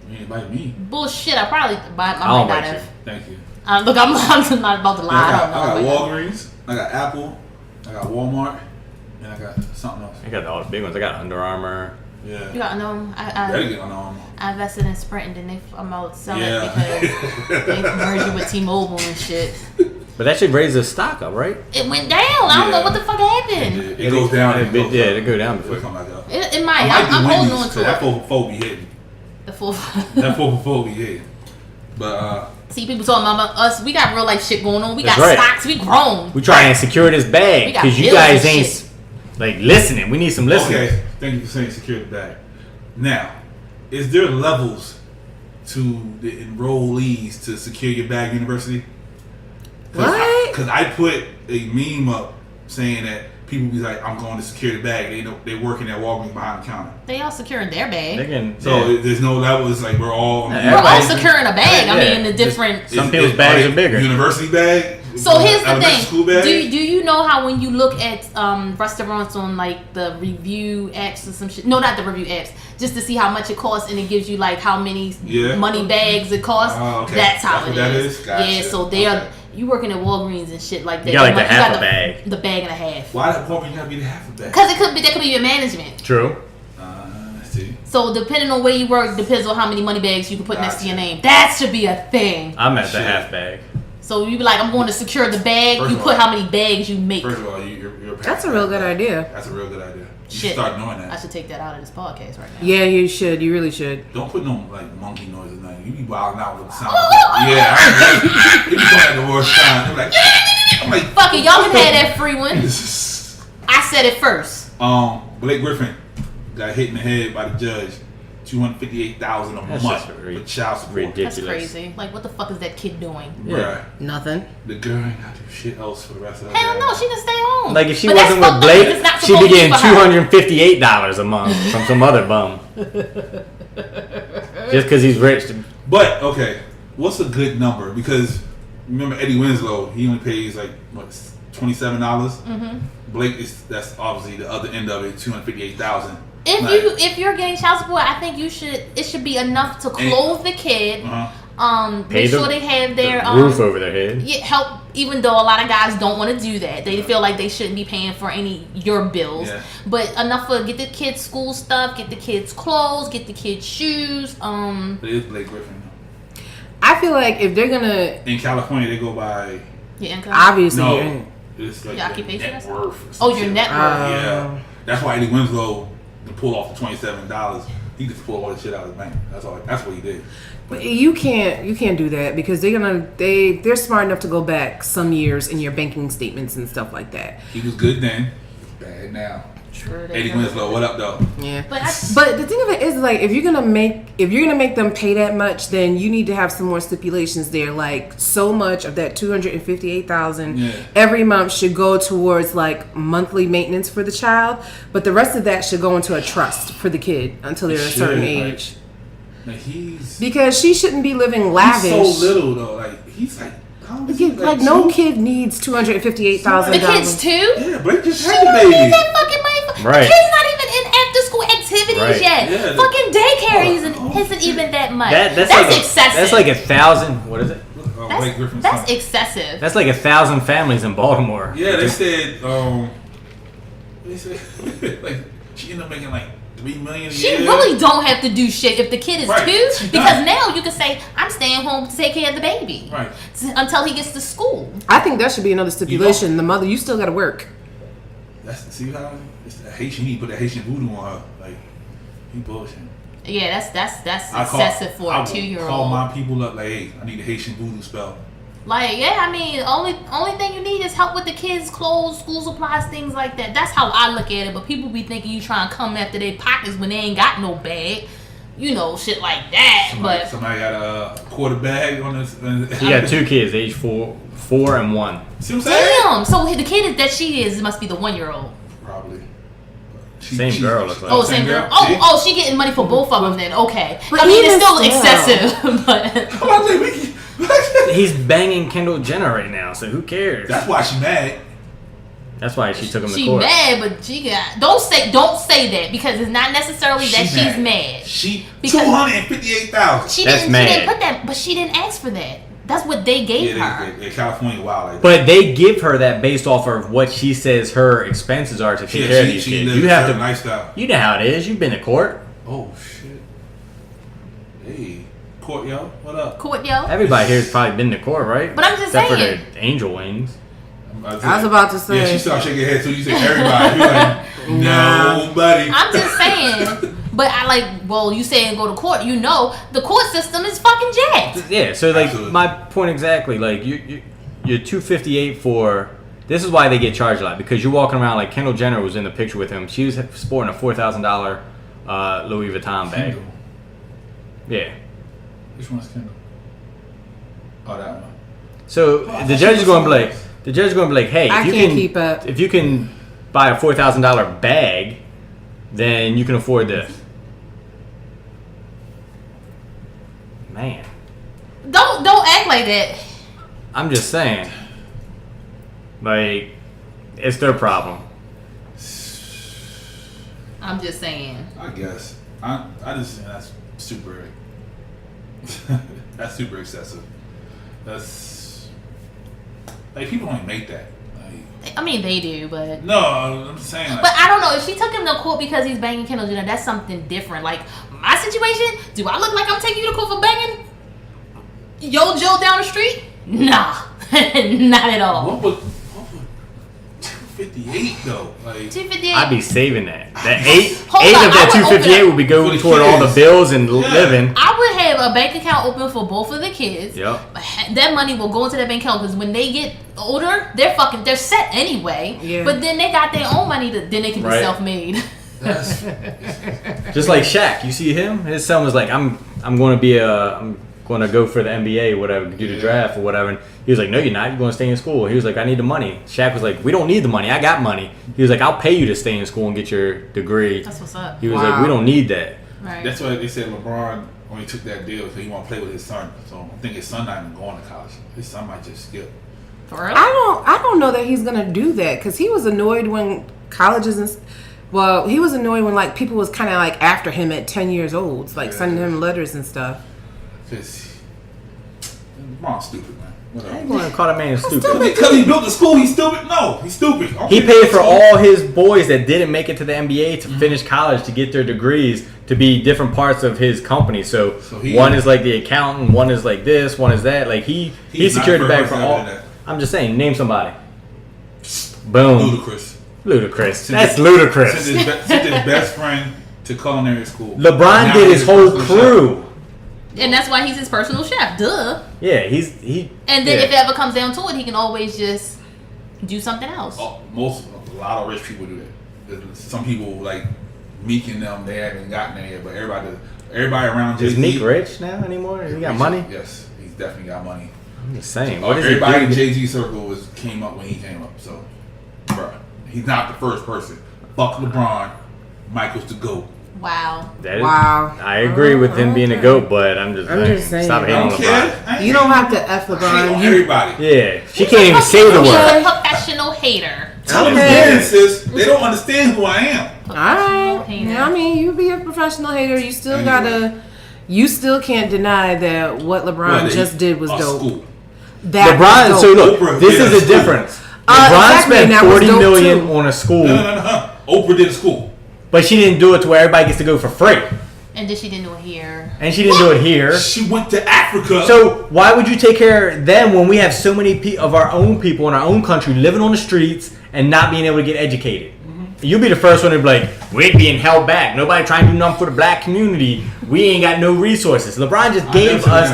You ain't invited me. Bullshit. I probably buy. I I'll might not invite you. have. Thank you. Look, I'm not about to lie. I I don't got know. Walgreens, I got Apple, I got Walmart, and I got something else. I got all the big ones. I got Under Armour. Yeah. You got no. Ready to get on I invested in Sprint and then they I'm out selling Yeah. it because they merged it with T-Mobile and shit. But that should raise the stock up, right? It went down. I don't know Yeah. what the fuck happened. It goes down. It did go down before. It'll come back up. It might. I I'm do holding Wendy's, on to That it. 4 be hitting. The full. That 4 be hitting. But See, people talking about us. We got real life shit going on. We That's got right. stocks. We grown. We trying to secure this We bag got because you bills guys and ain't shit. like listening. We need some listeners. okay, thank you for saying secure the bag. Now, is there levels to the enrollees to Secure Your Bag University? What? Because I put a meme up saying that people be like, I'm going to secure the bag. They're working at Walgreens behind the counter. They all securing their bag. They can, So yeah. there's no levels. Like we're all We're all Everybody- securing a bag. I Yeah. mean, the different. Some people's bags are bigger. University bag. So here's the elementary thing. School bag. Do you know how when you look at restaurants on like the review apps or some shit? No, not the review apps. Just to see how much it costs, and it gives you like how many money bags it costs. Oh, okay. That's how That's it what that is. is? Gotcha. Yeah. So they are. Okay. You working at Walgreens and shit like that. You got like the half got a bag. The bag and a half. Why that Walgreens gotta be the half of that? Because that could be your management. True. See. So depending on where you work, depends on how many money bags you can put next to your Gotcha. name. That should be a thing. I'm at the Shit. half bag. So you be like, I'm going to secure the bag. First You of put all- how many bags you make. First of all, you're That's a real good idea. That's a real good idea. You Shit. should start doing that. I should take that out of this podcast right now. Yeah, you should. You really should. Don't put no like monkey noise or nothing. You be wilding out with the sound. Yeah, I agree. You be going at the worst time. They're like, I'm like, Fuck it, y'all can have that free one. This I said it first. Blake Griffin got hit in the head by the judge. $258,000 a That's month just for child support. ridiculous. That's crazy. Like, what the fuck is that kid doing? Yeah. Bruh, Nothing. the girl ain't got to do shit else for the rest of her Hell life. no, she can stay home. Like if she But that's wasn't with fucked up because Blake, it's not she'd be supposed to getting for her. $258 a month from some other bum. Just because he's rich. But okay, what's a good number? Because remember Eddie Winslow, he only pays like what $27. Mm-hmm. Blake that's obviously the other end of it, $258,000. If you're getting child support, I think it should be enough to clothe the kid. Pay Make them sure they have their roof over their head. help. Even though a lot of guys don't want to do that, they feel like they shouldn't be paying for your bills. Yeah. But enough for get the kids school stuff, get the kids clothes, get the kids shoes. But it is Blake Griffin. I feel like if they're gonna, In California, they go by Your income. obviously, no, it's like Your occupation or net something? worth. or some Oh, your shit net like that. worth. Yeah, that's why Eddie Winslow can pull off the $27. He just pulled all the shit out of the bank. That's what he did. But you can't do that because they're smart enough to go back some years in your banking statements and stuff like that. He was good then, bad now. True. 80 Winslow, what up, though? Yeah, But the thing of it is, like, if you're gonna make them pay that much, then you need to have some more stipulations there. Like, so much of that $258,000 every month should go towards like monthly maintenance for the child, but the rest of that should go into a trust for the kid until they're a certain age. Like because she shouldn't be living lavish. He's so little though. Like he's like. Like no kid needs $258,000. The kids too? Yeah, Blake just She had the don't baby. need that fucking money. Right. The kid's not even in after school activities yet. Yeah, fucking daycare isn't even that much. That's like excessive. That's like 1,000. What is it? That's excessive. That's like 1,000 families in Baltimore. Yeah, they said like she ended up making like $3 million a She year. really don't have to do shit if the kid is Right. 2, because now you can say, I'm staying home to take care of the baby. Right. Until he gets to school. I think that should be another stipulation. The mother, you still got to work. See how it's the Haitian. You put the Haitian voodoo on her. Like he bullshit. Yeah, that's excessive for a 2-year-old. Call my people up like, hey, I need a Haitian voodoo spell. Like, yeah, I mean, only thing you need is help with the kids' clothes, school supplies, things like that. That's how I look at it. But people be thinking you trying to come after their pockets when they ain't got no bag. You know, shit like that. Somebody got a quarter bag on this. He got 2 kids, age 4 and 1. See what I'm saying? Damn. So the kid that she is must be the 1-year-old. Probably. Same girl looks like. Oh, same girl. Oh, she getting money for both of them then. Okay. But I mean, it's still excessive. but He's banging Kendall Jenner right now, so who cares? That's why she mad. That's why she took him to she court. mad, but she got don't say that because it's not necessarily that she's mad. She Because $258,000. She That's didn't mad. put that, but she didn't ask for that. That's what they gave her. Yeah, California wild like that. But they give her that based off of what she says her expenses are to take care of these she kids. lives You a have to. certain lifestyle. You know how it is. You've been to court. Oh shit. Hey, court yo, what up? Court, yo. Everybody here's probably been to court, right? But I'm just Except saying. for the angel wings. I was about to say. Yeah, she started shaking her head too. You said everybody. You're like, nobody. I'm just saying. But I you saying go to court. You know, the court system is fucking jacked. Yeah, so like Absolutely. my point exactly, like you're 258 for. This is why they get charged a lot, because you're walking around like Kendall Jenner was in the picture with him. She was sporting a $4,000 Louis Vuitton bag. Kendall. Yeah. Which one's Kendall? Oh, that one. So the judge is going to be like, hey, I if you can't can keep up. if you can buy a $4,000 bag, then you can afford this. Man, Don't act like that. I'm just saying. Like, it's their problem. I'm just saying. I guess. I just think that's super. That's super excessive. That's like people don't make that. Like, I mean, they do, but. no, I'm just saying. Like, But I don't know if she took him to court because he's banging Kendall Jenner. That's something different. Like my situation, do I look like I'm taking you to court for banging Yo Joe down the street? Nah, not at all. what would 258 though? Like 258. I'd be saving that. That eight Hold of on, that I would 258 open would be going For the toward all the kids. bills and Yeah. living. I would have a bank account open for both of the kids. Yep. That money will go into that bank account because when they get older, they're set anyway. Yeah. But then they got their own money then they can be Right. self-made. that's Just like Shaq, you see him? His son was like, I'm going to go for the NBA or whatever, do the draft or whatever. And he was like, no, you're not. You're going to stay in school. He was like, I need the money. Shaq was like, we don't need the money. I got money. He was like, I'll pay you to stay in school and get your degree. That's what's up. He was Wow. like, we don't need that. Right. that's why they said LeBron only took that deal because he want to play with his son. So I think his son not even going to college. His son might just skip. For real? I don't know that he's gonna do that because he was annoyed when colleges and. Well, he was annoyed when like people was kind of like after him at 10 years old, like sending him letters and stuff. Because LeBron's stupid, man. Whatever. I'm going to call that man stupid. Because he built the school, he's stupid? No, he's stupid. He paid for all his boys that didn't make it to the NBA to finish college to get their degrees to be different parts of his company. So one is like the accountant, one is like this, one is that. Like he secured the bag for all. I'm just saying, name somebody. Boom. Ludicrous. That's ludicrous. Sent his best friend to culinary school. LeBron Now did he's his whole personal crew. And that's why he's his personal chef. Duh. Yeah, he. And then yeah. if it ever comes down to it, he can always just do something else. chef. A lot of rich people do that. some people like Meek and them, they haven't gotten there yet, but everybody around Jay-Z. Is Meek rich now anymore? He got money? Yes, he's definitely got money. I'm just saying. So, everybody in Jay-Z circle came up when he came up. So, bro, he's not the first person. Fuck LeBron. Michael's the GOAT. Wow. Wow. I agree with him being a GOAT, but I'm just saying. Stop hating on LeBron. You don't have to F LeBron. Everybody. Yeah. She can't even say the He's word. a professional hater. Okay. Sis. They don't understand who I am. Alright. Yeah, I mean, you be a professional hater. You still gotta. You still can't deny that what LeBron just did was dope. School. That LeBron. So look, this is a difference. LeBron spent $40 million on a school. No. Oprah did a school. But she didn't do it to where everybody gets to go for free. And then she didn't do it here. And she didn't do it here. She went to Africa. So why would you take care of them when we have so many of our own people in our own country living on the streets and not being able to get educated? You'll be the first one to be like, we're being held back. Nobody trying to do nothing for the black community. We ain't got no resources. LeBron just gave us.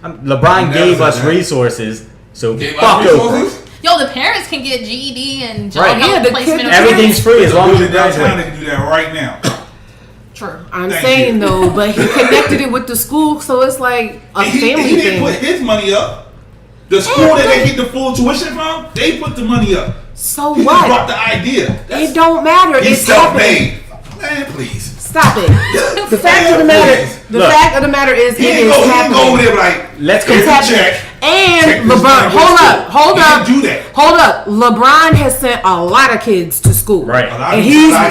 LeBron gave us resources. So fuck Oprah. Yo, the parents can get GED and job placement. Everything's free as long as you downtown. They can do that right now. True. I'm saying though, but he connected it with the school, so it's like a family thing. He didn't put his money up. The school that they get the full tuition from, they put the money up. So he what? He brought the idea. It don't matter. He's self-made. Man, please. Stop it. The fact of the matter is, it is happening. Go over there like, let's go check. And LeBron, hold up. LeBron has sent a lot of kids to school. Right. A lot of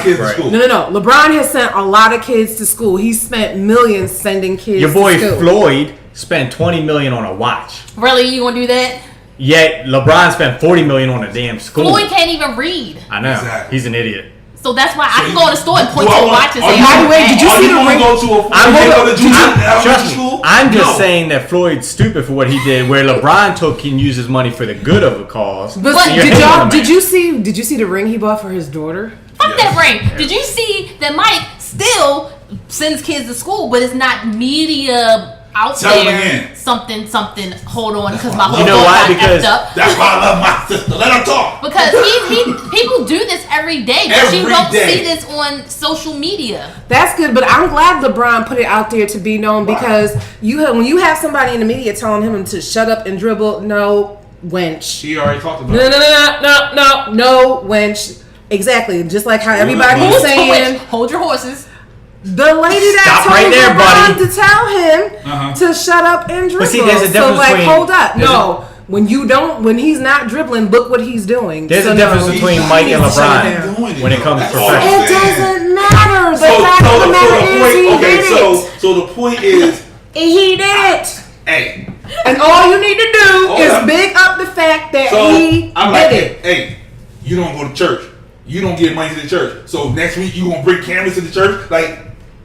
kids to school. No. LeBron has sent a lot of kids to school. He spent millions sending kids to school. Your boy Floyd spent $20 million on a watch. Really? You gonna do that? Yet LeBron spent $40 million on a damn school. Floyd can't even read. I know. Exactly. He's an idiot. So that's why I can go to the store and point to a watch and say, by the way, did you see the ring? Trust me. I'm just saying that Floyd's stupid for what he did, where LeBron can use his money for the good of a cause. But did you see the ring he bought for his daughter? Fuck that ring. Did you see that Mike still sends kids to school, but it's not media out there? Something. Hold on, because my whole why? Because that's why I love my sister. Let her talk. Because people do this every day, but you don't see this on social media. That's good, but I'm glad LeBron put it out there to be known because when you have somebody in the media telling him to shut up and dribble, no, wench. She already talked about it. No, wench. Exactly, just like how everybody's saying. Hold your horses. The lady that told LeBron to tell him to shut up and dribble. But see, there's a difference between, hold up. No. When he's not dribbling, look what he's doing. There's a difference between Mike and LeBron when it comes to professional. It doesn't matter. The fact of the matter is he did it. So the point is, he did it. Hey. And all you need to do is big up the fact that he did it. Hey, you don't go to church. You don't give money to the church. So next week you gonna bring cameras to the church? Like,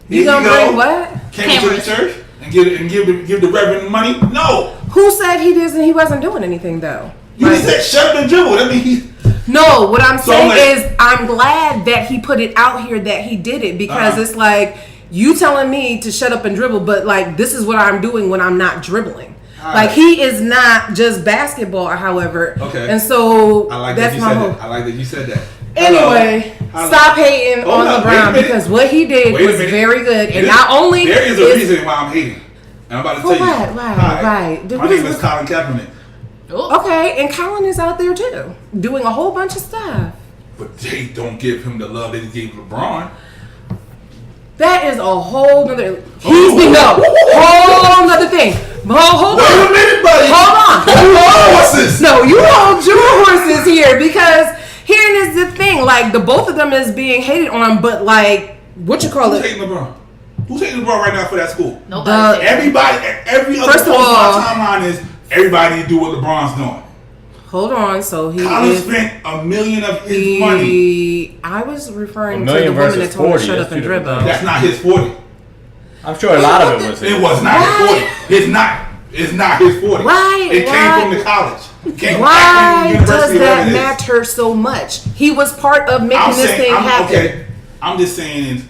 you gonna bring what? Cameras to the church and give the reverend money? No. Who said he wasn't doing anything though? You said shut up and dribble. I mean, no. What I'm saying is I'm glad that he put it out here that he did it because it's like you telling me to shut up and dribble, but like this is what I'm doing when I'm not dribbling. Like he is not just basketball, however. Okay. And so I like that's that you said that. I like that you said that. Anyway, stop hating on LeBron because what he did was very good, and not only there is a reason why I'm hating, and I'm about to tell you. Right. My name is Colin Kaepernick. Okay, and Colin is out there too, doing a whole bunch of stuff. But they don't give him the love they gave LeBron. That is a whole nother. Whole nother thing. Hold on. Wait a minute, buddy. Hold on. Horses. No, you hold your horses here because. Here is the thing, like the both of them is being hated on, but like what you call Who's hating LeBron? Who's hating LeBron right now for that school? Nobody. Every other post on my timeline is everybody need to do what LeBron's doing. Hold on, so Colin spent $1 million of his money. I was referring to the woman that told him to shut up and dribble. That's not his 40. I'm sure a lot of it was. It was not his 40. It's not his 40. Why? It came from the college. Why does that matter so much? He was part of making this thing happen. Okay, I'm just saying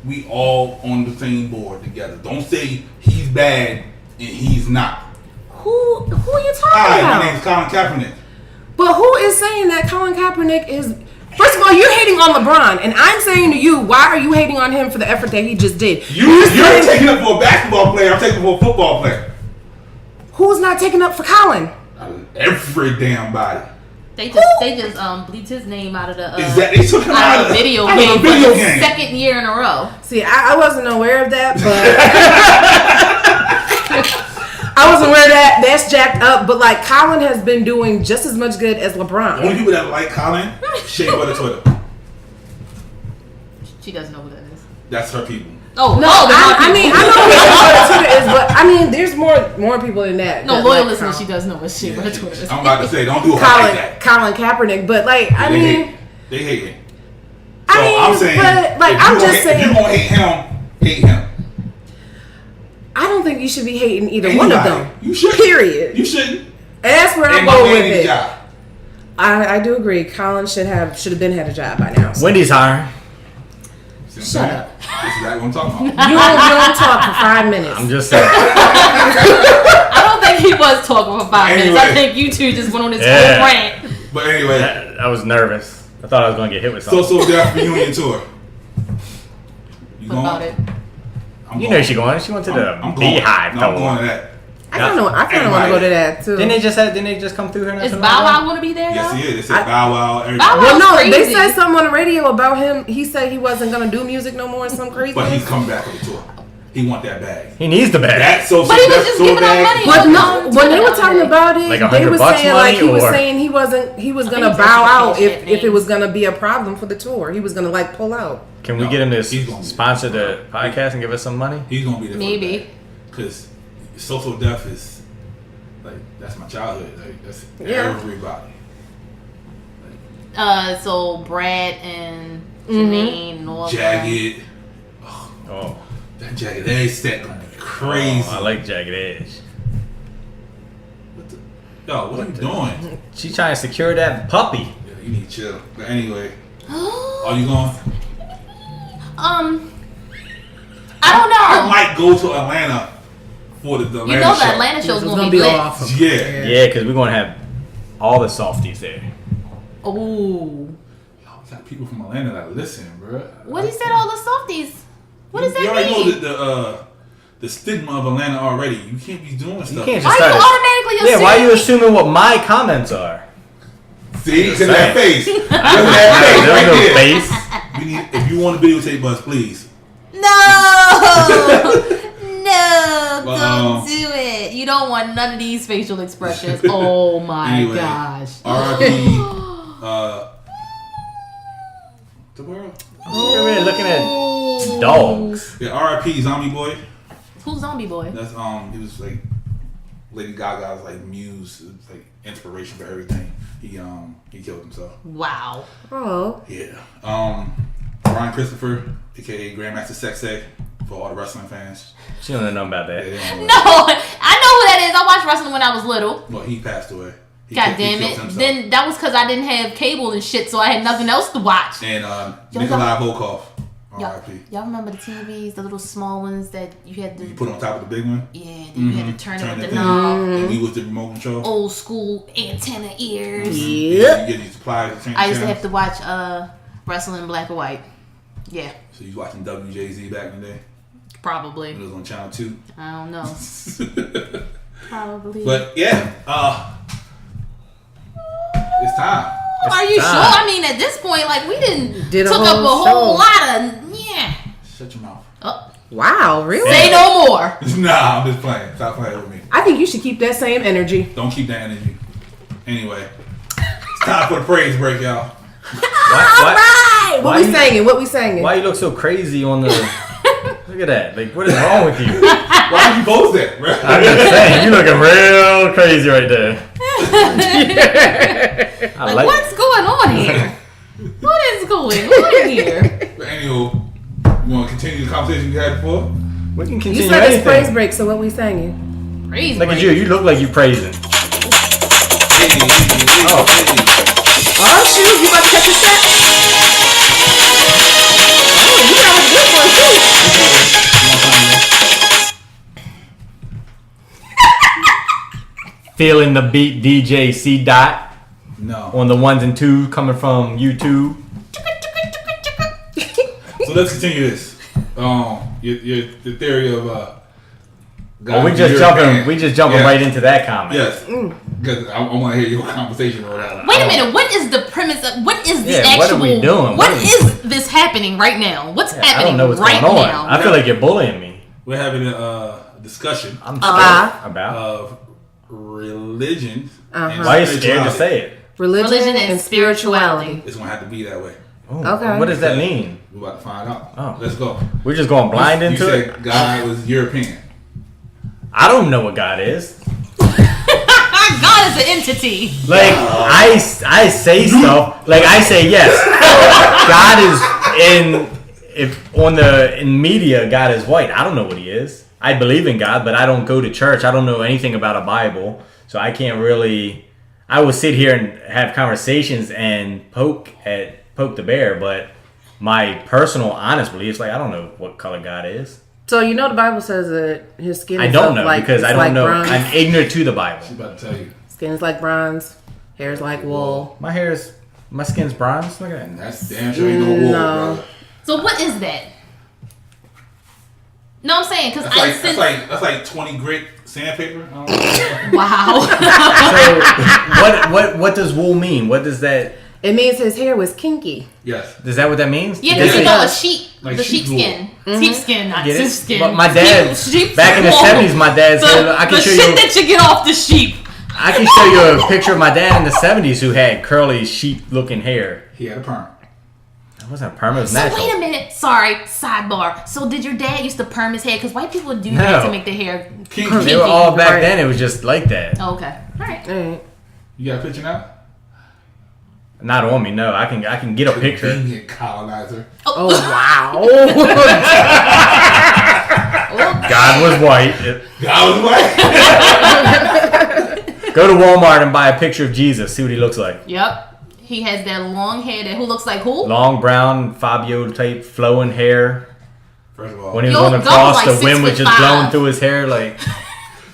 we all on the same board together. Don't say he's bad and he's not. Who are you talking about? Hi, my name's Colin Kaepernick. But who is saying that Colin Kaepernick is First of all, you're hating on LeBron, and I'm saying to you, why are you hating on him for the effort that he just did? You're taking up for a basketball player. I'm taking for a football player. Who's not taking up for Colin? Every damn body. They just bleeped his name out of the They took him out of the video game for the second year in a row. See, I wasn't aware of that, but I wasn't aware of that. That's jacked up. But like, Colin has been doing just as much good as LeBron. The only people that like Colin, Shea Butter Twitter. She doesn't know who that is. That's her people. Oh no! I mean, I know what Twitter is, but I mean, there's more people than that. No, loyal listener, she does know what Shea Butter Twitter is. I'm about to say, don't do her like that. Colin Kaepernick, but like, I mean, they hate him. So I'm saying, but like, I'm just saying, if you gonna hate him. I don't think you should be hating either one of them. You should. Period. You shouldn't. And that's where I'm going with it. I do agree. Colin should have been had a job by now. So. Wendy's hiring. Shut up. This is exactly what I'm talking about. You don't talk for 5 minutes. I'm just saying. I don't think he was talking for 5 minutes. I think you two just went on this whole rant. But anyway, I was nervous. I thought I was going to get hit with something. So Death reunion tour. You what about it? You know she going. She went to the Beehive. I'm going to that. I kind of want to go to that too. Didn't they just come through here? Is Bow Wow going to be there? Yes, he is. They said Bow Wow. Bow Wow's crazy. They said something on the radio about him. He said he wasn't going to do music no more. Some crazy. But he's coming back on the tour. He want that bag. He needs the bag. But he was just giving out money. But no, when they were talking about it, like they were saying he was going to bow out if it was going to be a problem for the tour. He was going to like pull out. Can we get him to sponsor the podcast and give us some money? He's going to be there. Maybe. Because social death is. Like, that's my childhood. Like, that's everybody. So Brad and Janine and all Jagged. Oh. That Jagged Edge set gonna be crazy. Oh, I like Jagged Edge. What are you doing? She trying to secure that puppy. Yeah, you need to chill. But anyway, are you going? I don't know. I might go to Atlanta for the Atlanta You know show. the Atlanta show's gonna be lit. awesome. Yeah, because we're gonna have all the softies there. Oh. We got people from Atlanta that listen, bro. What he said? All the softies. What does that You already mean? know the stigma of Atlanta already. You can't be doing stuff. You can't Why just you start. automatically assuming? Yeah, why are you assuming what my comments are? See, because that face. There's no face. We need, if you want to videotape us, please. No, don't do it. You don't want none of these facial expressions. Oh my gosh. R.I.P. The world. You're really looking at dogs. Yeah, R.I.P. Zombie Boy. Who's Zombie Boy? That's he was like Lady Gaga's like muse, like inspiration for everything. He killed himself. Wow. Oh. Yeah. Ryan Christopher, aka Grandmaster Sexay, for all the wrestling fans. She don't know nothing about that. No, I know who that is. I watched wrestling when I was little. Well, he passed away. God damn it. Then that was because I didn't have cable and shit, so I had nothing else to watch. And Nikolai Volkov. R.I.P. Y'all remember the TVs, the little small ones that you had to put on top of the big one? Yeah, then you had to turn it with the knob. And we was the remote control. Old school antenna ears. Yeah. You get these supplies. I used to have to watch wrestling in black and white. Yeah. So you was watching WJZ back in the day? Probably. It was on Channel 2. I don't know. Probably. But yeah, it's time. Are you sure? I mean, at this point, like, we took up a whole lot of, Shut your mouth. Oh. Wow, really? Say no more. Nah, I'm just playing. Stop playing with me. I think you should keep that same energy. Don't keep that energy. Anyway, it's time for the praise break, y'all. All right. What we singing? Why you look so crazy on the... Look at that. Like, what is wrong with you? Why did you post that, bro? I'm just saying, you looking real crazy right there. Like, what's going on here? What is going on here? But anyway, you want to continue the conversation you had before? We can continue. You said it's praise break, so what we singing? Praise break. Look at you. You look like you praising. Oh, shoot. You about to catch a set? Oh, you got a good one, too. Feeling the beat, DJ C. Dot. No. On the ones and twos coming from YouTube. let's continue this. The theory of God. We just jumping right into that comment. Yes, because I want to hear your conversation or whatever. Wait a minute. What is the premise? What is the actual? What are we doing? What is this happening right now? What's happening I don't know what's right going on. now? I feel like you're bullying me. We're having a discussion About of religion. Uh-huh. Why are you scared to say it? Religion and spirituality. It's gonna have to be that way. Ooh, Okay. What does that mean? We're about to find out. Oh. Let's go. We're just going blind You into said it. God was European. I don't know what God is. God is an entity. Like I say stuff. Like I say yes. God is in media. God is white. I don't know what he is. I believe in God, but I don't go to church. I don't know anything about a Bible, so I can't really. I will sit here and have conversations and poke the bear, but my personal, honest belief is like I don't know what color God is. So you know the Bible says that his skin. I don't know like, because I don't like know. Bronze. I'm ignorant to the Bible. She's about to tell you. Skin is like bronze. Hair is like wool. My skin's bronze. Look at that. That's damn sure ain't no wool, brother. So what is that? No, I'm saying because That's like 20 grit sandpaper. Wow. So what does wool mean? What does that? It means his hair was kinky. Yes. Is that what that means? Yeah, because Yes. you know a sheep, Like the sheep sheepskin, wool. sheepskin, not Get it? sheepskin. But my dad, Sheep back in the wool. 70s, my dad's hair. I can the show shit you. that you get off the sheep. I can show you a picture of my dad in the 70s who had curly sheep-looking hair. He had a perm. That wasn't a perm. It was So natural. wait a minute. Sorry, sidebar. So did your dad used to perm his hair? Because white people do that to make their hair Kinky. They were all back Right. then. It was just like that. Oh, okay. All right. Alright. You got a picture now? Not on me. No, I can get a picture. Convenient colonizer. Oh wow. God was white. God was white. Go to Walmart and buy a picture of Jesus. See what he looks like. Yep. He has that long hair that who looks like who? Long brown Fabio type flowing hair. First of all, When he was Yo, on the God cross, was like the wind was just 6'5". blowing through his hair like.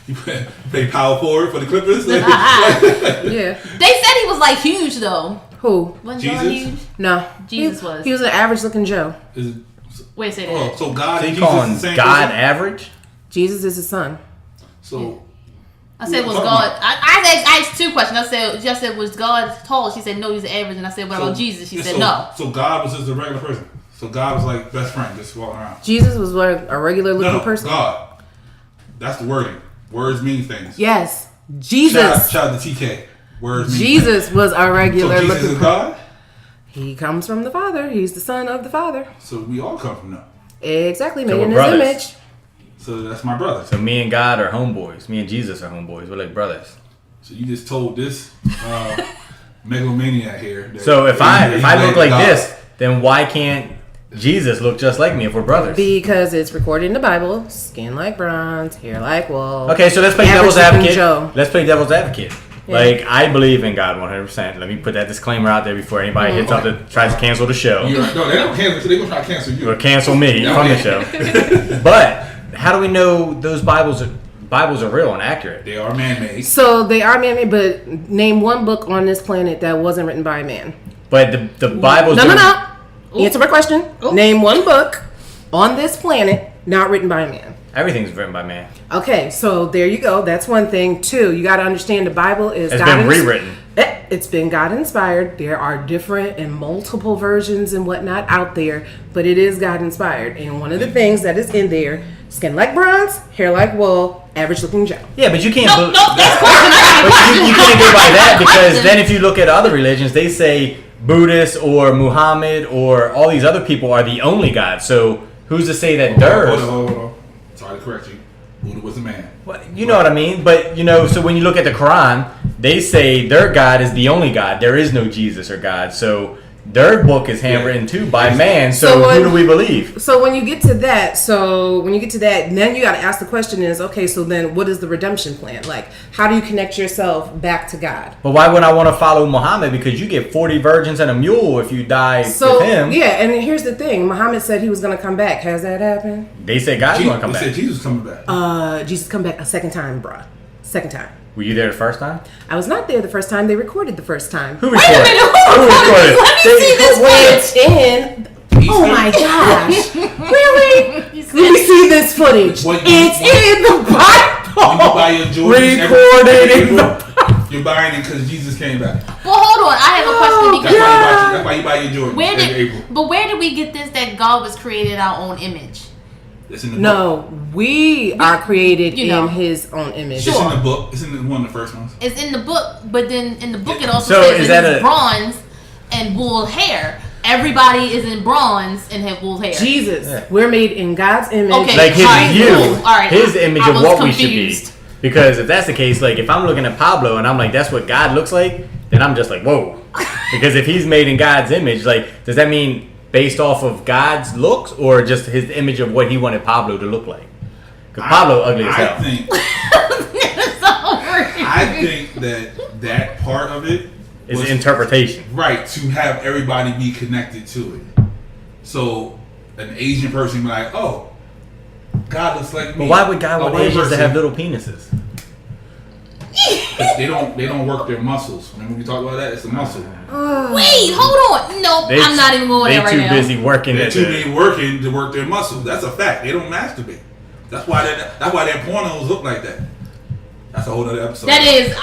you play power forward for the Clippers. Yeah. They said he was like huge though. Who? Wasn't Jesus? John huge? No. Jesus was. He was an average looking Joe. Wait, say that. Oh, so God So and you Jesus calling is the same God person? average? Jesus is his son. So I said, was Talking God? about- I asked two questions. I said, was God tall? She said, no, he's average. And I said, what about Jesus? She said, no. So God was just a regular person. So God was like best friend, just walking around. Jesus was what, a regular looking No, person. God. That's the wording. Words mean things. Yes. Jesus. Shout out to TK. Words mean Jesus was a things. regular So Jesus looking is person. God? He comes from the Father. He's the son of the Father. So we all come from them. Exactly. So Made we're in his brothers. image. So that's my brother. So me and God are homeboys. Me and Jesus are homeboys. We're like brothers. So you just told this megalomaniac here. That So if I he's look like God. this, then why can't Jesus look just like me if we're brothers? Because it's recorded in the Bible. Skin like bronze, hair like wool. Okay, so let's play Average devil's looking advocate. Joe. Let's play devil's advocate. Yeah. Like I believe in God 100%. Let me put that disclaimer out there before anybody hits up to tries to cancel the show No, they don't cancel. They're gonna try to cancel you. or cancel me Yeah, from the okay. show. But how do we know those Bibles are real and accurate? They are man-made. So they are man-made, but name one book on this planet that wasn't written by a man. But the Bibles. No. Answer my question. Name one book on this planet not written by a man. Everything's written by man. Okay, so there you go. That's one thing. Two, you got to understand the Bible is It's God been rewritten. It's been God inspired. There are different and multiple versions and whatnot out there, but it is God inspired. And one of the things that is in there: skin like bronze, hair like wool, average looking Joe. Yeah, but you can't. No, that's question. But you can't go by that because then if you look at other religions, they say Buddhists or Muhammad or all these other people are the only God. So who's to say that theirs? Hold on. Sorry to correct you. Buddha was a man. Well, you know what I mean? But, so when you look at the Quran, they say their God is the only God. There is no Jesus or God. So their book is handwritten too by man. So who do we believe? So when you get to that, then you got to ask the question is, okay, so then what is the redemption plan? Like, how do you connect yourself back to God? But why would I want to follow Muhammad? Because you get 40 virgins and a mule if you die with him. Yeah, and here's the thing. Muhammad said he was going to come back. Has that happened? They say God's going to come They back. said Jesus coming back. Jesus come back a second time, bruh. Second time. Were you there the first time? I was not there the first time. They recorded the first time. Who Wait recorded? a minute, who recorded this? Let me see this footage. Went in. Oh my gosh! Really? Let me see this footage. It's in the Bible. When you buy your Jordans, recorded in the. You're buying it because Jesus came back. Well, hold on. I have a question because That's why you buy your Jordans every April. But where did we get this that God was created our own image? It's in the book. No, we are created in His own image. It's in the book. It's in one of the first ones. It's in the book, but then in the book it also says it's bronze and wool hair. Everybody is in bronze and have wool hair. Jesus, we're made in God's image. Like his image of what we should be. Because if that's the case, like if I'm looking at Pablo and I'm like, that's what God looks like, then I'm just like, whoa. Because if he's made in God's image, like, does that mean based off of God's looks or just his image of what he wanted Pablo to look like? Because Pablo ugly as hell. I think that part of it is interpretation. Right, to have everybody be connected to it. So an Asian person be like, oh, God looks like me. But why would God want Asians to have little penises? They don't work their muscles. Remember we talked about that? It's a muscle. Wait, hold on. No, I'm not even going there right now. They're too busy working. They're too busy working to work their muscles. That's a fact. They don't masturbate. That's why their pornos look like that. That's a whole other episode. That is. You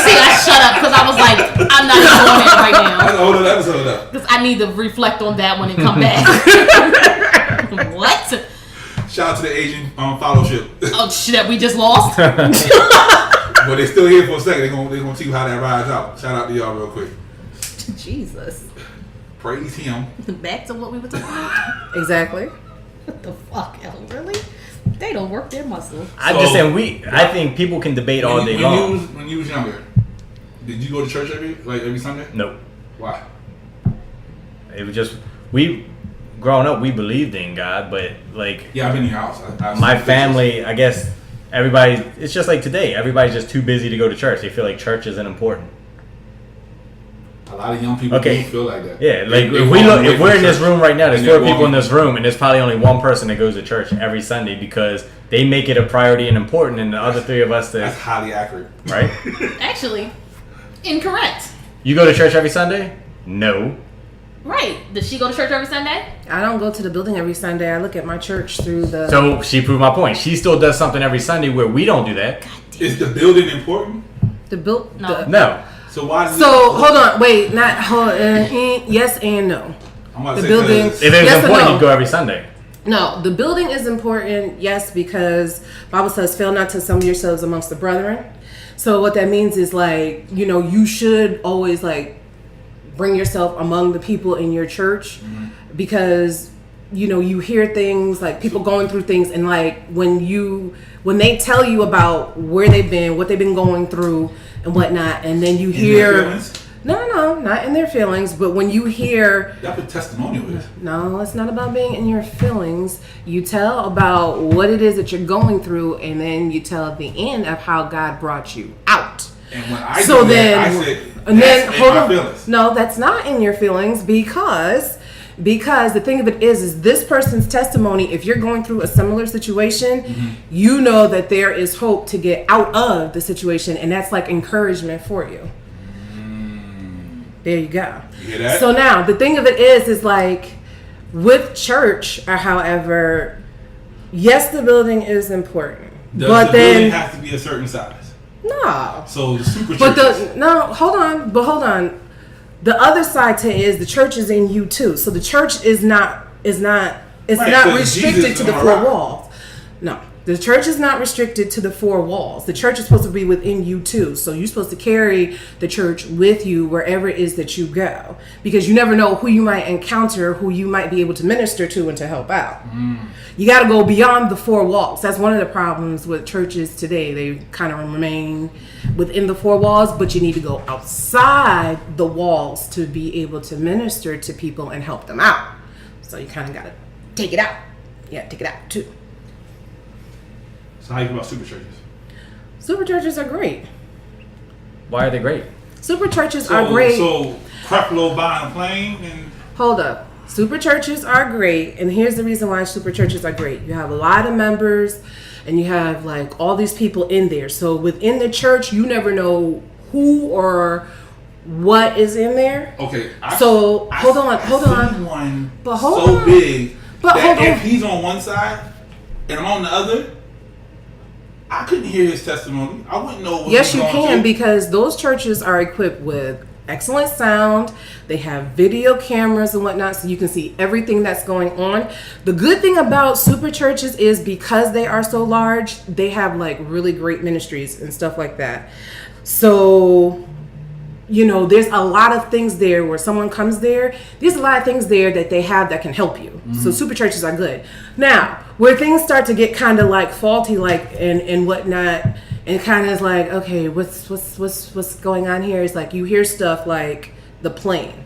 see, I shut up because I was like, I'm not even going there right now. That's a whole other episode though. Because I need to reflect on that one and come back. What? Shout out to the Asian fellowship. Oh shit, we just lost. But they're still here for a second. They're gonna see how that rides out. Shout out to y'all real quick. Jesus. Praise him. Back to what we were talking about. Exactly. What the fuck, Ellen? Really? They don't work their muscles. I'm just saying I think people can debate all day long. When you was younger, did you go to church every Sunday? No. Why? It was just growing up, we believed in God, but like I've been in your house. My family, I guess everybody. It's just like today. Everybody's just too busy to go to church. They feel like church isn't important. A lot of young people do feel like that. Yeah, like if we're in this room right now, there's 4 people in this room, and there's probably only one person that goes to church every Sunday because they make it a priority and important, and the other 3 of us that's highly accurate, right? Actually, incorrect. You go to church every Sunday? No. Right. Does she go to church every Sunday? I don't go to the building every Sunday. I look at my church through the... So she proved my point. She still does something every Sunday where we don't do that. Is the building important? No. So why? Hold on. Wait. Yes and no. I'm the building. If it was important, you'd go every Sunday. No, the building is important. Yes, because Bible says, "Fail not to assemble yourselves amongst the brethren." So what that means is you should always bring yourself among the people in your church, because you hear things like people going through things, and when they tell you about where they've been, what they've been going through and whatnot, and then you hear no, not in their feelings, but when you hear that's what testimonial is. No, it's not about being in your feelings. You tell about what it is that you're going through, and then you tell at the end of how God brought you out. And when I hold on. No, that's not in your feelings, because the thing of it is this person's testimony, if you're going through a similar situation, you know that there is hope to get out of the situation, and that's like encouragement for you. There you go. You hear that? So now the thing of it is with church, or however, yes, the building is important. Does the building have to be a certain size? No. So the super churches. Hold on. The other side to it is the church is in you too. So the church is not restricted to the 4 walls. No. The church is not restricted to the 4 walls. The church is supposed to be within you too. So you're supposed to carry the church with you wherever it is that you go, because you never know who you might encounter, who you might be able to minister to and to help out. You got to go beyond the 4 walls. That's one of the problems with churches today. They kind of remain within the 4 walls, but you need to go outside the walls to be able to minister to people and help them out. So you kind of got to take it out. Yeah, take it out too. So how you feel about super churches? Super churches are great. Why are they great? Super churches are great. So Creflo buying a plane and... Hold up. Super churches are great, and here's the reason why super churches are great. You have a lot of members, and you have all these people in there. So within the church, you never know who or what is in there. Okay. Hold on. One but hold so on. big but that hold on. if he's on one side and I'm on the other, I couldn't hear his testimony. I wouldn't know what Yes, he's you going can, through. because those churches are equipped with excellent sound. They have video cameras and whatnot, so you can see everything that's going on. The good thing about super churches is because they are so large, they have like really great ministries and stuff like that. So, you know, there's a lot of things there where someone comes there. There's a lot of things there that they have that can help you. So super churches are good. Now, where things start to get kind of like faulty, like and whatnot, and kind of is like, okay, what's going on here? Is like you hear stuff like the plane.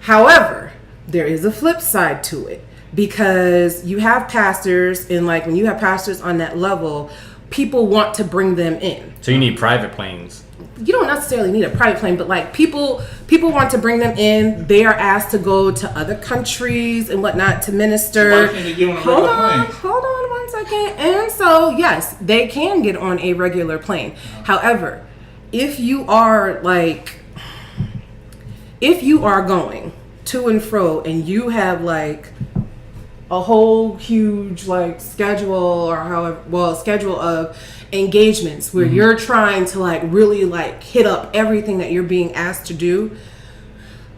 However, there is a flip side to it, because you have pastors, and like when you have pastors on that level, people want to bring them in. So you need private planes. You don't necessarily need a private plane, but like people want to bring them in. They are asked to go to other countries and whatnot to minister. So why can't they get on a regular plane? Hold on 1 second. And so yes, they can get on a regular plane. However, if you are going to and fro and you have like a whole huge like schedule of engagements where you're trying to like really like hit up everything that you're being asked to do,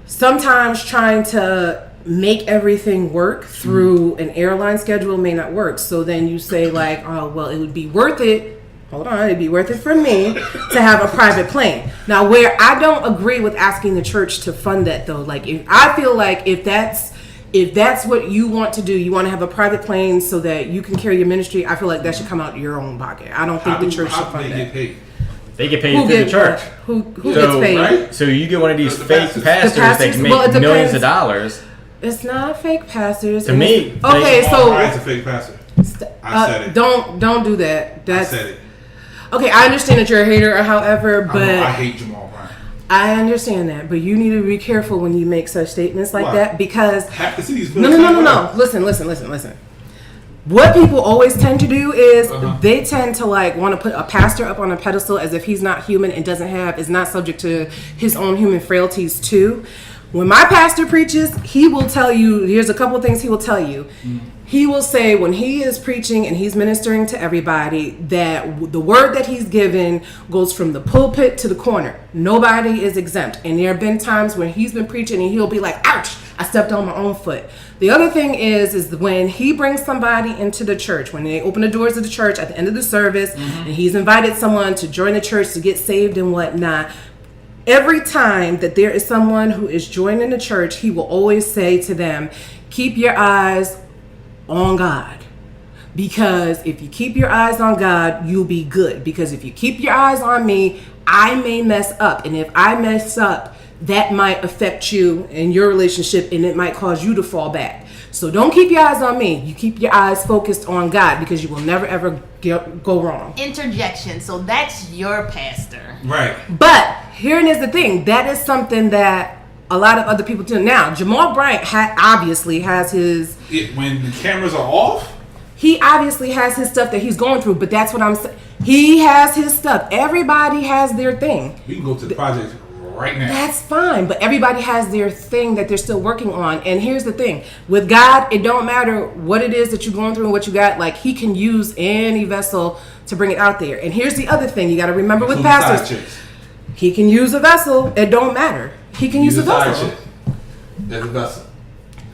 sometimes trying to make everything work through an airline schedule may not work. So then you say like, oh well, it would be worth it. It'd be worth it for me to have a private plane. Now, where I don't agree with asking the church to fund that though, like I feel like if that's what you want to do, you want to have a private plane so that you can carry your ministry, I feel like that should come out of your own pocket. I don't think the church should fund that. Get paid? They get paid through the church. Who gets paid? Right? So you get one of these The fake pastors. pastors The pastors? that make Well, it depends. millions of dollars. It's not fake pastors. To me, Okay, so Brian's a fake pastor. I said it. Don't do that. I said it. Okay, I understand that you're a hater, however, but I hate Jamal Bryant. I understand that, but you need to be careful when you make such statements like Why? that, because Half the city's no. Listen. What people always tend to do is they tend to like want to put a pastor up on a pedestal as if he's not human and is not subject to his own human frailties too. When my pastor preaches, he will tell you, here's a couple of things he will tell you. He will say when he is preaching and he's ministering to everybody that the word that he's given goes from the pulpit to the corner. Nobody is exempt. And there have been times when he's been preaching and he'll be like, ouch, I stepped on my own foot. The other thing is when he brings somebody into the church, when they open the doors of the church at the end of the service, and he's invited someone to join the church to get saved and whatnot, every time that there is someone who is joining the church, he will always say to them, keep your eyes on God. Because if you keep your eyes on God, you'll be good. Because if you keep your eyes on me, I may mess up. And if I mess up, that might affect you and your relationship, and it might cause you to fall back. So don't keep your eyes on me. You keep your eyes focused on God, because you will never ever go wrong. Interjection. So that's your pastor. Right. But herein is the thing. That is something that a lot of other people do. Now, Jamal Bryant obviously has his... When the cameras are off? He obviously has his stuff that he's going through, but that's what I'm saying. He has his stuff. Everybody has their thing. We can go to the project right now. That's fine, but everybody has their thing that they're still working on. And here's the thing. With God, it don't matter what it is that you're going through and what you got. Like, he can use any vessel to bring it out there. And here's the other thing you got to remember with pastors. He can use a vessel. It don't matter. He can use a vessel. That's a vessel.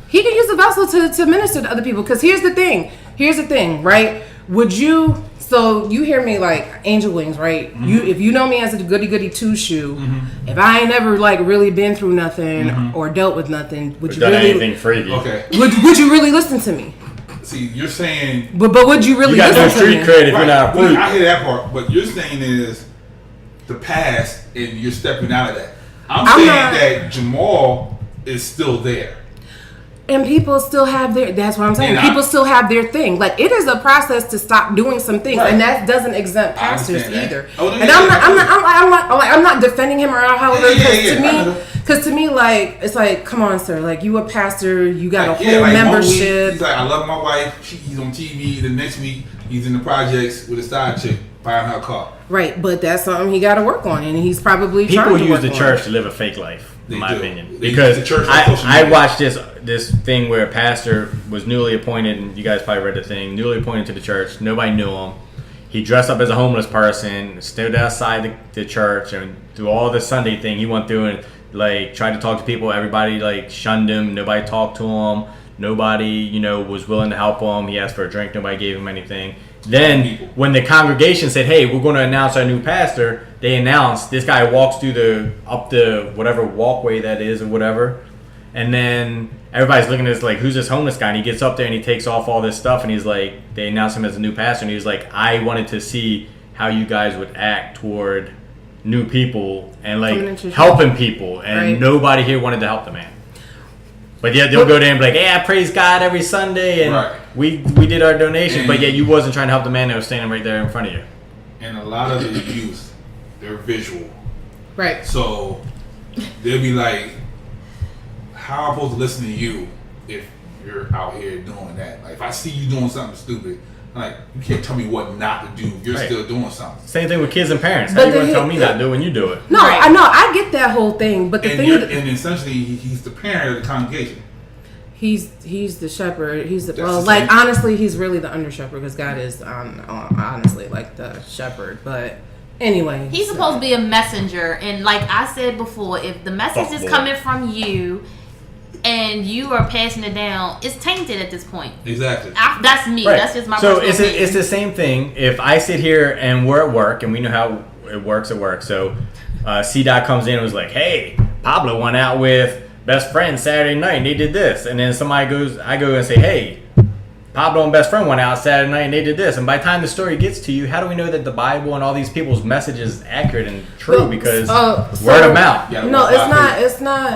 He can use a vessel to minister to other people. Because here's the thing, right? Would you... So you hear me like Angel Wings, right? If you know me as a goody two shoe, if I ain't never like really been through nothing or dealt with nothing, would you done really anything freaky? Okay. Would you really listen to me? See, you're saying, but would you really You got no listen to street me? cred if you're not a freak. I hear that part. What you're saying is the past, and you're stepping out of that. I'm saying that Jamal is still there. And people still have that's what I'm saying. People still have their thing. Like, it is a process to stop doing some things, and that doesn't exempt pastors either. And I'm not defending him or however, because to me, like, it's like, come on, sir, like, you a pastor, you got a whole membership. He's like, I love my wife. He's on TV. The next week, he's in the projects with a side chick. buying her a car. Right, but that's something he got to work on, and he's probably people trying to use work the on church it. to live a fake life, in my opinion. They Because use the church on social I media. watched this thing where a pastor was newly appointed, and you guys probably read the thing. Newly appointed to the church, nobody knew him. He dressed up as a homeless person, stood outside the church, and through all the Sunday thing, he went through and like tried to talk to people. Everybody like shunned him. Nobody talked to him. Nobody, was willing to help him. He asked for a drink. Nobody gave him anything. Then, when the congregation said, "Hey, we're going to announce our new pastor," they announced this guy walks through up the whatever walkway that is or whatever, and then everybody's looking at this like, "Who's this homeless guy?" And he gets up there and he takes off all this stuff, and he's like, they announce him as a new pastor, and he's like, "I wanted to see how you guys would act toward new people and like helping people, and nobody here wanted to help the man." But yeah, they'll go there and be like, "Yeah, I praise God every Sunday, and we did our donation." But yeah, you wasn't trying to help the man that was standing right there in front of you. And a lot of the youth, they're visual. Right. So they'll be like, how am I supposed to listen to you if you're out here doing that? Like, if I see you doing something stupid, like, you can't tell me what not to do. You're still doing something. Same thing with kids and parents. How But you going to tell me not to do when you do it? No, I know. I get that whole thing. But the thing is, and essentially, he's the parent of the congregation. he's the shepherd. He's That's well, the like same. honestly, he's really the under shepherd because God is honestly like the shepherd. But anyway, He's supposed to be a messenger, and like I said before, if the message is coming from you and you are passing it down, it's tainted at this point. Exactly. That's me. Right. That's just my So personal opinion. it's the same thing. If I sit here and we're at work and we know how it works at work. So C-Dot comes in and was like, "Hey, Pablo went out with Best Friend Saturday night and they did this." And then I go and say, "Hey, Pablo and Best Friend went out Saturday night and they did this." And by the time the story gets to you, how do we know that the Bible and all these people's message is accurate and true? Well, Because so- word of mouth. Yeah, No, well,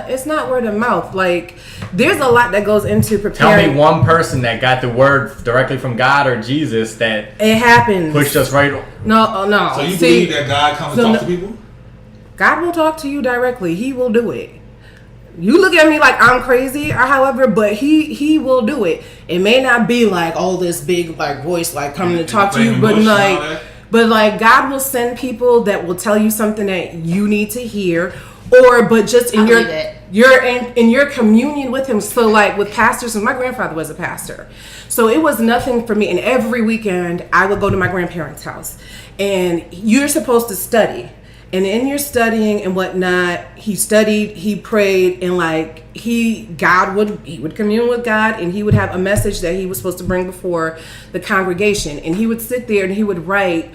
it's not word of mouth. Like, there's a lot that goes into Tell preparing. me one person that got the word directly from God or Jesus that It happens. pushed us right. No. So you See, believe that God comes and so talks to people? God will talk to you directly. He will do it. You look at me like I'm crazy or however, but he will do it. It may not be like all this big like voice like coming to talk to you, Flaming but bush and all that? like God will send people that will tell you something that you need to hear, but just in I your believe it. you're in your communion with him. So like with pastors, and my grandfather was a pastor, so it was nothing for me. And every weekend I would go to my grandparents' house, and you're supposed to study. And in your studying and whatnot, he studied, he prayed, and like he would commune with God, and he would have a message that he was supposed to bring before the congregation, and he would sit there and he would write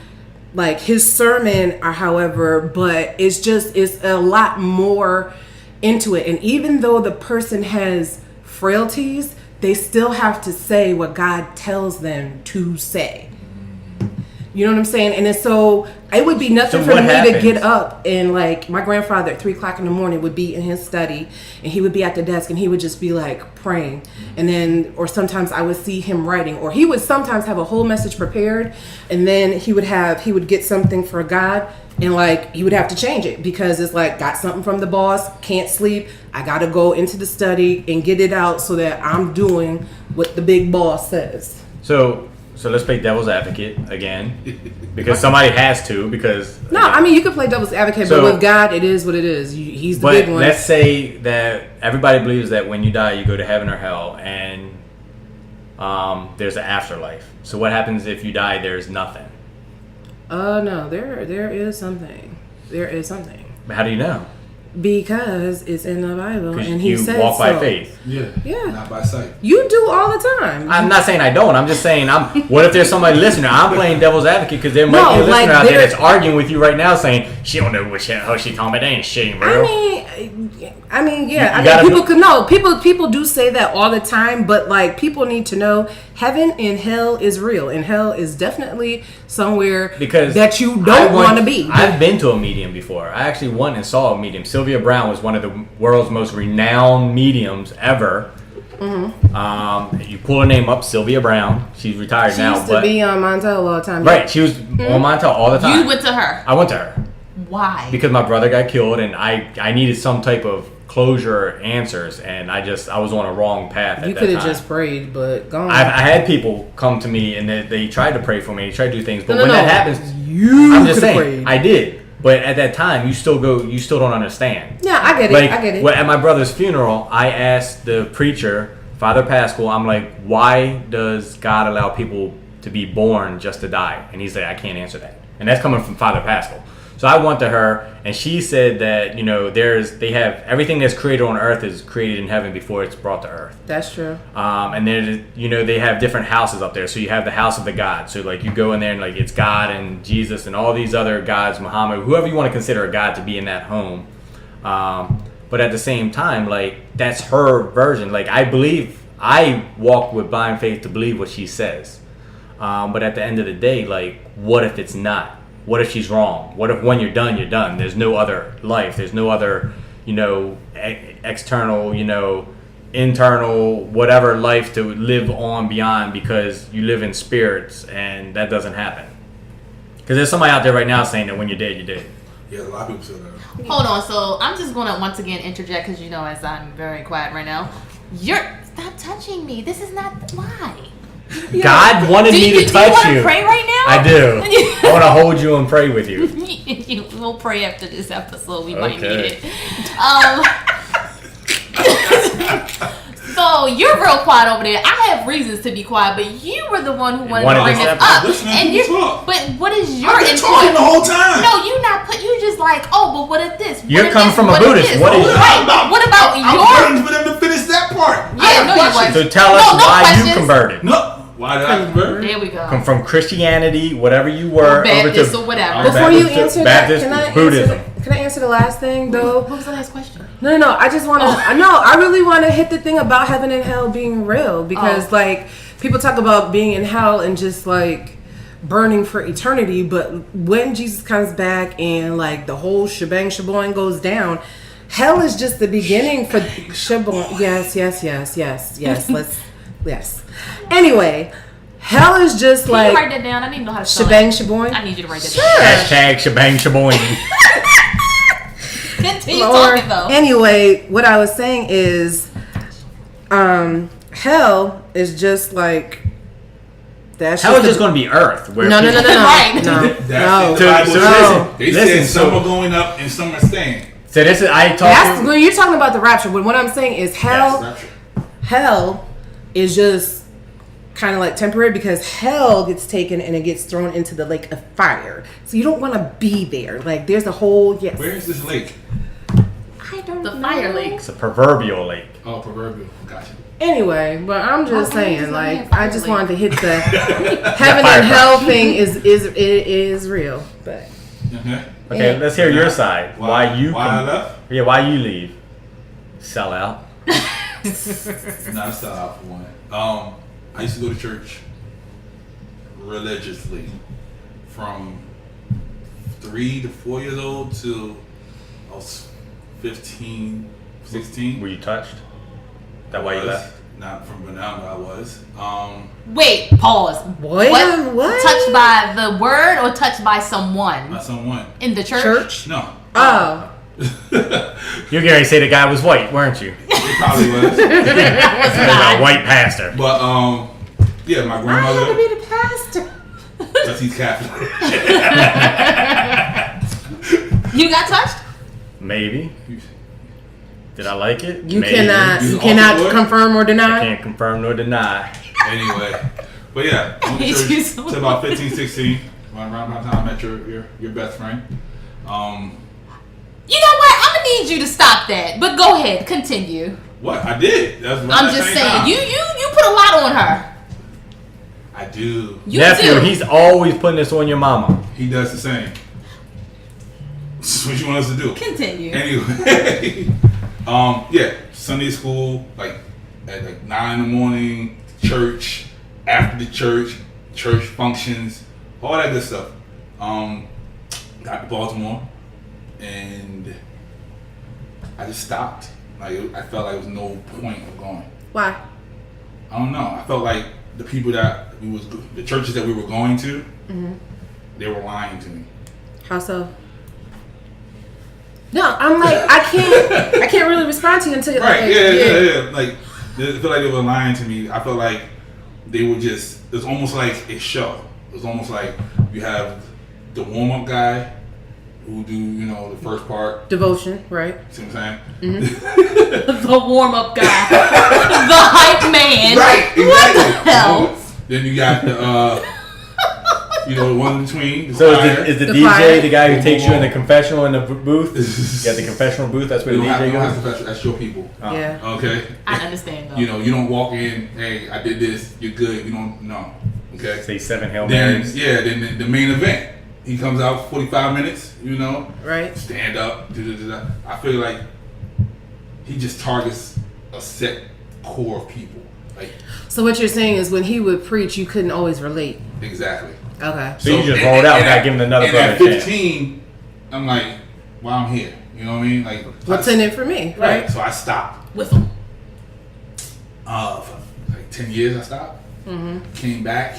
like his sermon or however, but it's a lot more into it. And even though the person has frailties, they still have to say what God tells them to say. You know what I'm saying? And so it would be nothing So for what me happens? to get up and like my grandfather at 3:00 in the morning would be in his study and he would be at the desk and he would just be like praying. And then, or sometimes I would see him writing, or he would sometimes have a whole message prepared and then he would get something for God and like he would have to change it because it's like, got something from the boss, can't sleep. I got to go into the study and get it out so that I'm doing what the big boss says. So let's play devil's advocate again, because somebody has to. Because No, I mean, you could play devil's advocate, So- but with God, it is what it is. He's the but big one. let's say that everybody believes that when you die, you go to heaven or hell, and there's an afterlife. So what happens if you die? There's nothing. No, there is something. There is something. But how do you know? Because it's in the Bible, Because and he you said walk by so. faith. Yeah. Not by sight. You do all the time. I'm not saying I don't. I'm just saying what if there's somebody listening? I'm playing devil's advocate because there might be a No, like, listener out there there- that's arguing with you right now, saying she don't know how she talking about. That ain't shit, bro. I mean, yeah. You gotta people could know. People do say that all the time, but like people need to know heaven and hell is real, and hell is definitely somewhere Because that you don't want to be. I've been to a medium before. I actually went and saw a medium. Sylvia Brown was one of the world's most renowned mediums ever. Mm-hmm. You pull her name up, Sylvia Brown. She's retired She now, used to but be on Montel all the time. right, she was on Montel all the time. You went to her. I went to her Why? because my brother got killed, and I needed some type of closure or answers, and I was on a wrong path at You that could have time. just prayed, but gone. I had people come to me and they tried to pray for me, they tried to do things, but No, when no, that happens, I'm just saying, I did. But at that time, you still don't understand. Yeah, I get it. Like, I get it. At my brother's funeral, I asked the preacher, Father Pascal, I'm like, why does God allow people to be born just to die? And he's like, I can't answer that. And that's coming from Father Pascal. So I went to her, and she said that, they have everything that's created on earth is created in heaven before it's brought to earth. That's true. And then, they have different houses up there. So you have the house of the gods. So, like, you go in there and, like, it's God and Jesus and all these other gods, Muhammad, whoever you want to consider a god to be in that home. But at the same time, like, that's her version. Like, I walk with blind faith to believe what she says. But at the end of the day, like, what if it's not? What if she's wrong? What if when you're done, you're done? There's no other life. There's no other, external, internal, whatever life to live on beyond, because you live in spirits, and that doesn't happen. Because there's somebody out there right now saying that when you're dead, you're dead. Yeah, a lot of people say that. Hold on. So I'm just going to once again interject because, as I'm very quiet right now. Stop touching me. This is not why. God wanted me to touch you. Do you want to pray right now? I do. I want to hold you and pray with you. We'll pray after this episode. We might Okay. need it. So you're real quiet over there. I have reasons to be quiet, but you were the one who wanted to bring this up. But what is your input? I've been talking the whole time. No, you not put. You just like, but what if this? You're coming from a Buddhist. What about your? I'm waiting for them to finish that part. Yeah, no, you weren't. So tell us why you converted. No. Why did I convert? There we go. Come from Christianity, whatever you were, or Baptist or whatever. Before you answer Baptist, that, Buddhism. Can I answer the last thing though? What was the last question? No. I just want to. I really want to hit the thing about heaven and hell being real, because like people talk about being in hell and just like burning for eternity, but when Jesus comes back and like the whole Shaboing goes down, hell is just the beginning for Shaboing. Yes. Yes. Anyway, hell is just Can you write that down? I need to know how to spell Shaboing. I need you to write that Sure. down. Shaboing. Continue talking though. Anyway, what I was saying is, hell is just like Hell is just going to be Earth. Where No. Right. No. They said some are going up and some are staying. So this is That's when you're talking about the rapture. But what I'm saying is hell is just kind of like temporary, because hell gets taken and it gets thrown into the lake of fire. So you don't want to be there. Like there's a whole Where is this lake? I don't know. The fire lake. It's a proverbial lake. Oh, proverbial. Gotcha. Anyway, but I'm just saying, like, I just wanted to hit the heaven fire and hell thing is real. But okay, let's hear your side. Why I left? Yeah, why you leave? Sell out. Not a sellout for one. I used to go to church religiously from 3 to 4 years old till I was 15, 16. Were you touched? That why you left? Not from now, but I was. Wait, pause. What? Touched by the word or touched by someone? By someone. In the church? No. Oh. You're going to say the guy was white, weren't you? It probably was. A white pastor. But yeah, my grandmother. I had to be the pastor. Because he's Catholic. You got touched? Maybe. Did I like it? You Maybe. cannot confirm or deny. I can't confirm nor deny. Anyway, but yeah, I went to church till about 15, 16. Around my time I met your best friend. You know what? I'm gonna need you to stop that. But go ahead, continue. What I did? I'm just saying, you put a lot on her. I do. You Nephew, do. he's always putting this on your mama. He does the same. What you want us to do? Continue. Anyway, yeah, Sunday school, like at like 9 in the morning, church, after the church functions, all that good stuff. Got to Baltimore, and I just stopped. Like I felt like there was no point of going. Why? I don't know. I felt like the people that the churches that we were going to, they were lying to me. How so? No, I'm like I can't really respond to you until Right? Yeah. Like I feel like they were lying to me. I felt like they were just. It was almost like a show. It was almost like you have the warm up guy who do the first part. Devotion, right? See what I'm saying? The warm up guy, the hype man. Right, exactly. What the hell? Then you got the the one in between. So is the DJ fire. the guy who takes you in the confessional in the booth? You got the confessional booth. That's where the DJ goes. That's your people. Yeah. Okay. I understand though. You don't walk in. Hey, I did this. You're good. You don't know. Okay. Say 7 Hail Then Marys. then the main event. He comes out 45 minutes. Right. Stand up. I feel like he just targets a set core of people. Like So what you're saying is when he would preach, you couldn't always relate. exactly. Okay. So you just rolled out without giving another brother at a chance. 15, I'm like, well, I'm here. You know what I mean? Like, What's in it for me, right? So I stopped. With him. For like 10 years, I stopped. Came back.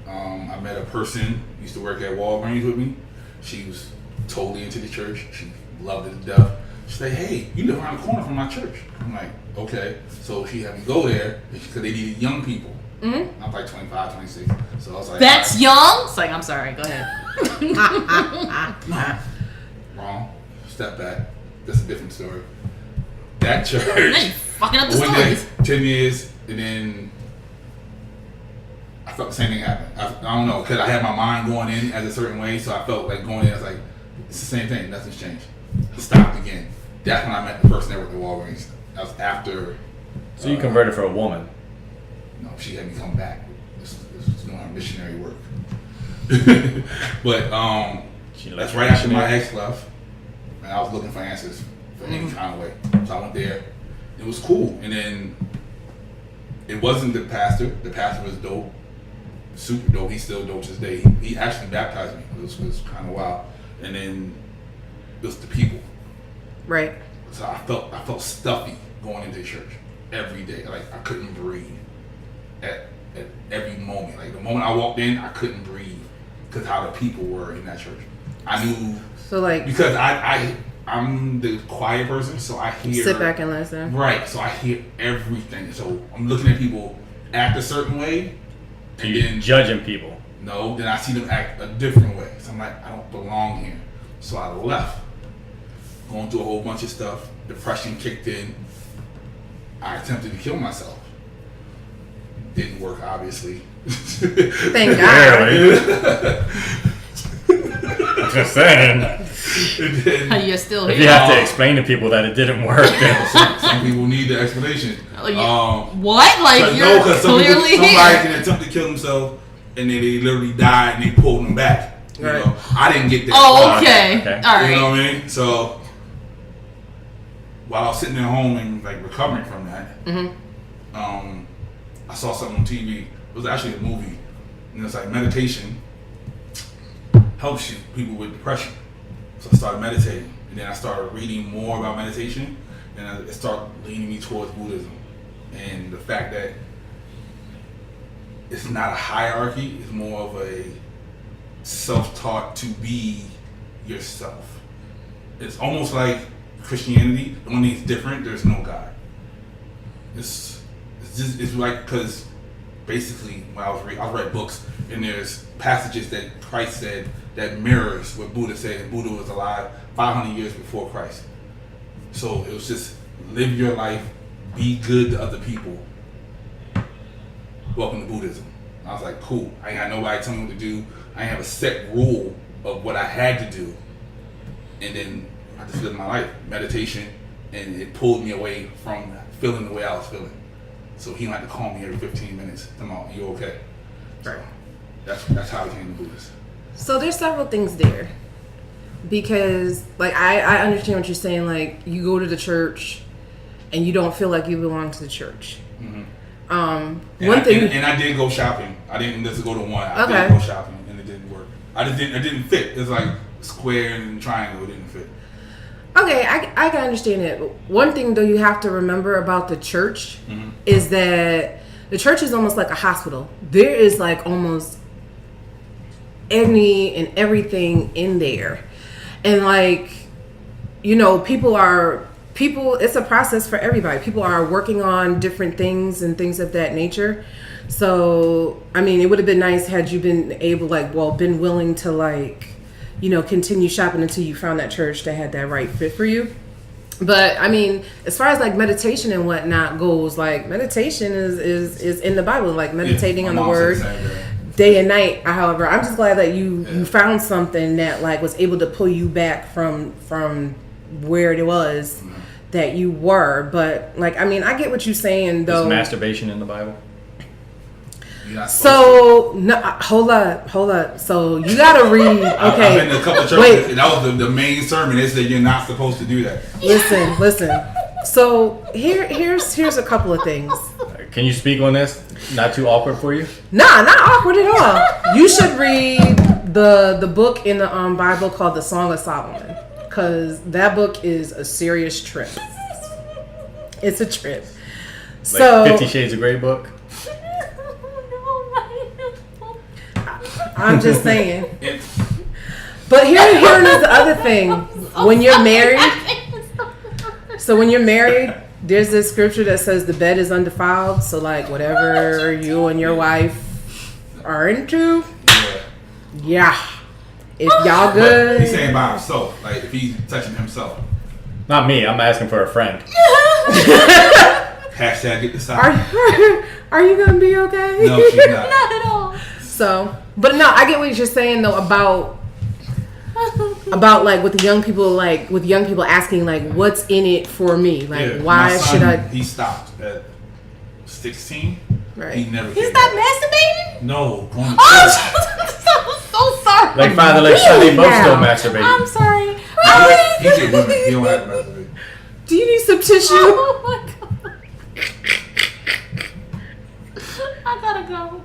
I met a person used to work at Walgreens with me. She was totally into the church. She loved it to death. She said, "Hey, you live around the corner from my church." I'm like, "Okay." So she had me go there because they needed young people. I'm like 25, 26. So I was like, That's all young? It's like, I'm sorry, go ahead. right, wrong. Step back. That's a different story. That church. Now you fucking up the I went there stories. 10 years, and then I felt the same thing happen. I don't know, because I had my mind going in as a certain way, so I felt like going in, I was like, it's the same thing, nothing's changed. I stopped again. That's when I met the person that worked at Walgreens. That was after. So you converted for a woman. No, she had me come back. This was doing her missionary work. But that's right after my ex left, and I was looking for answers for any kind of way. So I went there. It was cool, and then it wasn't the pastor. The pastor was dope, super dope. He's still dope to this day. He actually baptized me. It was kind of wild. And then it was the people. Right. So I felt stuffy going into church every day. Like I couldn't breathe at every moment. Like the moment I walked in, I couldn't breathe because how the people were in that church. I knew. So like because I'm the quiet person, so I hear. Sit back and listen. Right. So I hear everything. So I'm looking at people act a certain way, and then Judging people. No, then I see them act a different way. So I'm like, I don't belong here. So I left. Going through a whole bunch of stuff. Depression kicked in. I attempted to kill myself. Didn't work, obviously. Thank God. Just saying. You're still If here. you have to explain to people that it didn't work, then Some people need the explanation. What? Like you're clearly somebody here. can attempt to kill themselves and then they literally die and they pulled them back. You Right. know, I didn't get that. Oh, okay. Okay. All right. You know what I mean? So while I was sitting at home and like recovering from that, I saw something on TV. It was actually a movie, and it's like meditation helps you people with depression. So I started meditating, and then I started reading more about meditation, and it started leaning me towards Buddhism, and the fact that it's not a hierarchy; it's more of a self-taught to be yourself. It's almost like Christianity. The only thing that's different, there's no God. It's like, because basically when I read books, and there's passages that Christ said that mirrors what Buddha said, and Buddha was alive 500 years before Christ. So it was just live your life, be good to other people. Welcome to Buddhism. I was like, cool. I ain't got nobody telling me what to do. I ain't have a set rule of what I had to do. And then I just lived my life, meditation, and it pulled me away from feeling the way I was feeling. So he had to call me every 15 minutes. Come on, you okay? Right. That's how I became a Buddhist. So there's several things there. Because like I understand what you're saying, like you go to the church and you don't feel like you belong to the church. One thing and I did go shopping. I didn't just go to one. I Okay. did go shopping and it didn't work. It didn't fit. It's like square and triangle. It didn't fit. Okay, I can understand it. One thing though you have to remember about the church is that the church is almost like a hospital. There is like almost any and everything in there. And like, you know, people, it's a process for everybody. People are working on different things and things of that nature. So, I mean, it would have been nice had you been able, been willing to continue shopping until you found that church that had that right fit for you. But I mean, as far as like meditation and whatnot goes, like meditation is in the Bible, like meditating on the word day and night. However, I'm just glad that you found something that like was able to pull you back from where it was that you were. But like, I mean, I get what you're saying though. Is masturbation in the Bible? So no, hold up. So you gotta read. Okay, I've been to a couple of churches, and that was the main sermon. They said you're not supposed to do that. Listen. So here's a couple of things. Can you speak on this? Not too awkward for you? Nah, not awkward at all. You should read the book in the Bible called the Song of Solomon, because that book is a serious trip. It's a trip. So 50 Shades of Grey book. I'm just saying. But here is the other thing. When you're married, there's this scripture that says the bed is undefiled. So like whatever you and your wife are into, yeah. If y'all good. But he's saying by himself, like if he's touching himself. Not me. I'm asking for a friend. Hashtag get the side. Are you gonna be okay? No, she's not. Not at all. So, but no, I get what you're saying though about like with young people asking like, what's in it for me? Like, why should I? He stopped at 16. Right. He never. He stopped masturbating? No. I'm so sorry. Like Father, like son, they both still masturbate. I'm sorry. He did women. He don't have to masturbate. Do you need some tissue? Oh my god. I gotta go.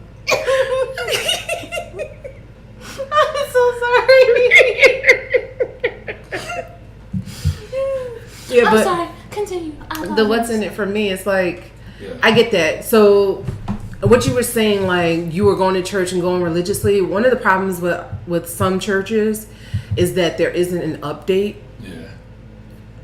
I'm so sorry. Yeah, I'm but sorry. Continue. the what's in it for me is like, I get that. So what you were saying, like you were going to church and going religiously. One of the problems with some churches is that there isn't an update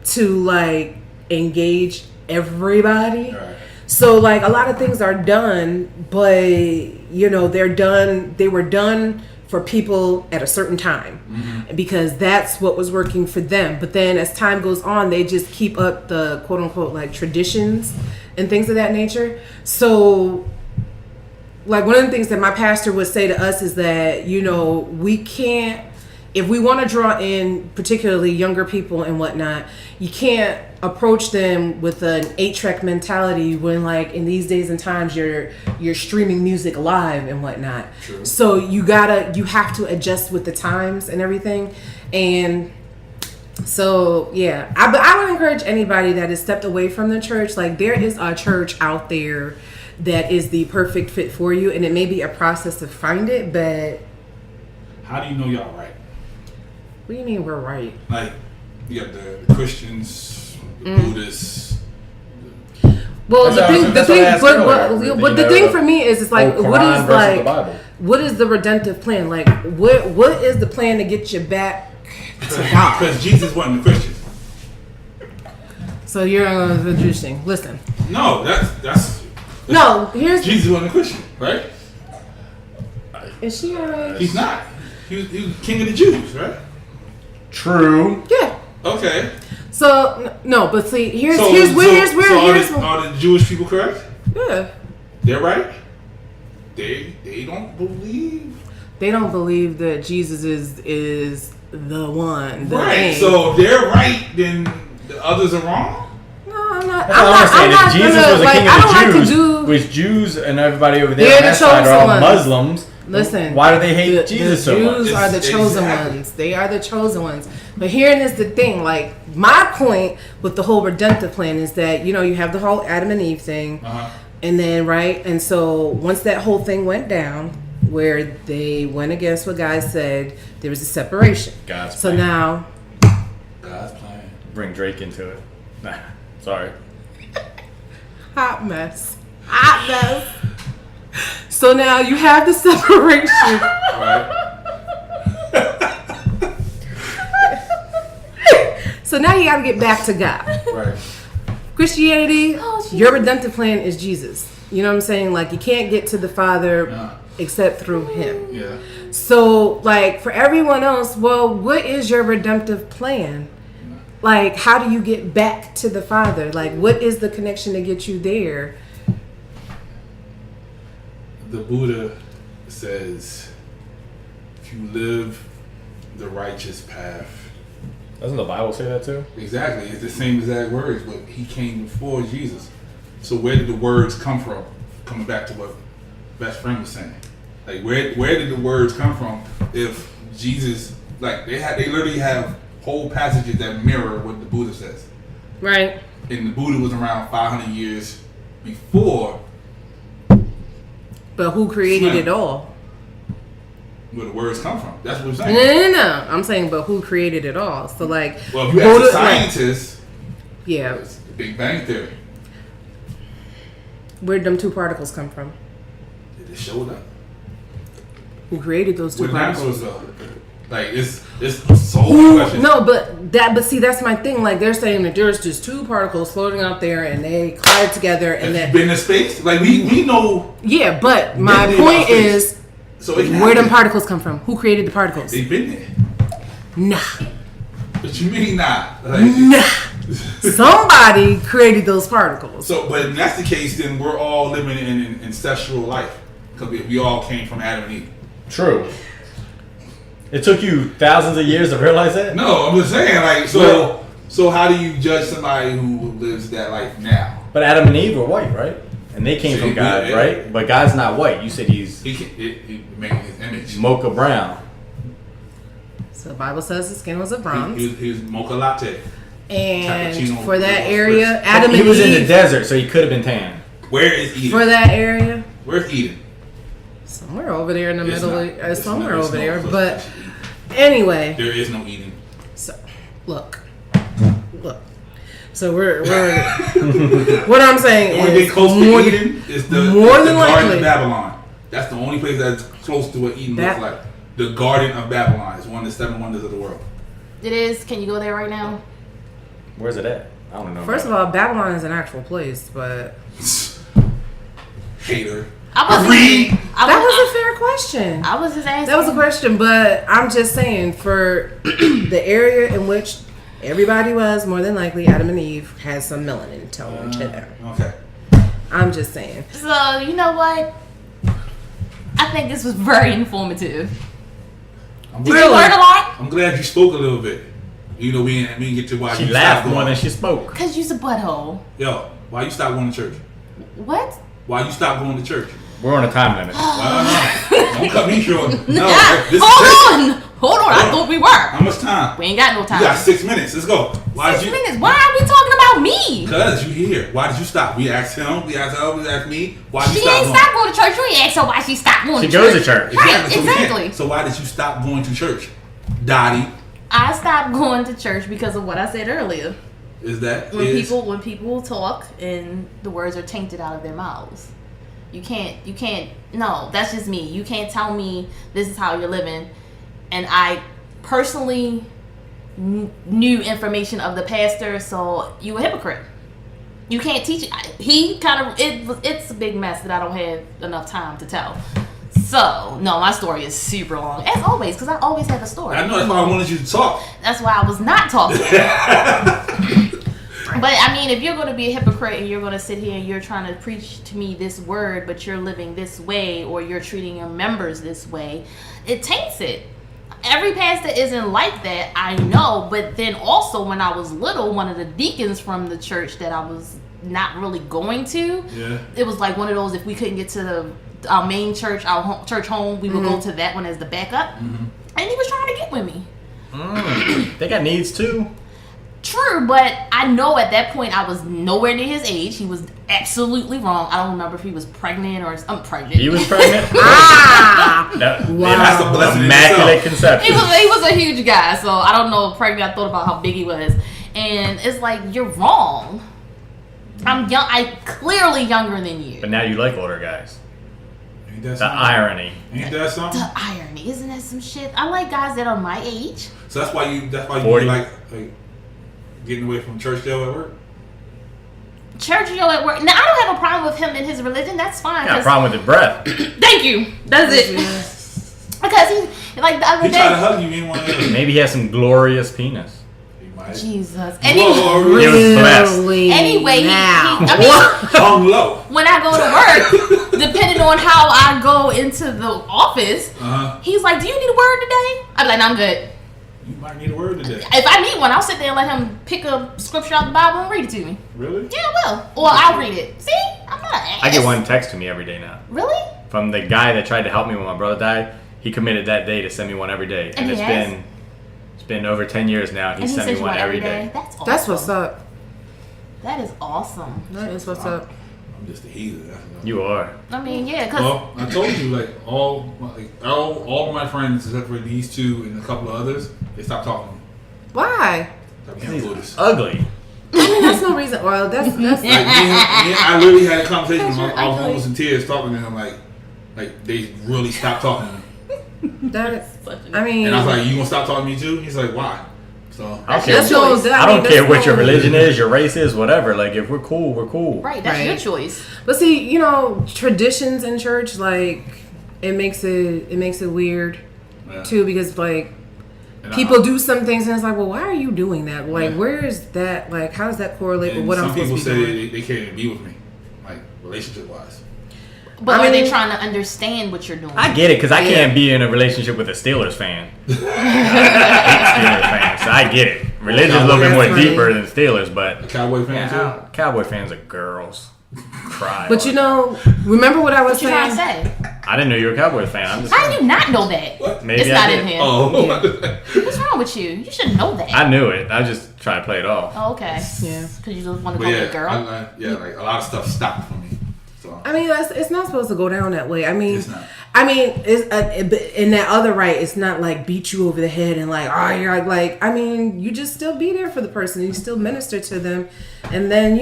to like engage everybody. Right. So like a lot of things are done, but they were done for people at a certain time because that's what was working for them. But then as time goes on, they just keep up the quote unquote like traditions and things of that nature. So like one of the things that my pastor would say to us is that, we can't, if we want to draw in particularly younger people and whatnot, you can't approach them with an 8-track mentality when like in these days and times you're streaming music live and whatnot. True. So you have to adjust with the times and everything. And so yeah, I would encourage anybody that has stepped away from the church, like there is a church out there that is the perfect fit for you, and it may be a process to find it, but how do you know y'all right? What do you mean we're right? Like you got the Christians, the Buddhists. Well, the thing for me is, it's like, what is the redemptive plan? Like, what is the plan to get you back to God? Because Jesus wasn't a Christian. So you're interesting. Listen. No, that's no. Here's Jesus wasn't a Christian, right? Is she alright? He's not. He was king of the Jews, right? True. Yeah. Okay. So no, but see, here's are the Jewish people correct? Yeah. They're right. They don't believe. They don't believe that Jesus is the one. Right. Thing. So if they're right, then the others are wrong. No, I'm not. I'm not saying. If Jesus was the king of the Jews, which Jews and everybody over there on that side are all Muslims. Listen, why do they hate Jesus so much? The Jews are the chosen ones. They are the chosen ones. But herein is the thing. Like, my point with the whole redemptive plan is that, you have the whole Adam and Eve thing. And then, right? And so once that whole thing went down, where they went against what God said, there was a separation. God's so plan. now. God's plan. Bring Drake into it. Nah, sorry. Hot mess. So now you have the separation. Right. So now you got to get back to God. Right. Christianity, your redemptive plan is Jesus. You know what I'm saying? Like, you can't get to the Father except through him. Yeah. So, like, for everyone else, well, what is your redemptive plan? Like, how do you get back to the Father? Like, what is the connection to get you there? The Buddha says, if you live the righteous path. Doesn't the Bible say that too? Exactly. It's the same exact words, but he came before Jesus. So where did the words come from? Coming back to what Best Friend was saying. Like, where did the words come from if Jesus, like, they literally have whole passages that mirror what the Buddha says. Right. And the Buddha was around 500 years before. But who created it all? Where the words come from. That's what I'm saying. No. I'm saying, but who created it all? So, like, well, if you ask a scientist, yeah, it's the Big Bang Theory. Where did them two particles come from? They just showed up. Who created those two Where particles? dinosaurs go? Like, it's so many questions. No, but see, that's my thing. Like, they're saying that there's just two particles floating out there, and they collide together, and then been in space. Like, we know. Yeah, but my point is, so where them particles come from? Who created the particles? They've been there. Nah. What you mean not? Like, nah. Somebody created those particles. So, but if that's the case, then we're all living in an ancestral life because we all came from Adam and Eve. True. It took you thousands of years to realize that? No, I'm just saying, like, so how do you judge somebody who lives that life now? But Adam and Eve were white, right? And they came from God, right? But God's not white. You said he made his image. Mocha brown. So the Bible says his skin was a bronze. He was mocha latte. And for that area, Adam and Eve. He was in the desert, so he could have been tan. Where is Eden? For that area. Where's Eden? Somewhere over there in the middle. Somewhere over there. No, but anyway. There is no Eden. So, look. So we're what I'm saying the only thing close to Eden is the Garden of Babylon. That's the only place that's close to what Eden looks like. The Garden of Babylon is one of the 7 wonders of the world. It is. Can you go there right now? Where's it at? I don't know. First of all, Babylon is an actual place, but hater. That was a fair question. I was just asking. That was a question, but I'm just saying for the area in which everybody was, more than likely, Adam and Eve has some melanin tone to them. Okay. I'm just saying. So, you know what? I think this was very informative. Did you learn a lot? I'm glad you spoke a little bit. You know, we didn't get to why she you laughed stopped more going. than she spoke. Because you's a butthole. Yo, why you stopped going to church? What? Why you stopped going to church? We're on a time limit. Don't cut me short. No, Hold on. I thought we were. How much time? We ain't got no time. You got 6 minutes. Let's go. 6 minutes? Why are we talking about me? Because you here. Why did you stop? We asked him. We asked her. We asked me. Why did you stop She ain't stopped going to church. We asked her why she stopped going to church. She goes to church. Right, exactly. So why did you stop going to church? Dottie. I stopped going to church because of what I said earlier. Is that when people talk and the words are tainted out of their mouths. You can't, no, that's just me. You can't tell me this is how you're living. And I personally knew information of the pastor, so you a hypocrite. You can't teach it. It's a big mess that I don't have enough time to tell. So, no, my story is super long. As always, because I always have a story. I know, that's why I wanted you to talk. That's why I was not talking. But I mean, if you're going to be a hypocrite and you're going to sit here and you're trying to preach to me this word, but you're living this way or you're treating your members this way, it taints it. Every pastor isn't like that, I know. But then also when I was little, one of the deacons from the church that I was not really going to, it was like one of those, if we couldn't get to our main church, our church home, we would go to that one as the backup. And he was trying to get with me. They got needs too. True, but I know at that point I was nowhere near his age. He was absolutely wrong. I don't remember if he was pregnant or I'm pregnant. He was pregnant? Wow. That's a blessing. Immaculate conception. He was a huge guy, so I don't know. Pregnant, I thought about how big he was. And it's like, you're wrong. I'm young. I'm clearly younger than you. But now you like older guys. Ain't that the irony. Ain't that something? The irony. Isn't that some shit? I like guys that are my age. So that's why you 40. like getting away from church jail at work? church, at work. Now I don't have a problem with him and his religion. That's fine. Got a problem with his breath. Thank you. That's it. Because he, like the other He tried to day. hug you, you didn't want to. Maybe he has some glorious penis. He might. Jesus. He was blessed. Anyway, now. I mean, Hung low. when I go to work, depending on how I go into the office, he's like, "Do you need a word today?" I'm like, "No, I'm good." You might need a word today. If I need one, I'll sit there and let him pick a scripture out the Bible and read it to me. Really? Yeah, I will. Or I'll read it. See? I'm not an ass. I get one text to me every day now. Really? From the guy that tried to help me when my brother died. He committed that day to send me one every day. And it's been over 10 years now. He sent me one every day. That's awesome. That's what's up. That is awesome. That is what's up. I'm just a heathen. You are. I mean, yeah, because Well, I told you, like all of my friends except for these two and a couple of others, they stopped talking to me. Why? I became Buddhist. Ugly. I mean, that's no reason. Well, that's Like, I literally had a conversation with him. I was almost in tears talking to him. Like they really stopped talking to me. that. I mean, And I was like, "You gonna stop talking to me too?" He's like, "Why?" So I don't care, that's no- I don't that's care what your no- religion is, your race is, whatever. Like, if we're cool, we're cool. right, that's Right. your choice. But see, traditions in church, like it makes it weird yeah. too, because like And people do some things and it's like, well, why are you doing that? Like, Yeah. where is that? Like, how does that correlate with And what I'm some supposed people to be say doing? they can't even be with me, like relationship wise. But I are they mean- trying to understand what you're doing? I get it, because I Yeah. can't be in a relationship with a Steelers fan. I hate Steelers fans, so I get it. Religion's a little bit more That's funny. deeper than Steelers, A but Cowboy fan yeah, Cowboy fans are girls. Cry. But remember what I was What you trying to saying? say? I didn't know you were a Cowboy fan. I'm just How do you not know that? Maybe It's I not did. in here. too. Oh, What's wrong with you? You should know that. I knew it. I just try to play it off. Oh, okay. Yeah. Because you just want to but call me yeah, a girl. like a lot of stuff stopped for me. So I mean, it's not supposed to go down that way. I mean, It's not. It's in that other right. It's not like beat you over the head and like, oh, you're like. I mean, you just still be there for the person. You still minister to them, and then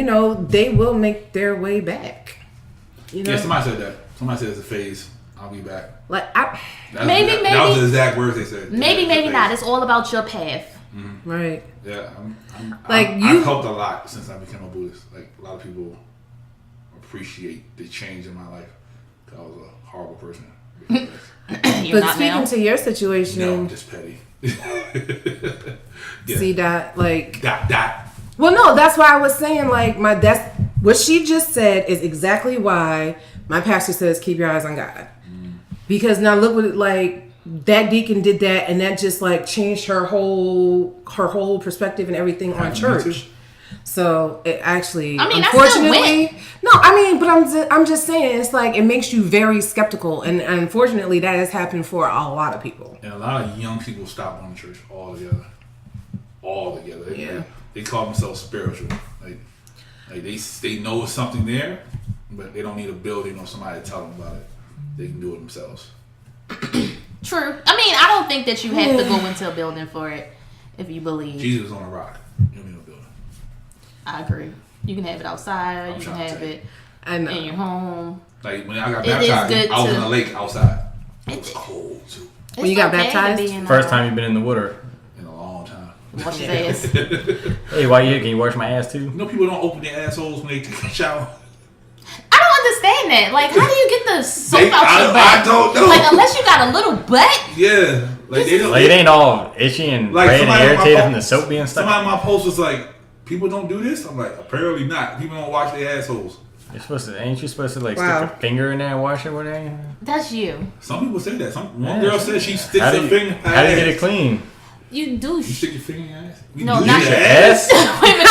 they will make their way back. yeah, somebody said that. Somebody said it's a phase. I'll be back. Like That Maybe. was the exact words they said. Maybe It's a phase. not. It's all about your path. right. Yeah, Like, I've helped a lot since I became a Buddhist. Like a lot of people appreciate the change in my life. 'Cause I was a horrible person. You're But not speaking now. to your situation, No, I'm just petty. Yeah. see that like. Dot. Well, no, that's why I was saying like that's what she just said is exactly why my pastor says keep your eyes on God, because now look what that deacon did that, and that just like changed her whole perspective and everything on Me church. too. So it actually, I mean, I still unfortunately, no, I mean, but I'm just saying it's like it makes you very skeptical, and unfortunately that has happened for a lot of people. And a lot of young people stop going to church altogether. Yeah. They call themselves spiritual. Like they know it's something there, but they don't need a building or somebody to tell them about it. They can do it themselves. True. I mean, I don't think that you have to go into a building for it if you believe. Jesus is on a rock. You don't need a building. I agree. You can have it outside. I'm You can trying to have tell you. it I know. in your home. Like when I got It is baptized, good I was to- in a lake outside. It It- was cold too. When you got It's okay to baptized? be in First a- time you've been in the water. In a long time. Wash his ass. Hey, why you here? Can you wash my ass too? You know people don't open their assholes when they take a shower. I don't understand that. Like, how do you get the soap They- out your butt? I don't know. Like, unless you got a little butt. Yeah. Like they don't. Like, it ain't all itchy and Like, red and somebody on my irritated post- from the soap being stuck. Somebody on my post was like, "People don't do this." I'm like, apparently not. People don't wash their assholes. Ain't you supposed to like Wow. stick your finger in there and wash it with it? That's you. Some people say that. One Yeah. girl said she sticks How her do you, finger in her how do you get ass. it clean? You do. You stick your finger in your ass? You No, do not your your Ass? Wait a minute.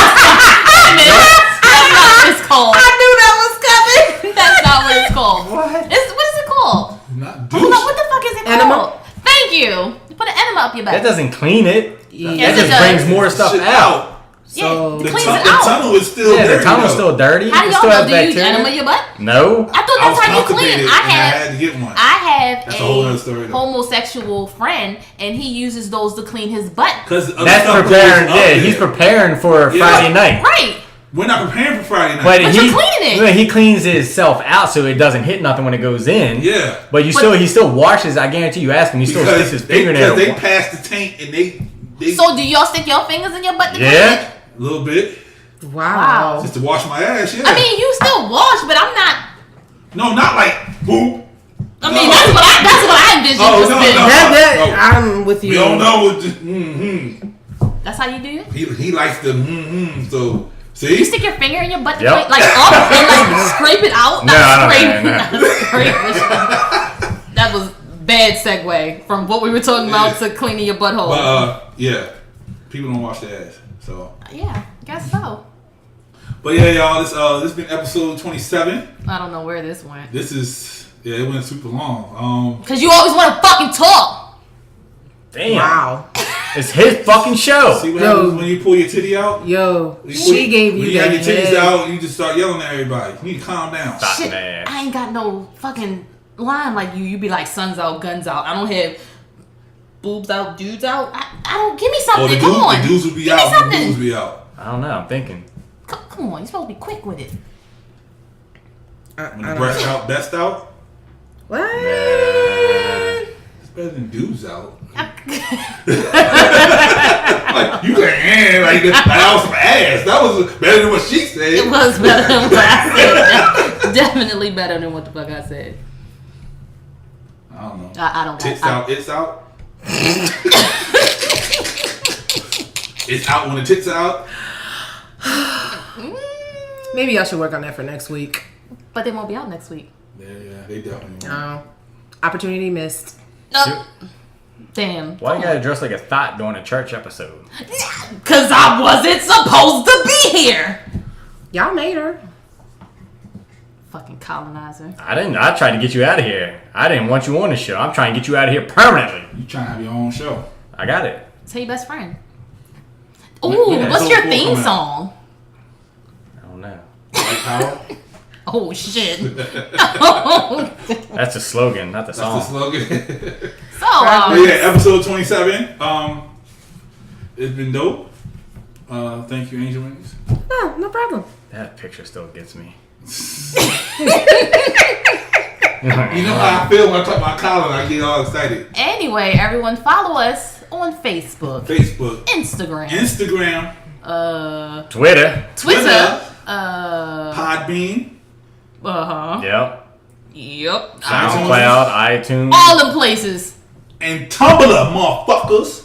That's not what it's called. I knew that was coming. That's not what it's called. What? What is it called? Not Oh, no, douche. what the fuck is it Enema? called? Thank you. You put an enema up your butt. That doesn't clean it. Yes, That it just does. brings more stuff Shit out. Yeah, So- it The, cleans the it out. tunnel is still Yeah, dirty. the tunnel's though. still dirty. How do It y'all still know? has Do you use bacteria. enema your butt? No. I thought I was that's how you clean. constipated I and I had to get one. have That's a whole a other story, though. homosexual friend, and he uses those to clean his butt. Because That's preparing. Yeah, he's preparing for Yeah. Friday night. Right. We're not preparing for Friday night. But But he, you're cleaning it. no, he cleans himself out so it doesn't hit nothing when it goes in. Yeah. But he still washes. I guarantee you, ask him, he still sticks his finger in there. Because they passed the tank and they So do y'all stick your fingers in your butt to clean Yeah. it? a little bit. Wow. Just to wash my ass, yeah. I mean, you still wash, but I'm not. No, not like boom. I mean, that's what I envision. Oh, for no, spin. no. I'm with you. We don't know what That's how you do it? He likes the so see? You stick your finger in your butt, Yep. like up and like scrape it out? Not scrape. No. Not scrape. That was bad segue from what we were talking about to cleaning your butthole. But yeah. People don't wash their ass. So yeah, guess so. but yeah, y'all, this has been episode 27. I don't know where this went. This is it went super long. Cause you always want to fucking talk. Damn. Wow. It's his fucking show. See what happens when you pull your titty out? Yo, When she gave when you you that have your titties head. out, you just start yelling at everybody. You need to calm down. Stop, Shit, man. I ain't got no fucking line like you. You be like suns out, guns out. I don't have boobs out, dudes out. I don't. Give me something. Come on. The dudes would be Give me out. something. The dudes would be out. I don't know. I'm thinking. Come on, you're supposed to be quick with it. When the breast out, best out. What? It's better than dudes out. Like you can like that was some ass. That was better than what she said. It was better than what I said. Definitely better than what the fuck I said. I don't know. I don't. Tits out. It's out. It's out when the tits are out. Maybe I should work on that for next week. But they won't be out next week. Yeah, they definitely. Opportunity missed. Damn. Why you gotta dress like a thought during a church episode? Cause I wasn't supposed to be here. Y'all made her. Fucking colonizer. I tried to get you out of here. I didn't want you on the show. I'm trying to get you out of here permanently. You trying to have your own show? I got it. Tell your best friend. Ooh, when what's your episode 4 theme coming out? song? I don't know. White power. Oh shit. That's the slogan, not the song. That's the slogan. So, But yeah, episode 27. It's been dope. Thank you, Angel Wings. Oh, no problem. That picture still gets me. You know how I feel when I talk about Colin, I get all excited. anyway, everyone follow us on Facebook, Facebook, Instagram, Twitter. Twitter, Podbean, Yep. Yep. SoundCloud, iTunes. All the places. and Tumblr, motherfuckers.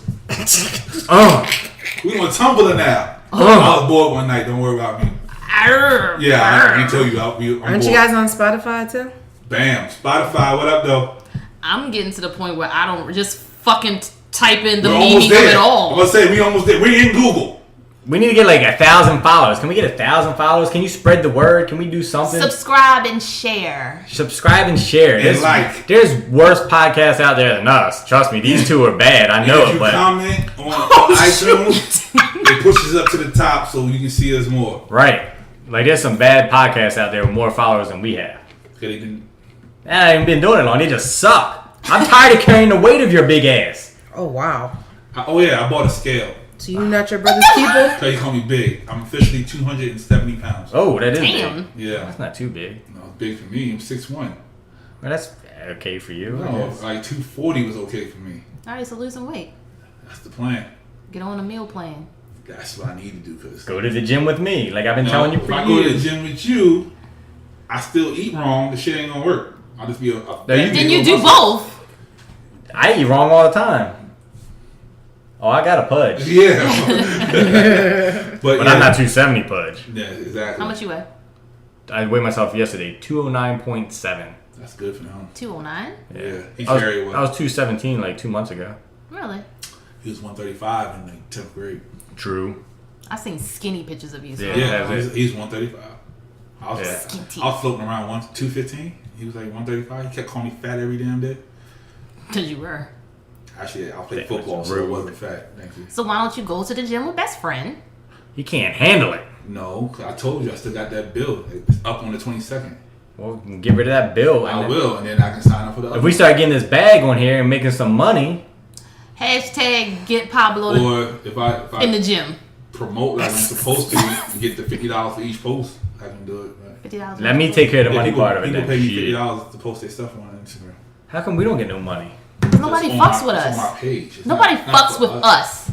We on Tumblr now. I was bored one night. Don't worry about me. Yeah, I can tell you. I'm Aren't you bored. guys on Spotify too? Bam. Spotify, what up, though? I'm getting to the point where I don't just fucking type in the We're meaning almost of there. it I'm all. going to say, we almost there. We're in Google. We need to get like 1,000 followers. Can we get 1,000 followers? Can you spread the word? Can we do something? Subscribe and share. Subscribe and share. And like. There's worse podcasts out there than us. Trust me, these two are bad. I know And if it, you but comment on iTunes, it pushes up to the top so you can see us more. right. Like there's some bad podcasts out there with more followers than we have. I ain't been doing it long. They just suck. I'm tired of carrying the weight of your big ass. Oh wow. Oh yeah, I bought a scale. So you not your brother's keeper? So you call me big. I'm officially 270 pounds. Oh, that is Damn. big. Yeah. That's not too big. No, it's big for me. I'm 6'1". Well, that's okay for you. I No, guess. like 240 was okay for me. All right, so lose some weight. That's the plan. Get on a meal plan. That's what I need to do. Cause Go to the gym with me, like I've been telling you if for I go to the years. gym with you, I still eat wrong. The shit ain't gonna work. I'll just be a Then you do both. I eat wrong all the time. Oh, I got a pudge, Yeah. but but I'm not 270 pudge. Yeah, exactly. How much you weigh? I weighed myself yesterday, 209.7. That's good for him. 209? Yeah. He's I very was well. 217 like 2 months ago. Really? He was 135 in like 10th grade. True. I seen skinny pictures of you. So. Yeah. Yeah, that's he's 135. I was, Yeah. Skinty. I was floating around 215. He was like 135. He kept calling me fat every damn day. Because you were. Actually, I played That football, was so rude. it wasn't fat. Thank you. So why don't you go to the gym with best friend? He can't handle it. No, 'cause I told you I still got that bill. It's up on the 22nd. Well, get rid of that bill. I and then- will, and then I can sign up for the other. If we start getting this bag on here and making some money, Hashtag get Pablo or if I in the gym. promote like I'm supposed to and get the $50 for each post, I can do it. Right? $50. let me take care of the money people, part of it. People Then. pay me Shit. $50 to post their stuff on Instagram. How come we don't get no money? Nobody That's on fucks my- with that's us. on my page. It's Nobody not fucks for with us.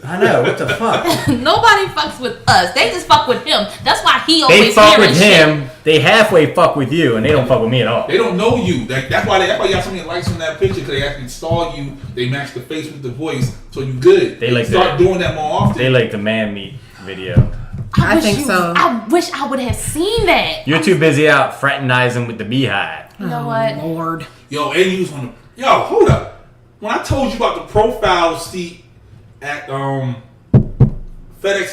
I know, what the fuck? Nobody fucks with us. They just fuck with him. That's why he They always fuck hearing with shit. him, they halfway fuck with you, and they don't fuck with me at all. They don't know you. That's why you got so many likes on that picture, because they actually saw you. They match the face with the voice, so you good. They like start doing that more often. They like the man meat video. I think so. I wish I would have seen that. You're too busy out fraternizing with the beehive. You know what? Lord. Yo, and you was on the. Yo, hold up. When I told you about the profile seat at FedEx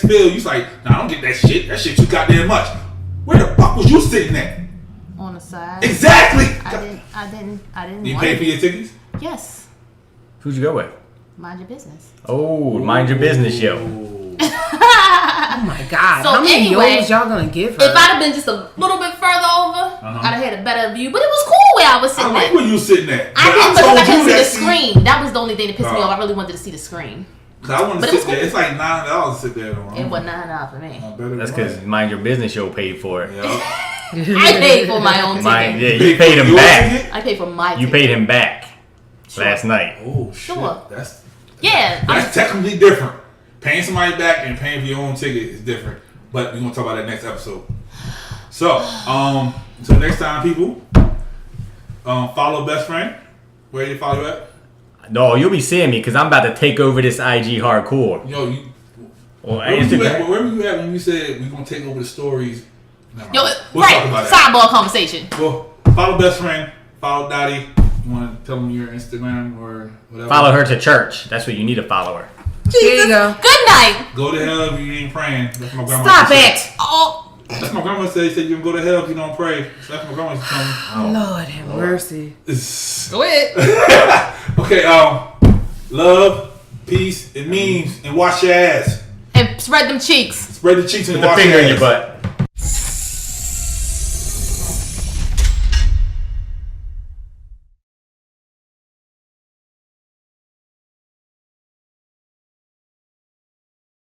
Field, you was like, nah, I don't get that shit. That shit too goddamn much. Where the fuck was you sitting at? On the side. Exactly. I didn't. You want pay it. for your tickets? Yes. Who'd you go with? Mind your business. Oh, mind your business, yo. Oh my God. So how many anyway, yo's y'all gonna give her? If I'd have been just a little bit further over, I'd have had a better view. But it was cool where I was sitting I like at. where you was sitting at. I didn't because I couldn't see the seat. screen. That was the only thing that pissed me off. I really wanted to see the screen. Cause I want But to it sit was there. It's like $9 to sit there. Though. It was $9 for me. That's because Mind Your Business show paid for it. Yeah. I paid for my own ticket. You paid him back. Ticket? I paid for my You ticket. paid him back last night. Oh shit. Sure. That's technically different. Paying somebody back and paying for your own ticket is different. But we're gonna talk about that next episode. So, until next time, people. Follow Best Friend. Where do you follow you at? No, you'll be seeing me because I'm about to take over this IG hardcore. Yo, Well, where were you Instagram. at when we said we're gonna take over the stories? Never Yo, mind. We'll talk about right. that. Sidebar conversation. Well, follow Best Friend. Follow Dottie. You want to tell them your Instagram or whatever? Follow her to church. That's what you need to follow her. Here you go. Good night. Go to hell if you ain't praying. That's my grandma. Stop said. it. Oh, That's my grandma said. She said you can go to hell if you don't pray. So that's my grandma used to tell me. Lord have mercy. go ahead. Okay, love, peace, and memes, and wash your ass. And spread them cheeks. Spread the cheeks and Put the wash finger your in your ass. butt.